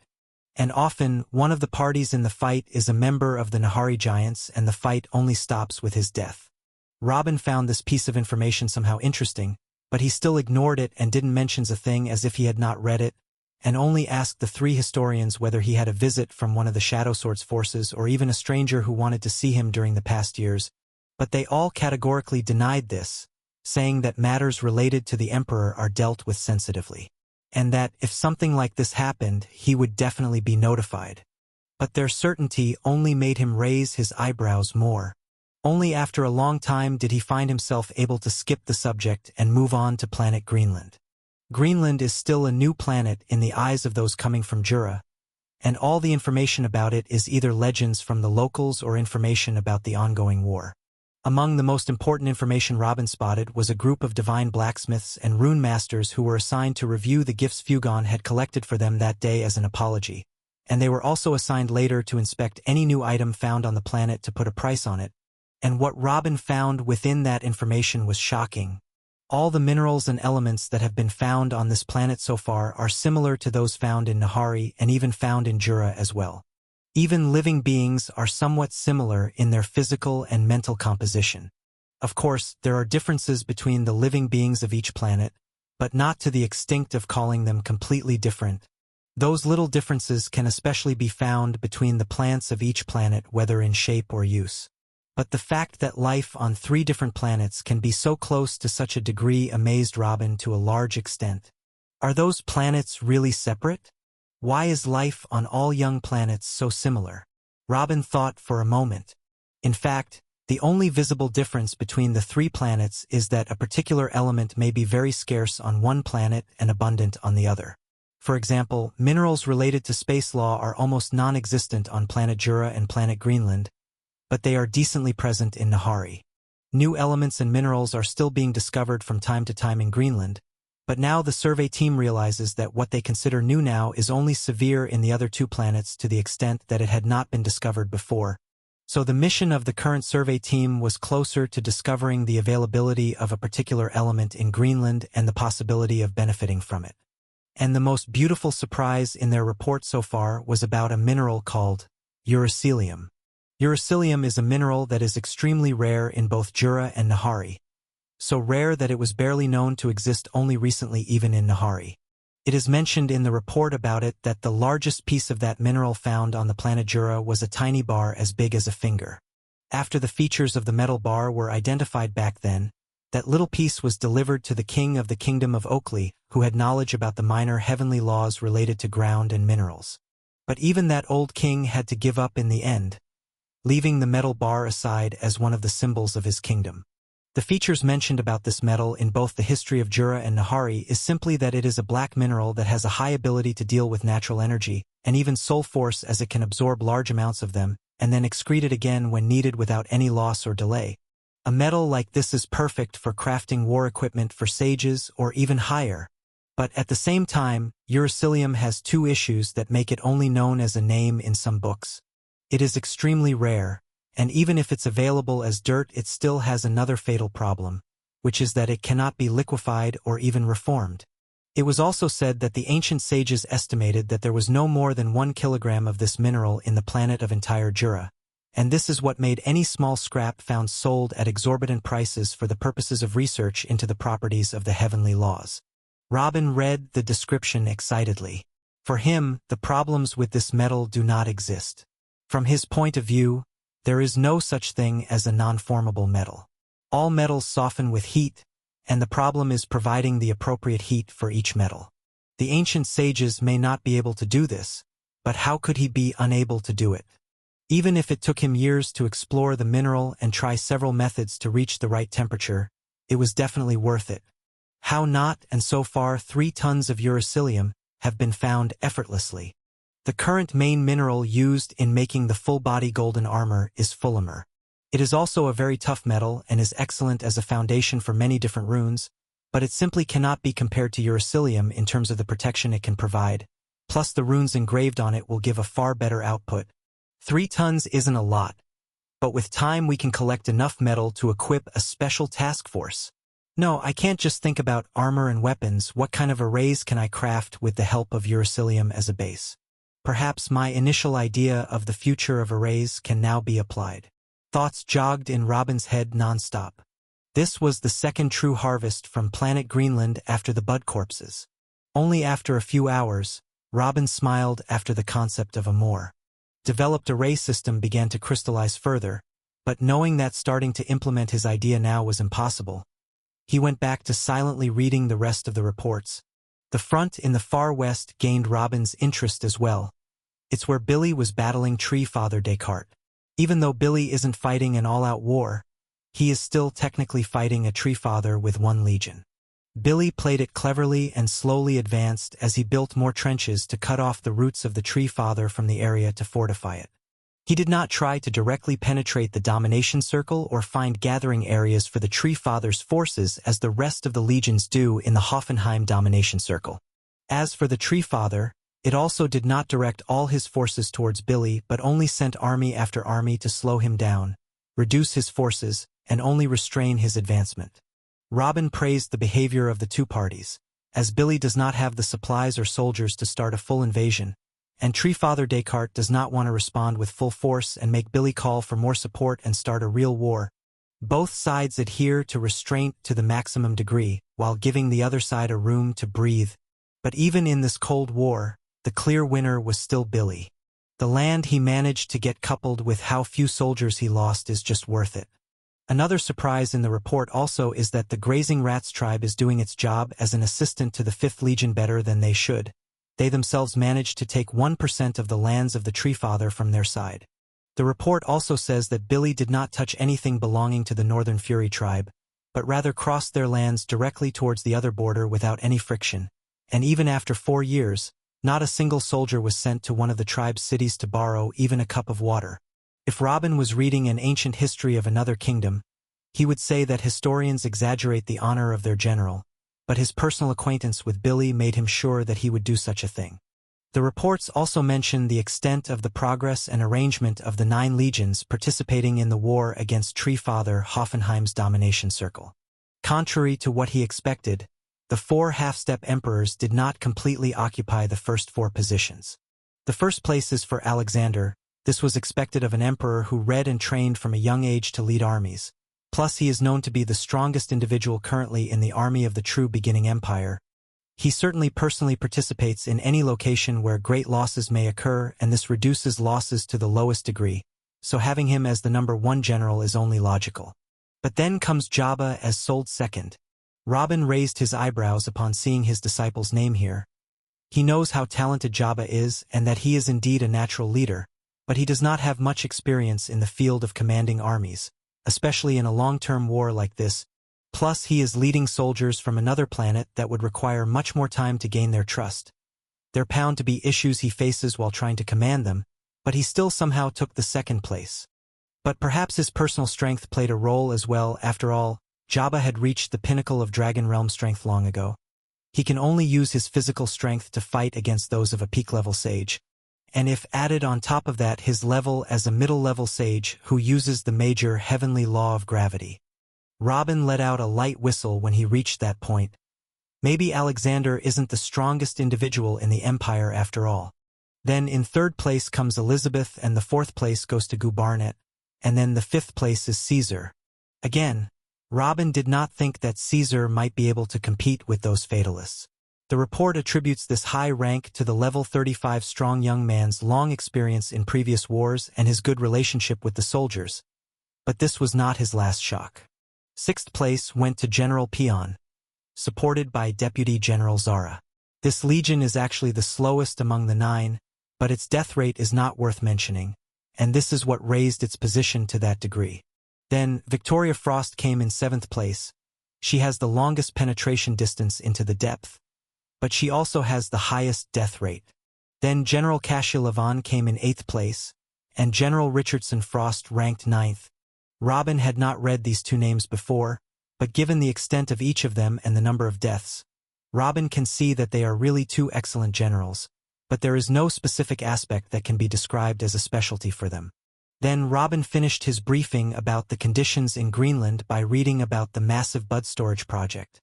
And often, one of the parties in the fight is a member of the Nahari Giants, and the fight only stops with his death. Robin found this piece of information somehow interesting, but he still ignored it and didn't mention a thing as if he had not read it, and only asked the 3 historians whether he had a visit from one of the Shadow Sword's forces or even a stranger who wanted to see him during the past years, but they all categorically denied this, saying that matters related to the Emperor are dealt with sensitively, and that if something like this happened, he would definitely be notified. But their certainty only made him raise his eyebrows more. Only after a long time did he find himself able to skip the subject and move on to planet Greenland. Greenland is still a new planet in the eyes of those coming from Jura, and all the information about it is either legends from the locals or information about the ongoing war. Among the most important information Robin spotted was a group of divine blacksmiths and rune masters who were assigned to review the gifts Fugon had collected for them that day as an apology, and they were also assigned later to inspect any new item found on the planet to put a price on it. And what Robin found within that information was shocking. All the minerals and elements that have been found on this planet so far are similar to those found in Nahari and even found in Jura as well. Even living beings are somewhat similar in their physical and mental composition. Of course, there are differences between the living beings of each planet, but not to the extent of calling them completely different. Those little differences can especially be found between the plants of each planet, whether in shape or use. But the fact that life on 3 different planets can be so close to such a degree amazed Robin to a large extent. Are those planets really separate? Why is life on all young planets so similar? Robin thought for a moment. In fact, the only visible difference between the 3 planets is that a particular element may be very scarce on one planet and abundant on the other. For example, minerals related to space law are almost non-existent on planet Jura and planet Greenland, but they are decently present in Nahari. New elements and minerals are still being discovered from time to time in Greenland, but now the survey team realizes that what they consider new now is only severe in the other 2 planets to the extent that it had not been discovered before. So the mission of the current survey team was closer to discovering the availability of a particular element in Greenland and the possibility of benefiting from it. And the most beautiful surprise in their report so far was about a mineral called uracilium. Uracilium is a mineral that is extremely rare in both Jura and Nahari. So rare that it was barely known to exist only recently even in Nahari. It is mentioned in the report about it that the largest piece of that mineral found on the planet Jura was a tiny bar as big as a finger. After the features of the metal bar were identified back then, that little piece was delivered to the king of the Kingdom of Oakley, who had knowledge about the minor heavenly laws related to ground and minerals. But even that old king had to give up in the end, leaving the metal bar aside as one of the symbols of his kingdom. The features mentioned about this metal in both the history of Jura and Nahari is simply that it is a black mineral that has a high ability to deal with natural energy, and even soul force, as it can absorb large amounts of them, and then excrete it again when needed without any loss or delay. A metal like this is perfect for crafting war equipment for sages or even higher. But at the same time, uracilium has 2 issues that make it only known as a name in some books. It is extremely rare, and even if it's available as dirt, it still has another fatal problem, which is that it cannot be liquefied or even reformed. It was also said that the ancient sages estimated that there was no more than 1 kilogram of this mineral in the planet of entire Jura, and this is what made any small scrap found sold at exorbitant prices for the purposes of research into the properties of the heavenly laws. Robin read the description excitedly. For him, the problems with this metal do not exist. From his point of view, there is no such thing as a non-formable metal. All metals soften with heat, and the problem is providing the appropriate heat for each metal. The ancient sages may not be able to do this, but how could he be unable to do it? Even if it took him years to explore the mineral and try several methods to reach the right temperature, it was definitely worth it. How not, and so far 3 tons of uracilium have been found effortlessly. The current main mineral used in making the full-body golden armor is fullimer. It is also a very tough metal and is excellent as a foundation for many different runes, but it simply cannot be compared to uracilium in terms of the protection it can provide, plus the runes engraved on it will give a far better output. 3 tons isn't a lot, but with time we can collect enough metal to equip a special task force. No, I can't just think about armor and weapons. What kind of arrays can I craft with the help of uracilium as a base? Perhaps my initial idea of the future of arrays can now be applied. Thoughts jogged in Robin's head non-stop. This was the second true harvest from planet Greenland after the bud corpses. Only after a few hours, Robin smiled after the concept of a more developed array system began to crystallize further, but knowing that starting to implement his idea now was impossible, he went back to silently reading the rest of the reports. The front in the far west gained Robin's interest as well. It's where Billy was battling Tree Father Descartes. Even though Billy isn't fighting an all-out war, he is still technically fighting a Tree Father with 1 legion. Billy played it cleverly and slowly advanced as he built more trenches to cut off the roots of the Tree Father from the area to fortify it. He did not try to directly penetrate the domination circle or find gathering areas for the Tree Father's forces as the rest of the legions do in the Hoffenheim domination circle. As for the Tree Father, it also did not direct all his forces towards Billy but only sent army after army to slow him down, reduce his forces, and only restrain his advancement. Robin praised the behavior of the 2 parties, as Billy does not have the supplies or soldiers to start a full invasion, and Tree Father Descartes does not want to respond with full force and make Billy call for more support and start a real war. Both sides adhere to restraint to the maximum degree, while giving the other side a room to breathe. But even in this Cold War, the clear winner was still Billy. The land he managed to get coupled with how few soldiers he lost is just worth it. Another surprise in the report also is that the Grazing Rats tribe is doing its job as an assistant to the 5th Legion better than they should. They themselves managed to take 1% of the lands of the Tree Father from their side. The report also says that Billy did not touch anything belonging to the Northern Fury tribe, but rather crossed their lands directly towards the other border without any friction, and even after 4 years, not a single soldier was sent to one of the tribe's cities to borrow even a cup of water. If Robin was reading an ancient history of another kingdom, he would say that historians exaggerate the honor of their general, but his personal acquaintance with Billy made him sure that he would do such a thing. The reports also mention the extent of the progress and arrangement of the 9 legions participating in the war against Tree Father Hoffenheim's domination circle. Contrary to what he expected, the 4 half-step emperors did not completely occupy the first 4 positions. The first place is for Alexander. This was expected of an emperor who read and trained from a young age to lead armies. Plus he is known to be the strongest individual currently in the army of the true beginning empire. He certainly personally participates in any location where great losses may occur, and this reduces losses to the lowest degree, so having him as the number 1 general is only logical. But then comes Jabba as sold second. Robin raised his eyebrows upon seeing his disciple's name here. He knows how talented Jabba is and that he is indeed a natural leader, but he does not have much experience in the field of commanding armies, especially in a long-term war like this. Plus he is leading soldiers from another planet that would require much more time to gain their trust. There bound to be issues he faces while trying to command them, but he still somehow took the second place. But perhaps his personal strength played a role as well. After all, Jabba had reached the pinnacle of Dragon Realm strength long ago. He can only use his physical strength to fight against those of a peak-level sage. And if added on top of that his level as a middle-level sage who uses the major heavenly law of gravity. Robin let out a light whistle when he reached that point. Maybe Alexander isn't the strongest individual in the Empire after all. Then in 3rd place comes Elizabeth, and the 4th place goes to Gu Barnett, and then the 5th place is Caesar. Again, Robin did not think that Caesar might be able to compete with those fatalists. The report attributes this high rank to the level 35 strong young man's long experience in previous wars and his good relationship with the soldiers. But this was not his last shock. Sixth place went to General Peon, supported by Deputy General Zara. This legion is actually the slowest among the 9, but its death rate is not worth mentioning, and this is what raised its position to that degree. Then, Victoria Frost came in 7th place. She has the longest penetration distance into the depth, but she also has the highest death rate. Then General Cassia Levon came in 8th place, and General Richardson Frost ranked 9th. Robin had not read these 2 names before, but given the extent of each of them and the number of deaths, Robin can see that they are really 2 excellent generals, but there is no specific aspect that can be described as a specialty for them. Then Robin finished his briefing about the conditions in Greenland by reading about the massive bud storage project.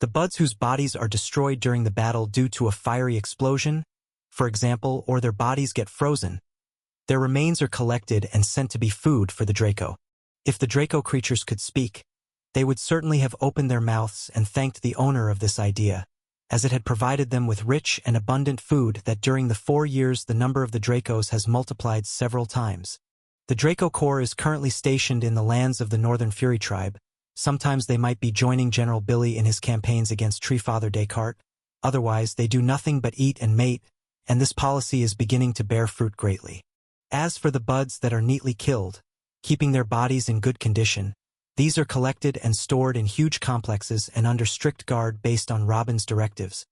The buds whose bodies are destroyed during the battle due to a fiery explosion, for example, or their bodies get frozen, their remains are collected and sent to be food for the Draco. If the Draco creatures could speak, they would certainly have opened their mouths and thanked the owner of this idea, as it had provided them with rich and abundant food that during the 4 years the number of the Dracos has multiplied several times. The Draco Corps is currently stationed in the lands of the Northern Fury tribe. Sometimes they might be joining General Billy in his campaigns against Treefather Descartes. Otherwise, they do nothing but eat and mate, and this policy is beginning to bear fruit greatly. As for the buds that are neatly killed, keeping their bodies in good condition, these are collected and stored in huge complexes and under strict guard based on Robin's directives,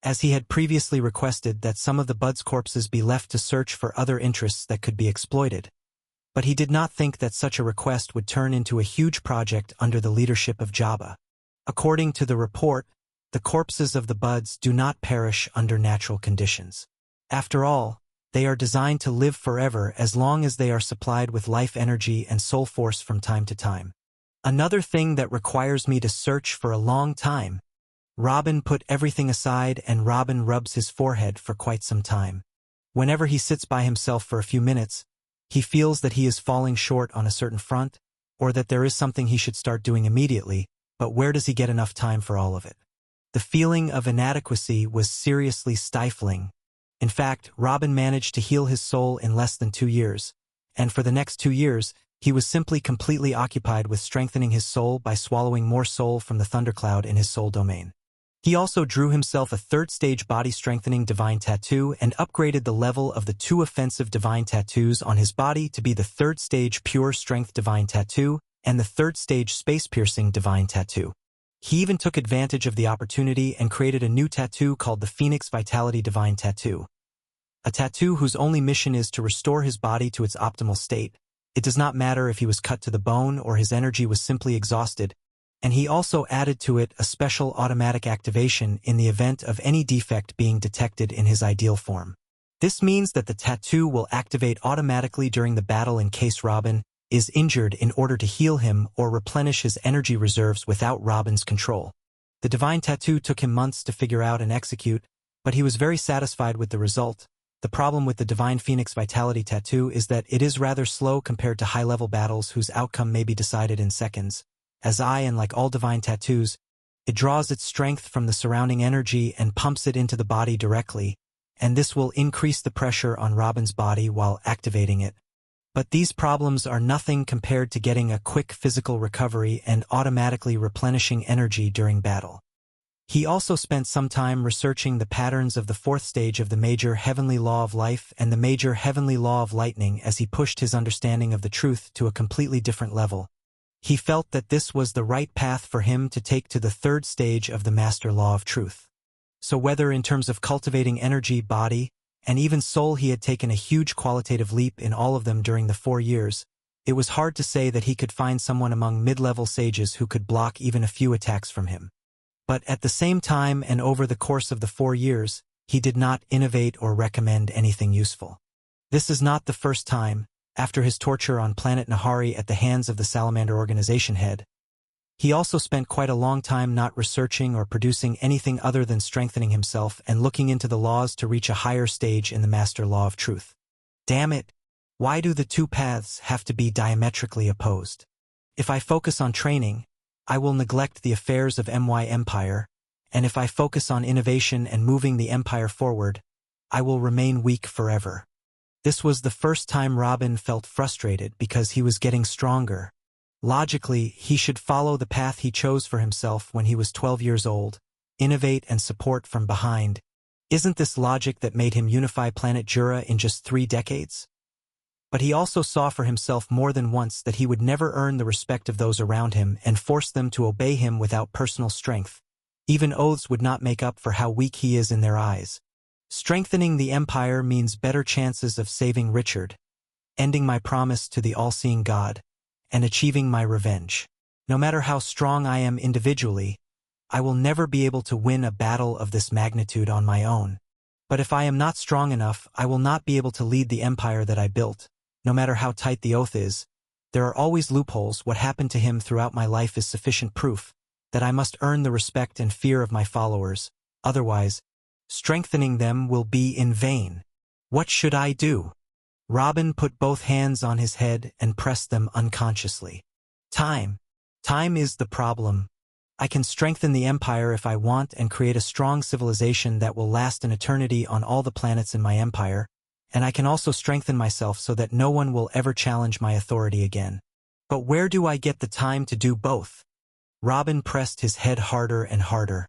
as he had previously requested that some of the buds' corpses be left to search for other interests that could be exploited. But he did not think that such a request would turn into a huge project under the leadership of Jabba. According to the report, the corpses of the buds do not perish under natural conditions. After all, they are designed to live forever as long as they are supplied with life energy and soul force from time to time. Another thing that requires me to search for a long time. Robin put everything aside and Robin rubs his forehead for quite some time. Whenever he sits by himself for a few minutes, he feels that he is falling short on a certain front, or that there is something he should start doing immediately, but where does he get enough time for all of it? The feeling of inadequacy was seriously stifling. In fact, Robin managed to heal his soul in less than 2 years, and for the next 2 years, he was simply completely occupied with strengthening his soul by swallowing more soul from the thundercloud in his soul domain. He also drew himself a 3rd-stage body-strengthening divine tattoo and upgraded the level of the 2 offensive divine tattoos on his body to be the 3rd-stage pure strength divine tattoo and the 3rd-stage space-piercing divine tattoo. He even took advantage of the opportunity and created a new tattoo called the Phoenix Vitality Divine Tattoo. A tattoo whose only mission is to restore his body to its optimal state. It does not matter if he was cut to the bone or his energy was simply exhausted, and he also added to it a special automatic activation in the event of any defect being detected in his ideal form. This means that the tattoo will activate automatically during the battle in case Robin is injured in order to heal him or replenish his energy reserves without Robin's control. The divine tattoo took him months to figure out and execute, but he was very satisfied with the result. The problem with the Divine Phoenix Vitality Tattoo is that it is rather slow compared to high-level battles whose outcome may be decided in seconds. And like all divine tattoos, it draws its strength from the surrounding energy and pumps it into the body directly, and this will increase the pressure on Robin's body while activating it. But these problems are nothing compared to getting a quick physical recovery and automatically replenishing energy during battle. He also spent some time researching the patterns of the 4th stage of the Major Heavenly Law of Life and the Major Heavenly Law of Lightning as he pushed his understanding of the truth to a completely different level. He felt that this was the right path for him to take to the 3rd stage of the Master Law of Truth. So whether in terms of cultivating energy, body, and even soul he had taken a huge qualitative leap in all of them during the 4 years, it was hard to say that he could find someone among mid-level sages who could block even a few attacks from him. But at the same time and over the course of the 4 years, he did not innovate or recommend anything useful. This is not the first time, after his torture on planet Nahari at the hands of the Salamander Organization head. He also spent quite a long time not researching or producing anything other than strengthening himself and looking into the laws to reach a higher stage in the Master Law of Truth. Damn it! Why do the 2 paths have to be diametrically opposed? If I focus on training, I will neglect the affairs of MY Empire, and if I focus on innovation and moving the Empire forward, I will remain weak forever. This was the first time Robin felt frustrated because he was getting stronger, Logically, he should follow the path he chose for himself when he was 12 years old, innovate and support from behind. Isn't this logic that made him unify planet Jura in just 3 decades? But he also saw for himself more than once that he would never earn the respect of those around him and force them to obey him without personal strength. Even oaths would not make up for how weak he is in their eyes. Strengthening the empire means better chances of saving Richard, ending my promise to the all-seeing God, and achieving my revenge. No matter how strong I am individually, I will never be able to win a battle of this magnitude on my own. But if I am not strong enough, I will not be able to lead the empire that I built. No matter how tight the oath is, there are always loopholes. What happened to him throughout my life is sufficient proof that I must earn the respect and fear of my followers. Otherwise, strengthening them will be in vain. What should I do? Robin put both hands on his head and pressed them unconsciously. Time. Time is the problem. I can strengthen the empire if I want and create a strong civilization that will last an eternity on all the planets in my empire, and I can also strengthen myself so that no one will ever challenge my authority again. But where do I get the time to do both? Robin pressed his head harder and harder.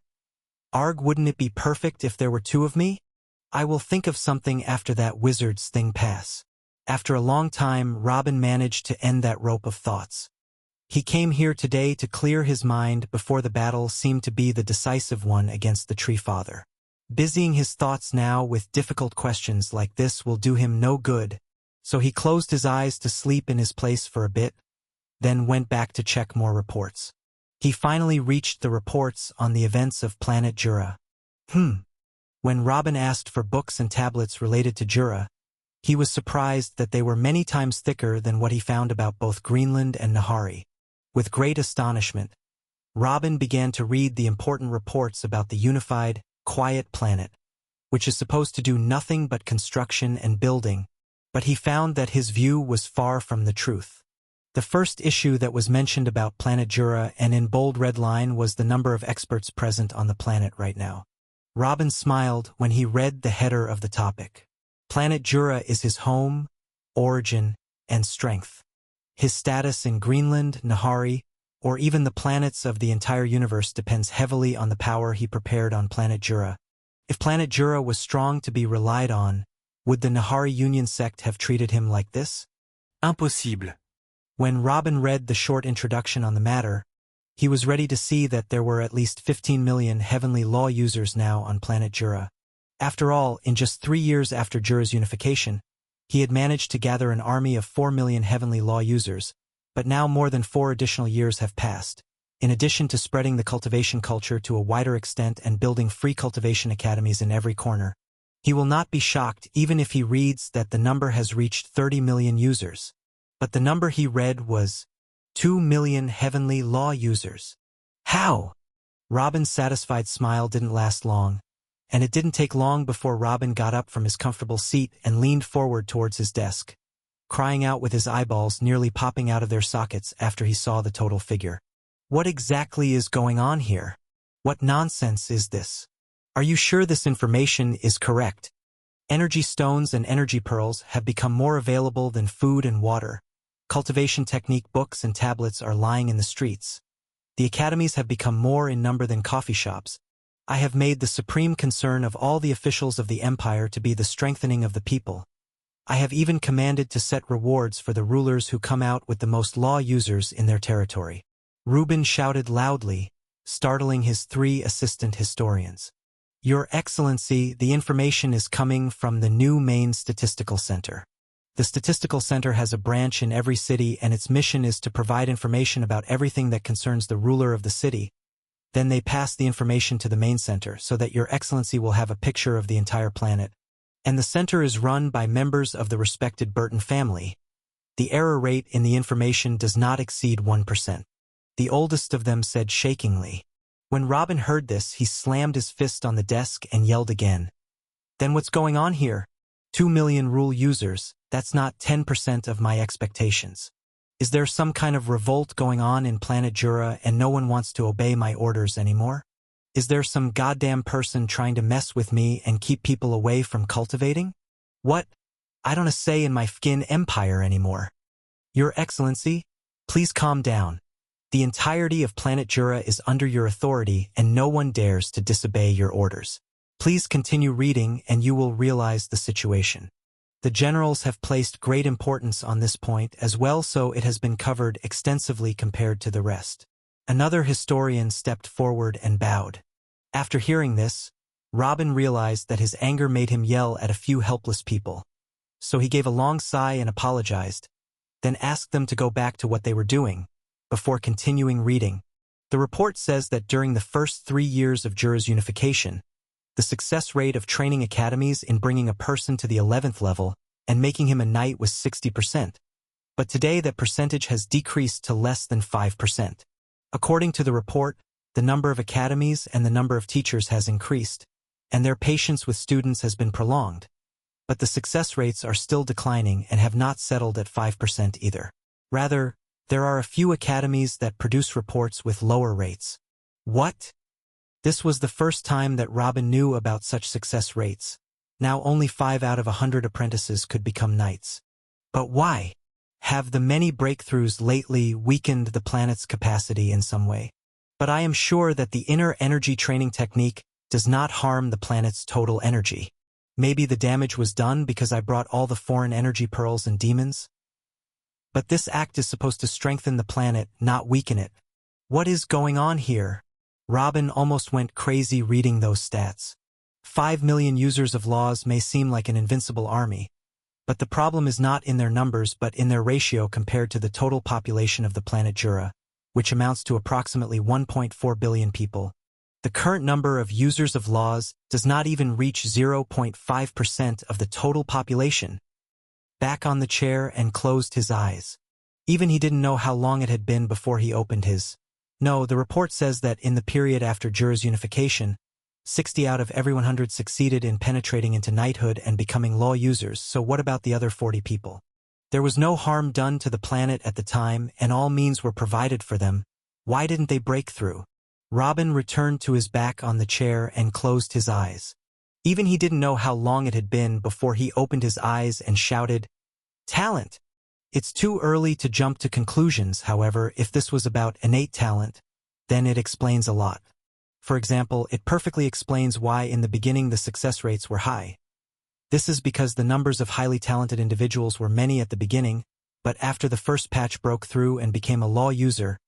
Arg, wouldn't it be perfect if there were 2 of me? I will think of something after that wizard's thing pass. After a long time, Robin managed to end that rope of thoughts. He came here today to clear his mind before the battle seemed to be the decisive one against the Tree Father. Busying his thoughts now with difficult questions like this will do him no good, so he closed his eyes to sleep in his place for a bit, then went back to check more reports. He finally reached the reports on the events of planet Jura. When Robin asked for books and tablets related to Jura, he was surprised that they were many times thicker than what he found about both Greenland and Nahari. With great astonishment, Robin began to read the important reports about the unified, quiet planet, which is supposed to do nothing but construction and building, but he found that his view was far from the truth. The first issue that was mentioned about planet Jura and in bold red line was the number of experts present on the planet right now. Robin smiled when he read the header of the topic. Planet Jura is his home, origin, and strength. His status in Greenland, Nahari, or even the planets of the entire universe depends heavily on the power he prepared on planet Jura. If planet Jura was strong to be relied on, would the Nahari Union sect have treated him like this? Impossible. When Robin read the short introduction on the matter, he was ready to see that there were at least 15 million heavenly law users now on planet Jura. After all, in just 3 years after Jura's unification, he had managed to gather an army of 4 million heavenly law users, but now more than 4 additional years have passed. In addition to spreading the cultivation culture to a wider extent and building free cultivation academies in every corner, he will not be shocked even if he reads that the number has reached 30 million users. But the number he read was 2 million heavenly law users. How? Robin's satisfied smile didn't last long, and it didn't take long before Robin got up from his comfortable seat and leaned forward towards his desk, crying out with his eyeballs nearly popping out of their sockets after he saw the total figure. What exactly is going on here? What nonsense is this? Are you sure this information is correct? Energy stones and energy pearls have become more available than food and water. Cultivation technique books and tablets are lying in the streets. The academies have become more in number than coffee shops. I have made the supreme concern of all the officials of the empire to be the strengthening of the people. I have even commanded to set rewards for the rulers who come out with the most law users in their territory. Reuben shouted loudly, startling his 3 assistant historians. Your Excellency, the information is coming from the new main statistical center. The statistical center has a branch in every city and its mission is to provide information about everything that concerns the ruler of the city. Then they pass the information to the main center so that Your Excellency will have a picture of the entire planet. And the center is run by members of the respected Burton family. The error rate in the information does not exceed 1%. The oldest of them said shakingly. When Robin heard this, he slammed his fist on the desk and yelled again. Then what's going on here? 2 million rule users, that's not 10% of my expectations. Is there some kind of revolt going on in planet Jura and no one wants to obey my orders anymore? Is there some goddamn person trying to mess with me and keep people away from cultivating? What? I don't say in my fkin empire anymore. Your Excellency, Please calm down. The entirety of planet Jura is under your authority and no one dares to disobey your orders. Please continue reading and you will realize the situation. The generals have placed great importance on this point as well, so it has been covered extensively compared to the rest. Another historian stepped forward and bowed. After hearing this, Robin realized that his anger made him yell at a few helpless people. So he gave a long sigh and apologized, then asked them to go back to what they were doing, before continuing reading. The report says that during the first 3 years of Jura's unification, the success rate of training academies in bringing a person to the 11th level and making him a knight was 60%. But today that percentage has decreased to less than 5%. According to the report, the number of academies and the number of teachers has increased, and their patience with students has been prolonged. But the success rates are still declining and have not settled at 5% either. Rather, there are a few academies that produce reports with lower rates. What? This was the first time that Robin knew about such success rates. Now only 5 out of 100 apprentices could become knights. But why? Have the many breakthroughs lately weakened the planet's capacity in some way? But I am sure that the inner energy training technique does not harm the planet's total energy. Maybe the damage was done because I brought all the foreign energy pearls and demons? But this act is supposed to strengthen the planet, not weaken it. What is going on here? Robin almost went crazy reading those stats. 5 million users of laws may seem like an invincible army, but the problem is not in their numbers but in their ratio compared to the total population of the planet Jura, which amounts to approximately 1.4 billion people. The current number of users of laws does not even reach 0.5% of the total population. Back on the chair and closed his eyes. Even he didn't know how long it had been before he opened his. No, the report says that in the period after Jura's unification, 60 out of every 100 succeeded in penetrating into knighthood and becoming law users, so what about the other 40 people? There was no harm done to the planet at the time and all means were provided for them. Why didn't they break through? Robin returned to his back on the chair and closed his eyes. Even he didn't know how long it had been before he opened his eyes and shouted, "Talent!" It's too early to jump to conclusions, however. If this was about innate talent, then it explains a lot. For example, it perfectly explains why in the beginning the success rates were high. This is because the numbers of highly talented individuals were many at the beginning, but after the first patch broke through and became a law user,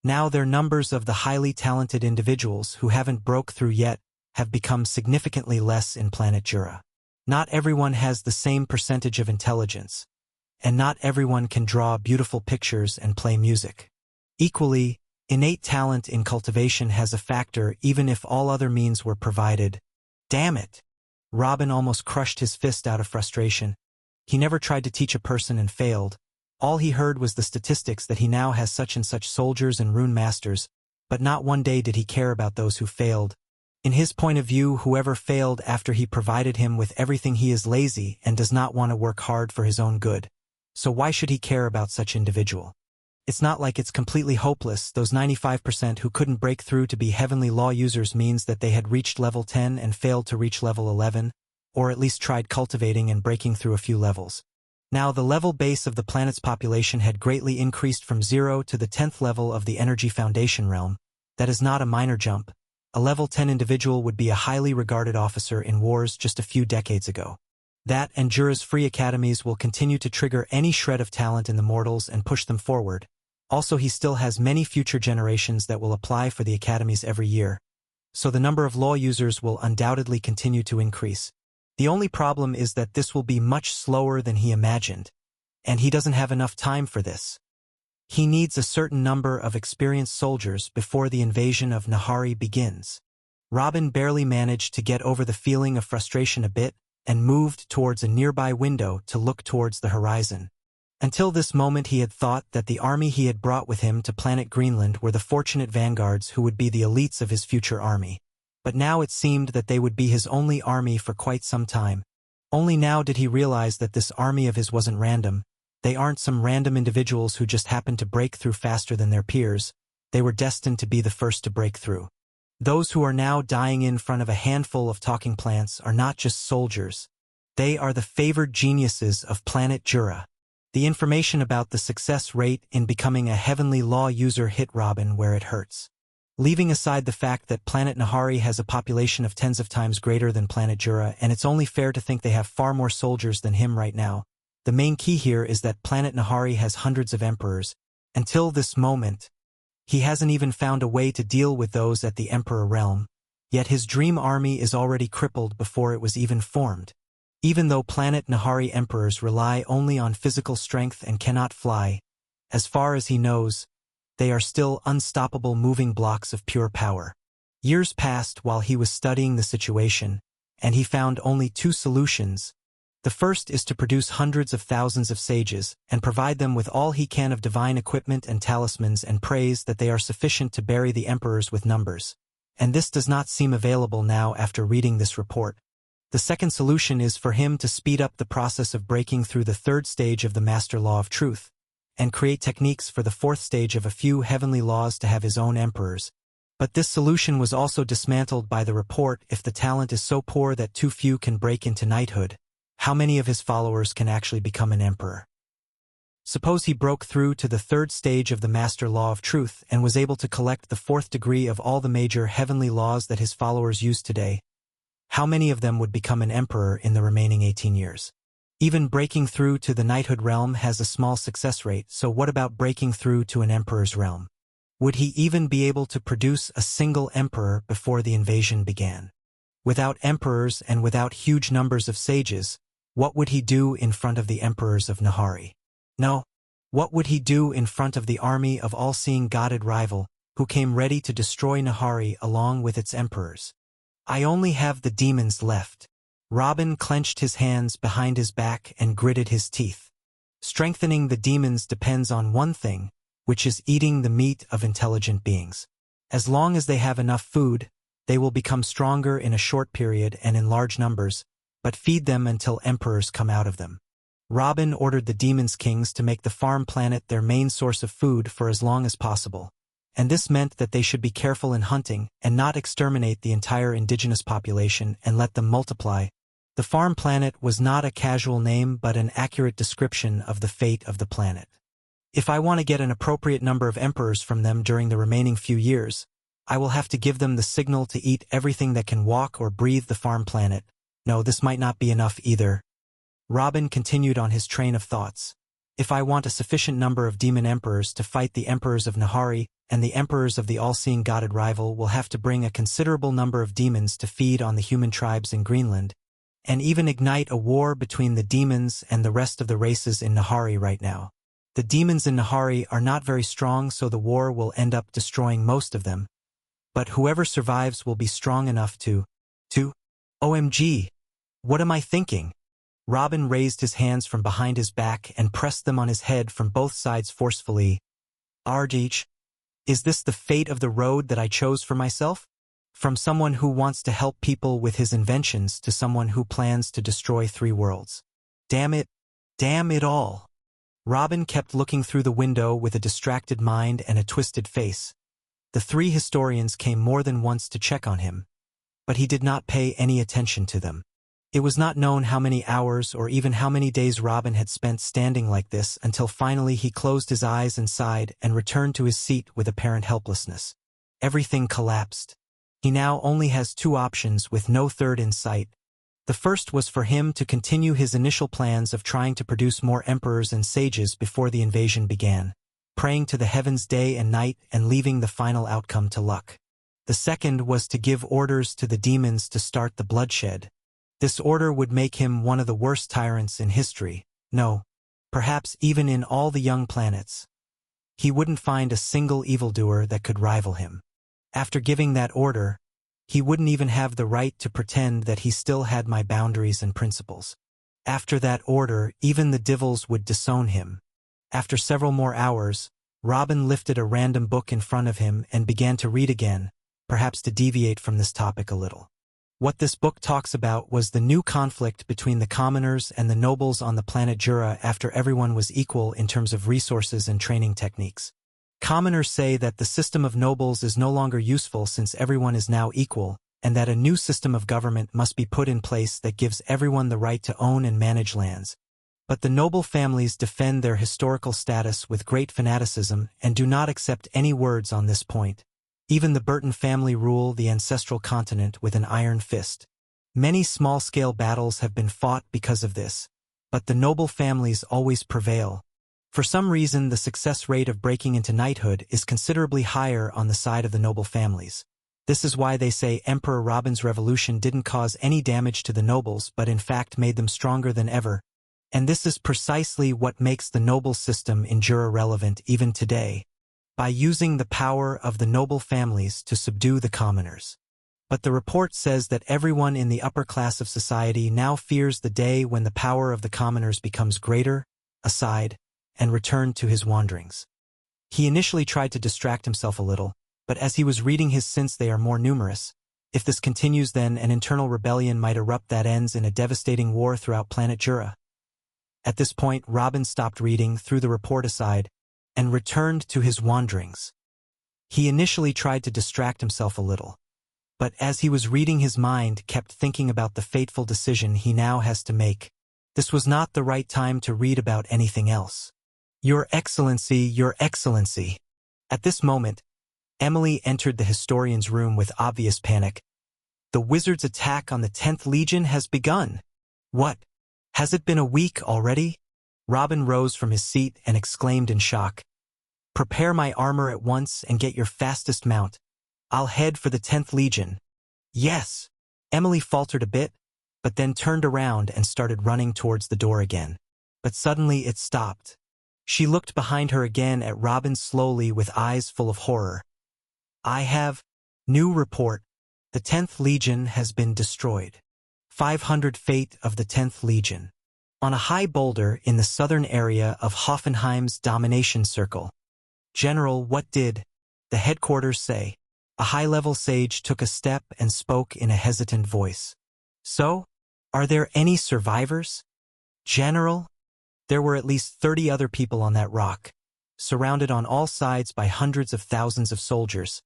now their numbers of the highly talented individuals who haven't broke through yet have become significantly less in planet Jura. Not everyone has the same percentage of intelligence, and not everyone can draw beautiful pictures and play music. Equally, innate talent in cultivation has a factor even if all other means were provided. Damn it! Robin almost crushed his fist out of frustration. He never tried to teach a person and failed. All he heard was the statistics that he now has such and such soldiers and rune masters, but not one day did he care about those who failed. In his point of view, whoever failed after he provided him with everything he is lazy and does not want to work hard for his own good. So why should he care about such individual? It's not like it's completely hopeless. Those 95% who couldn't break through to be heavenly law users means that they had reached level 10 and failed to reach level 11, or at least tried cultivating and breaking through a few levels. Now the level base of the planet's population had greatly increased from 0 to the 10th level of the Energy Foundation realm. That is not a minor jump. A level 10 individual would be a highly regarded officer in wars just a few decades ago. That and Jura's free academies will continue to trigger any shred of talent in the mortals and push them forward. Also, he still has many future generations that will apply for the academies every year. So the number of law users will undoubtedly continue to increase. The only problem is that this will be much slower than he imagined, and he doesn't have enough time for this. He needs a certain number of experienced soldiers before the invasion of Nahari begins. Robin barely managed to get over the feeling of frustration a bit and moved towards a nearby window to look towards the horizon. Until this moment he had thought that the army he had brought with him to planet Greenland were the fortunate vanguards who would be the elites of his future army. But now it seemed that they would be his only army for quite some time. Only now did he realize that this army of his wasn't random. They aren't some random individuals who just happened to break through faster than their peers. They were destined to be the first to break through. Those who are now dying in front of a handful of talking plants are not just soldiers. They are the favored geniuses of planet Jura. The information about the success rate in becoming a heavenly law user hit Robin where it hurts. Leaving aside the fact that planet Nahari has a population of tens of times greater than planet Jura, and it's only fair to think they have far more soldiers than him right now, the main key here is that planet Nahari has hundreds of emperors. Until this moment, he hasn't even found a way to deal with those at the Emperor realm, yet his dream army is already crippled before it was even formed. Even though planet Nahari emperors rely only on physical strength and cannot fly, as far as he knows, they are still unstoppable moving blocks of pure power. Years passed while he was studying the situation, and he found only two solutions. The first is to produce hundreds of thousands of sages and provide them with all he can of divine equipment and talismans and praise that they are sufficient to bury the emperors with numbers. And this does not seem available now after reading this report. The second solution is for him to speed up the process of breaking through the third stage of the Master Law of Truth, and create techniques for the fourth stage of a few heavenly laws to have his own emperors. But this solution was also dismantled by the report. If the talent is so poor that too few can break into knighthood, how many of his followers can actually become an emperor? Suppose he broke through to the third stage of the Master Law of Truth and was able to collect the fourth degree of all the major heavenly laws that his followers use today. How many of them would become an emperor in the remaining 18 years? Even breaking through to the knighthood realm has a small success rate, so what about breaking through to an emperor's realm? Would he even be able to produce a single emperor before the invasion began? Without emperors and without huge numbers of sages, what would he do in front of the emperors of Nahari? No. What would he do in front of the army of all-seeing godded rival, who came ready to destroy Nahari along with its emperors? I only have the demons left. Robin clenched his hands behind his back and gritted his teeth. Strengthening the demons depends on one thing, which is eating the meat of intelligent beings. As long as they have enough food, they will become stronger in a short period and in large numbers, but feed them until emperors come out of them. Robin ordered the demons' kings to make the farm planet their main source of food for as long as possible, and this meant that they should be careful in hunting and not exterminate the entire indigenous population and let them multiply. The farm planet was not a casual name but an accurate description of the fate of the planet. If I want to get an appropriate number of emperors from them during the remaining few years, I will have to give them the signal to eat everything that can walk or breathe the farm planet. No, this might not be enough either. Robin continued on his train of thoughts. If I want a sufficient number of demon emperors to fight the emperors of Nahari, and the emperors of the all-seeing godded rival will have to bring a considerable number of demons to feed on the human tribes in Greenland, and even ignite a war between the demons and the rest of the races in Nahari right now. The demons in Nahari are not very strong, so the war will end up destroying most of them. But whoever survives will be strong enough to... OMG! What am I thinking? Robin raised his hands from behind his back and pressed them on his head from both sides forcefully. Ardich, is this the fate of the road that I chose for myself? From someone who wants to help people with his inventions to someone who plans to destroy 3 worlds. Damn it all. Robin kept looking through the window with a distracted mind and a twisted face. The 3 historians came more than once to check on him, but he did not pay any attention to them. It was not known how many hours or even how many days Robin had spent standing like this until finally he closed his eyes and sighed and returned to his seat with apparent helplessness. Everything collapsed. He now only has 2 options with no third in sight. The first was for him to continue his initial plans of trying to produce more emperors and sages before the invasion began, praying to the heavens day and night and leaving the final outcome to luck. The second was to give orders to the demons to start the bloodshed. This order would make him one of the worst tyrants in history, no, perhaps even in all the young planets. He wouldn't find a single evildoer that could rival him. After giving that order, he wouldn't even have the right to pretend that he still had my boundaries and principles. After that order, even the devils would disown him. After several more hours, Robin lifted a random book in front of him and began to read again, perhaps to deviate from this topic a little. What this book talks about was the new conflict between the commoners and the nobles on the planet Jura after everyone was equal in terms of resources and training techniques. Commoners say that the system of nobles is no longer useful since everyone is now equal, and that a new system of government must be put in place that gives everyone the right to own and manage lands. But the noble families defend their historical status with great fanaticism and do not accept any words on this point. Even the Burton family rule the ancestral continent with an iron fist. Many small-scale battles have been fought because of this, but the noble families always prevail. For some reason, the success rate of breaking into knighthood is considerably higher on the side of the noble families. This is why they say Emperor Robin's revolution didn't cause any damage to the nobles but in fact made them stronger than ever. And this is precisely what makes the noble system endure relevant even today, by using the power of the noble families to subdue the commoners. But the report says that everyone in the upper class of society now fears the day when the power of the commoners becomes greater, aside, and returned to his wanderings. He initially tried to distract himself a little, but as he was reading his since they are more numerous, if this continues then an internal rebellion might erupt that ends in a devastating war throughout planet Jura. At this point, Robin stopped reading, threw the report aside, and returned to his wanderings. He initially tried to distract himself a little, but as he was reading his mind kept thinking about the fateful decision he now has to make. This was not the right time to read about anything else. Your Excellency, Your Excellency. At this moment, Emily entered the historian's room with obvious panic. The wizard's attack on the 10th Legion has begun. What? Has it been a week already? Robin rose from his seat and exclaimed in shock. Prepare my armor at once and get your fastest mount. I'll head for the 10th Legion. Yes. Emily faltered a bit, but then turned around and started running towards the door again. But suddenly it stopped. She looked behind her again at Robin slowly with eyes full of horror. I have new report. The 10th Legion has been destroyed. 500 fate of the 10th Legion. On a high boulder in the southern area of Hoffenheim's domination circle. General, what did the headquarters say? A high-level sage took a step and spoke in a hesitant voice. So, are there any survivors? General? There were at least 30 other people on that rock, surrounded on all sides by hundreds of thousands of soldiers.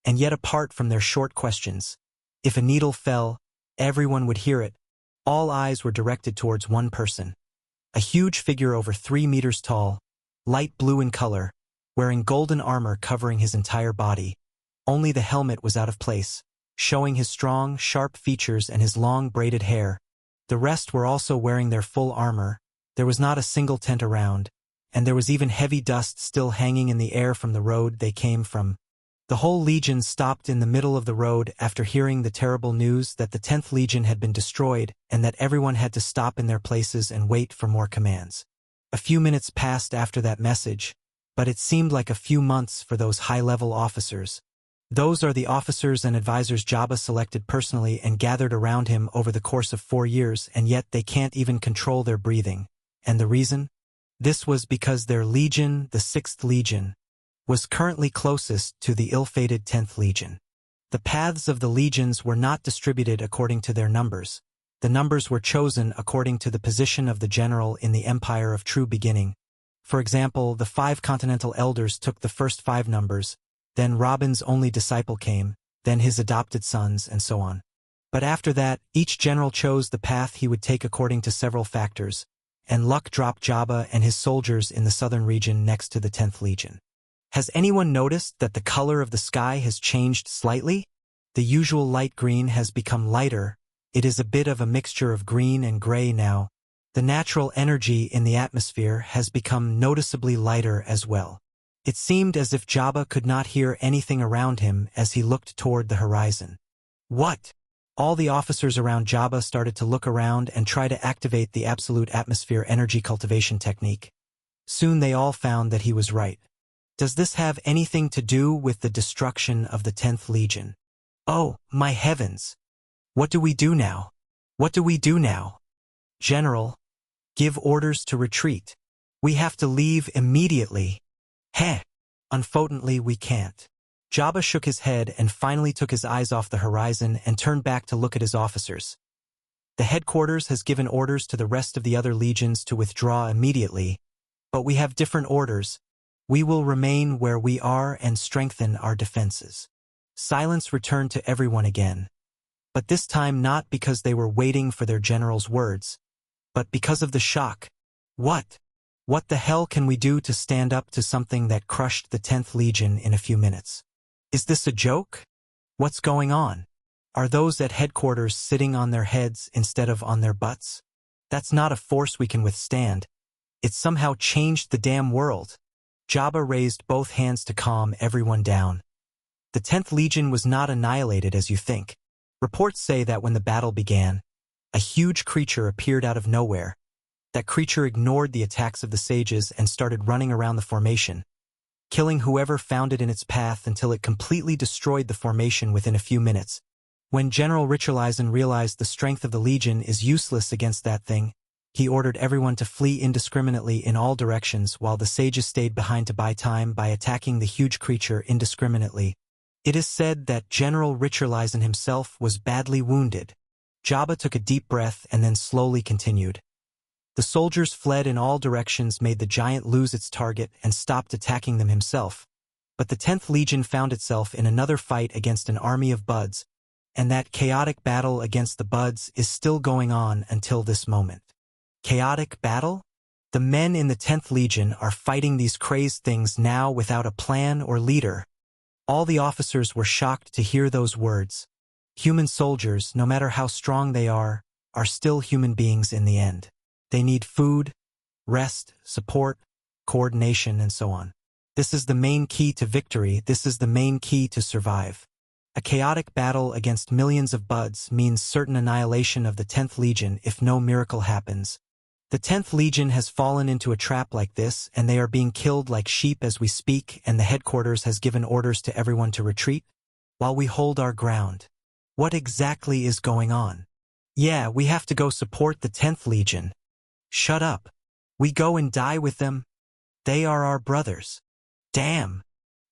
And yet apart from their short questions, if a needle fell, everyone would hear it. All eyes were directed towards one person. A huge figure over 3 meters tall, light blue in color, wearing golden armor covering his entire body. Only the helmet was out of place, showing his strong, sharp features and his long braided hair. The rest were also wearing their full armor. There was not a single tent around, and there was even heavy dust still hanging in the air from the road they came from. The whole legion stopped in the middle of the road after hearing the terrible news that the 10th Legion had been destroyed and that everyone had to stop in their places and wait for more commands. A few minutes passed after that message, but it seemed like a few months for those high-level officers. Those are the officers and advisors Jabba selected personally and gathered around him over the course of 4 years, and yet they can't even control their breathing. And the reason? This was because their legion, the 6th Legion, was currently closest to the ill-fated 10th Legion. The paths of the legions were not distributed according to their numbers. The numbers were chosen according to the position of the general in the Empire of True Beginning. For example, the 5 Continental Elders took the first 5 numbers, then Robin's only disciple came, then his adopted sons, and so on. But after that, each general chose the path he would take according to several factors, and luck dropped Jabba and his soldiers in the southern region next to the 10th Legion. Has anyone noticed that the color of the sky has changed slightly? The usual light green has become lighter. It is a bit of a mixture of green and gray now. The natural energy in the atmosphere has become noticeably lighter as well. It seemed as if Jabba could not hear anything around him as he looked toward the horizon. What? All the officers around Jabba started to look around and try to activate the absolute atmosphere energy cultivation technique. Soon they all found that he was right. Does this have anything to do with the destruction of the 10th Legion? Oh, my heavens! What do we do now? What do we do now? General, give orders to retreat. We have to leave immediately. Heh! Unfortunately, we can't. Jabba shook his head and finally took his eyes off the horizon and turned back to look at his officers. The headquarters has given orders to the rest of the other legions to withdraw immediately, but we have different orders. We will remain where we are and strengthen our defenses. Silence returned to everyone again, but this time not because they were waiting for their general's words, but because of the shock. What? What the hell can we do to stand up to something that crushed the 10th Legion in a few minutes? Is this a joke? What's going on? Are those at headquarters sitting on their heads instead of on their butts? That's not a force we can withstand. It's somehow changed the damn world. Jabba raised both hands to calm everyone down. The 10th Legion was not annihilated as you think. Reports say that when the battle began, a huge creature appeared out of nowhere. That creature ignored the attacks of the sages and started running around the formation, killing whoever found it in its path until it completely destroyed the formation within a few minutes. When General Ritualizan realized the strength of the Legion is useless against that thing, he ordered everyone to flee indiscriminately in all directions while the sages stayed behind to buy time by attacking the huge creature indiscriminately. It is said that General Ritualizan himself was badly wounded. Jabba took a deep breath and then slowly continued. The soldiers fled in all directions, made the giant lose its target and stopped attacking them himself. But the 10th Legion found itself in another fight against an army of buds, and that chaotic battle against the buds is still going on until this moment. Chaotic battle? The men in the 10th Legion are fighting these crazed things now without a plan or leader. All the officers were shocked to hear those words. Human soldiers, no matter how strong they are still human beings in the end. They need food, rest, support, coordination, and so on. This is the main key to victory. This is the main key to survive. A chaotic battle against millions of buds means certain annihilation of the 10th Legion if no miracle happens. The 10th Legion has fallen into a trap like this, and they are being killed like sheep as we speak, and the headquarters has given orders to everyone to retreat while we hold our ground. What exactly is going on? Yeah, we have to go support the 10th Legion. Shut up. We go and die with them. They are our brothers. Damn.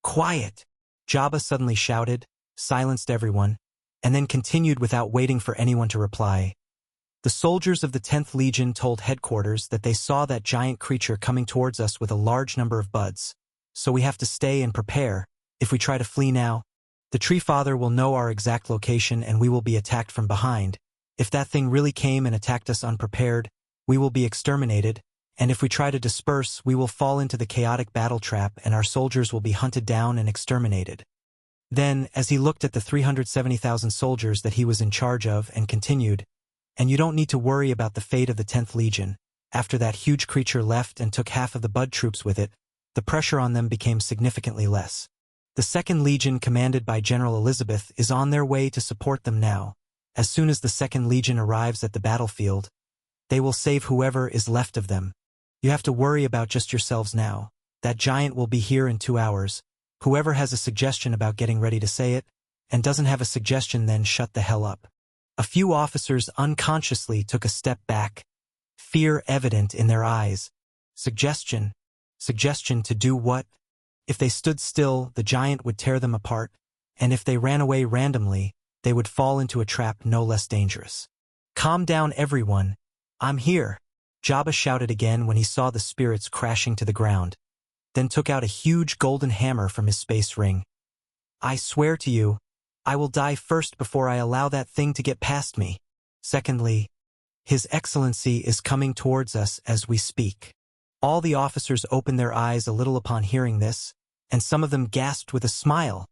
Quiet. Jabba suddenly shouted, silenced everyone, and then continued without waiting for anyone to reply. The soldiers of the 10th Legion told headquarters that they saw that giant creature coming towards us with a large number of buds, so we have to stay and prepare. If we try to flee now, the Tree Father will know our exact location and we will be attacked from behind. If that thing really came and attacked us unprepared, we will be exterminated, and if we try to disperse, we will fall into the chaotic battle trap and our soldiers will be hunted down and exterminated. Then, as he looked at the 370,000 soldiers that he was in charge of and continued, and you don't need to worry about the fate of the 10th Legion. After that huge creature left and took half of the Bud troops with it, the pressure on them became significantly less. The 2nd Legion, commanded by General Elizabeth, is on their way to support them now. As soon as the 2nd Legion arrives at the battlefield, they will save whoever is left of them. You have to worry about just yourselves now. That giant will be here in 2 hours. Whoever has a suggestion about getting ready to say it, and doesn't have a suggestion, then shut the hell up. A few officers unconsciously took a step back, fear evident in their eyes. Suggestion? Suggestion to do what? If they stood still, the giant would tear them apart, and if they ran away randomly, they would fall into a trap no less dangerous. Calm down, everyone. I'm here, Jabba shouted again when he saw the spirits crashing to the ground, then took out a huge golden hammer from his space ring. I swear to you, I will die first before I allow that thing to get past me. Secondly, His Excellency is coming towards us as we speak. All the officers opened their eyes a little upon hearing this, and some of them gasped with a smile.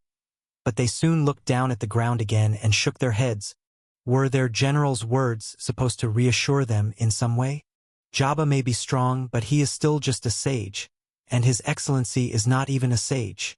But they soon looked down at the ground again and shook their heads. Were their general's words supposed to reassure them in some way? Jabba may be strong, but he is still just a sage, and His Excellency is not even a sage.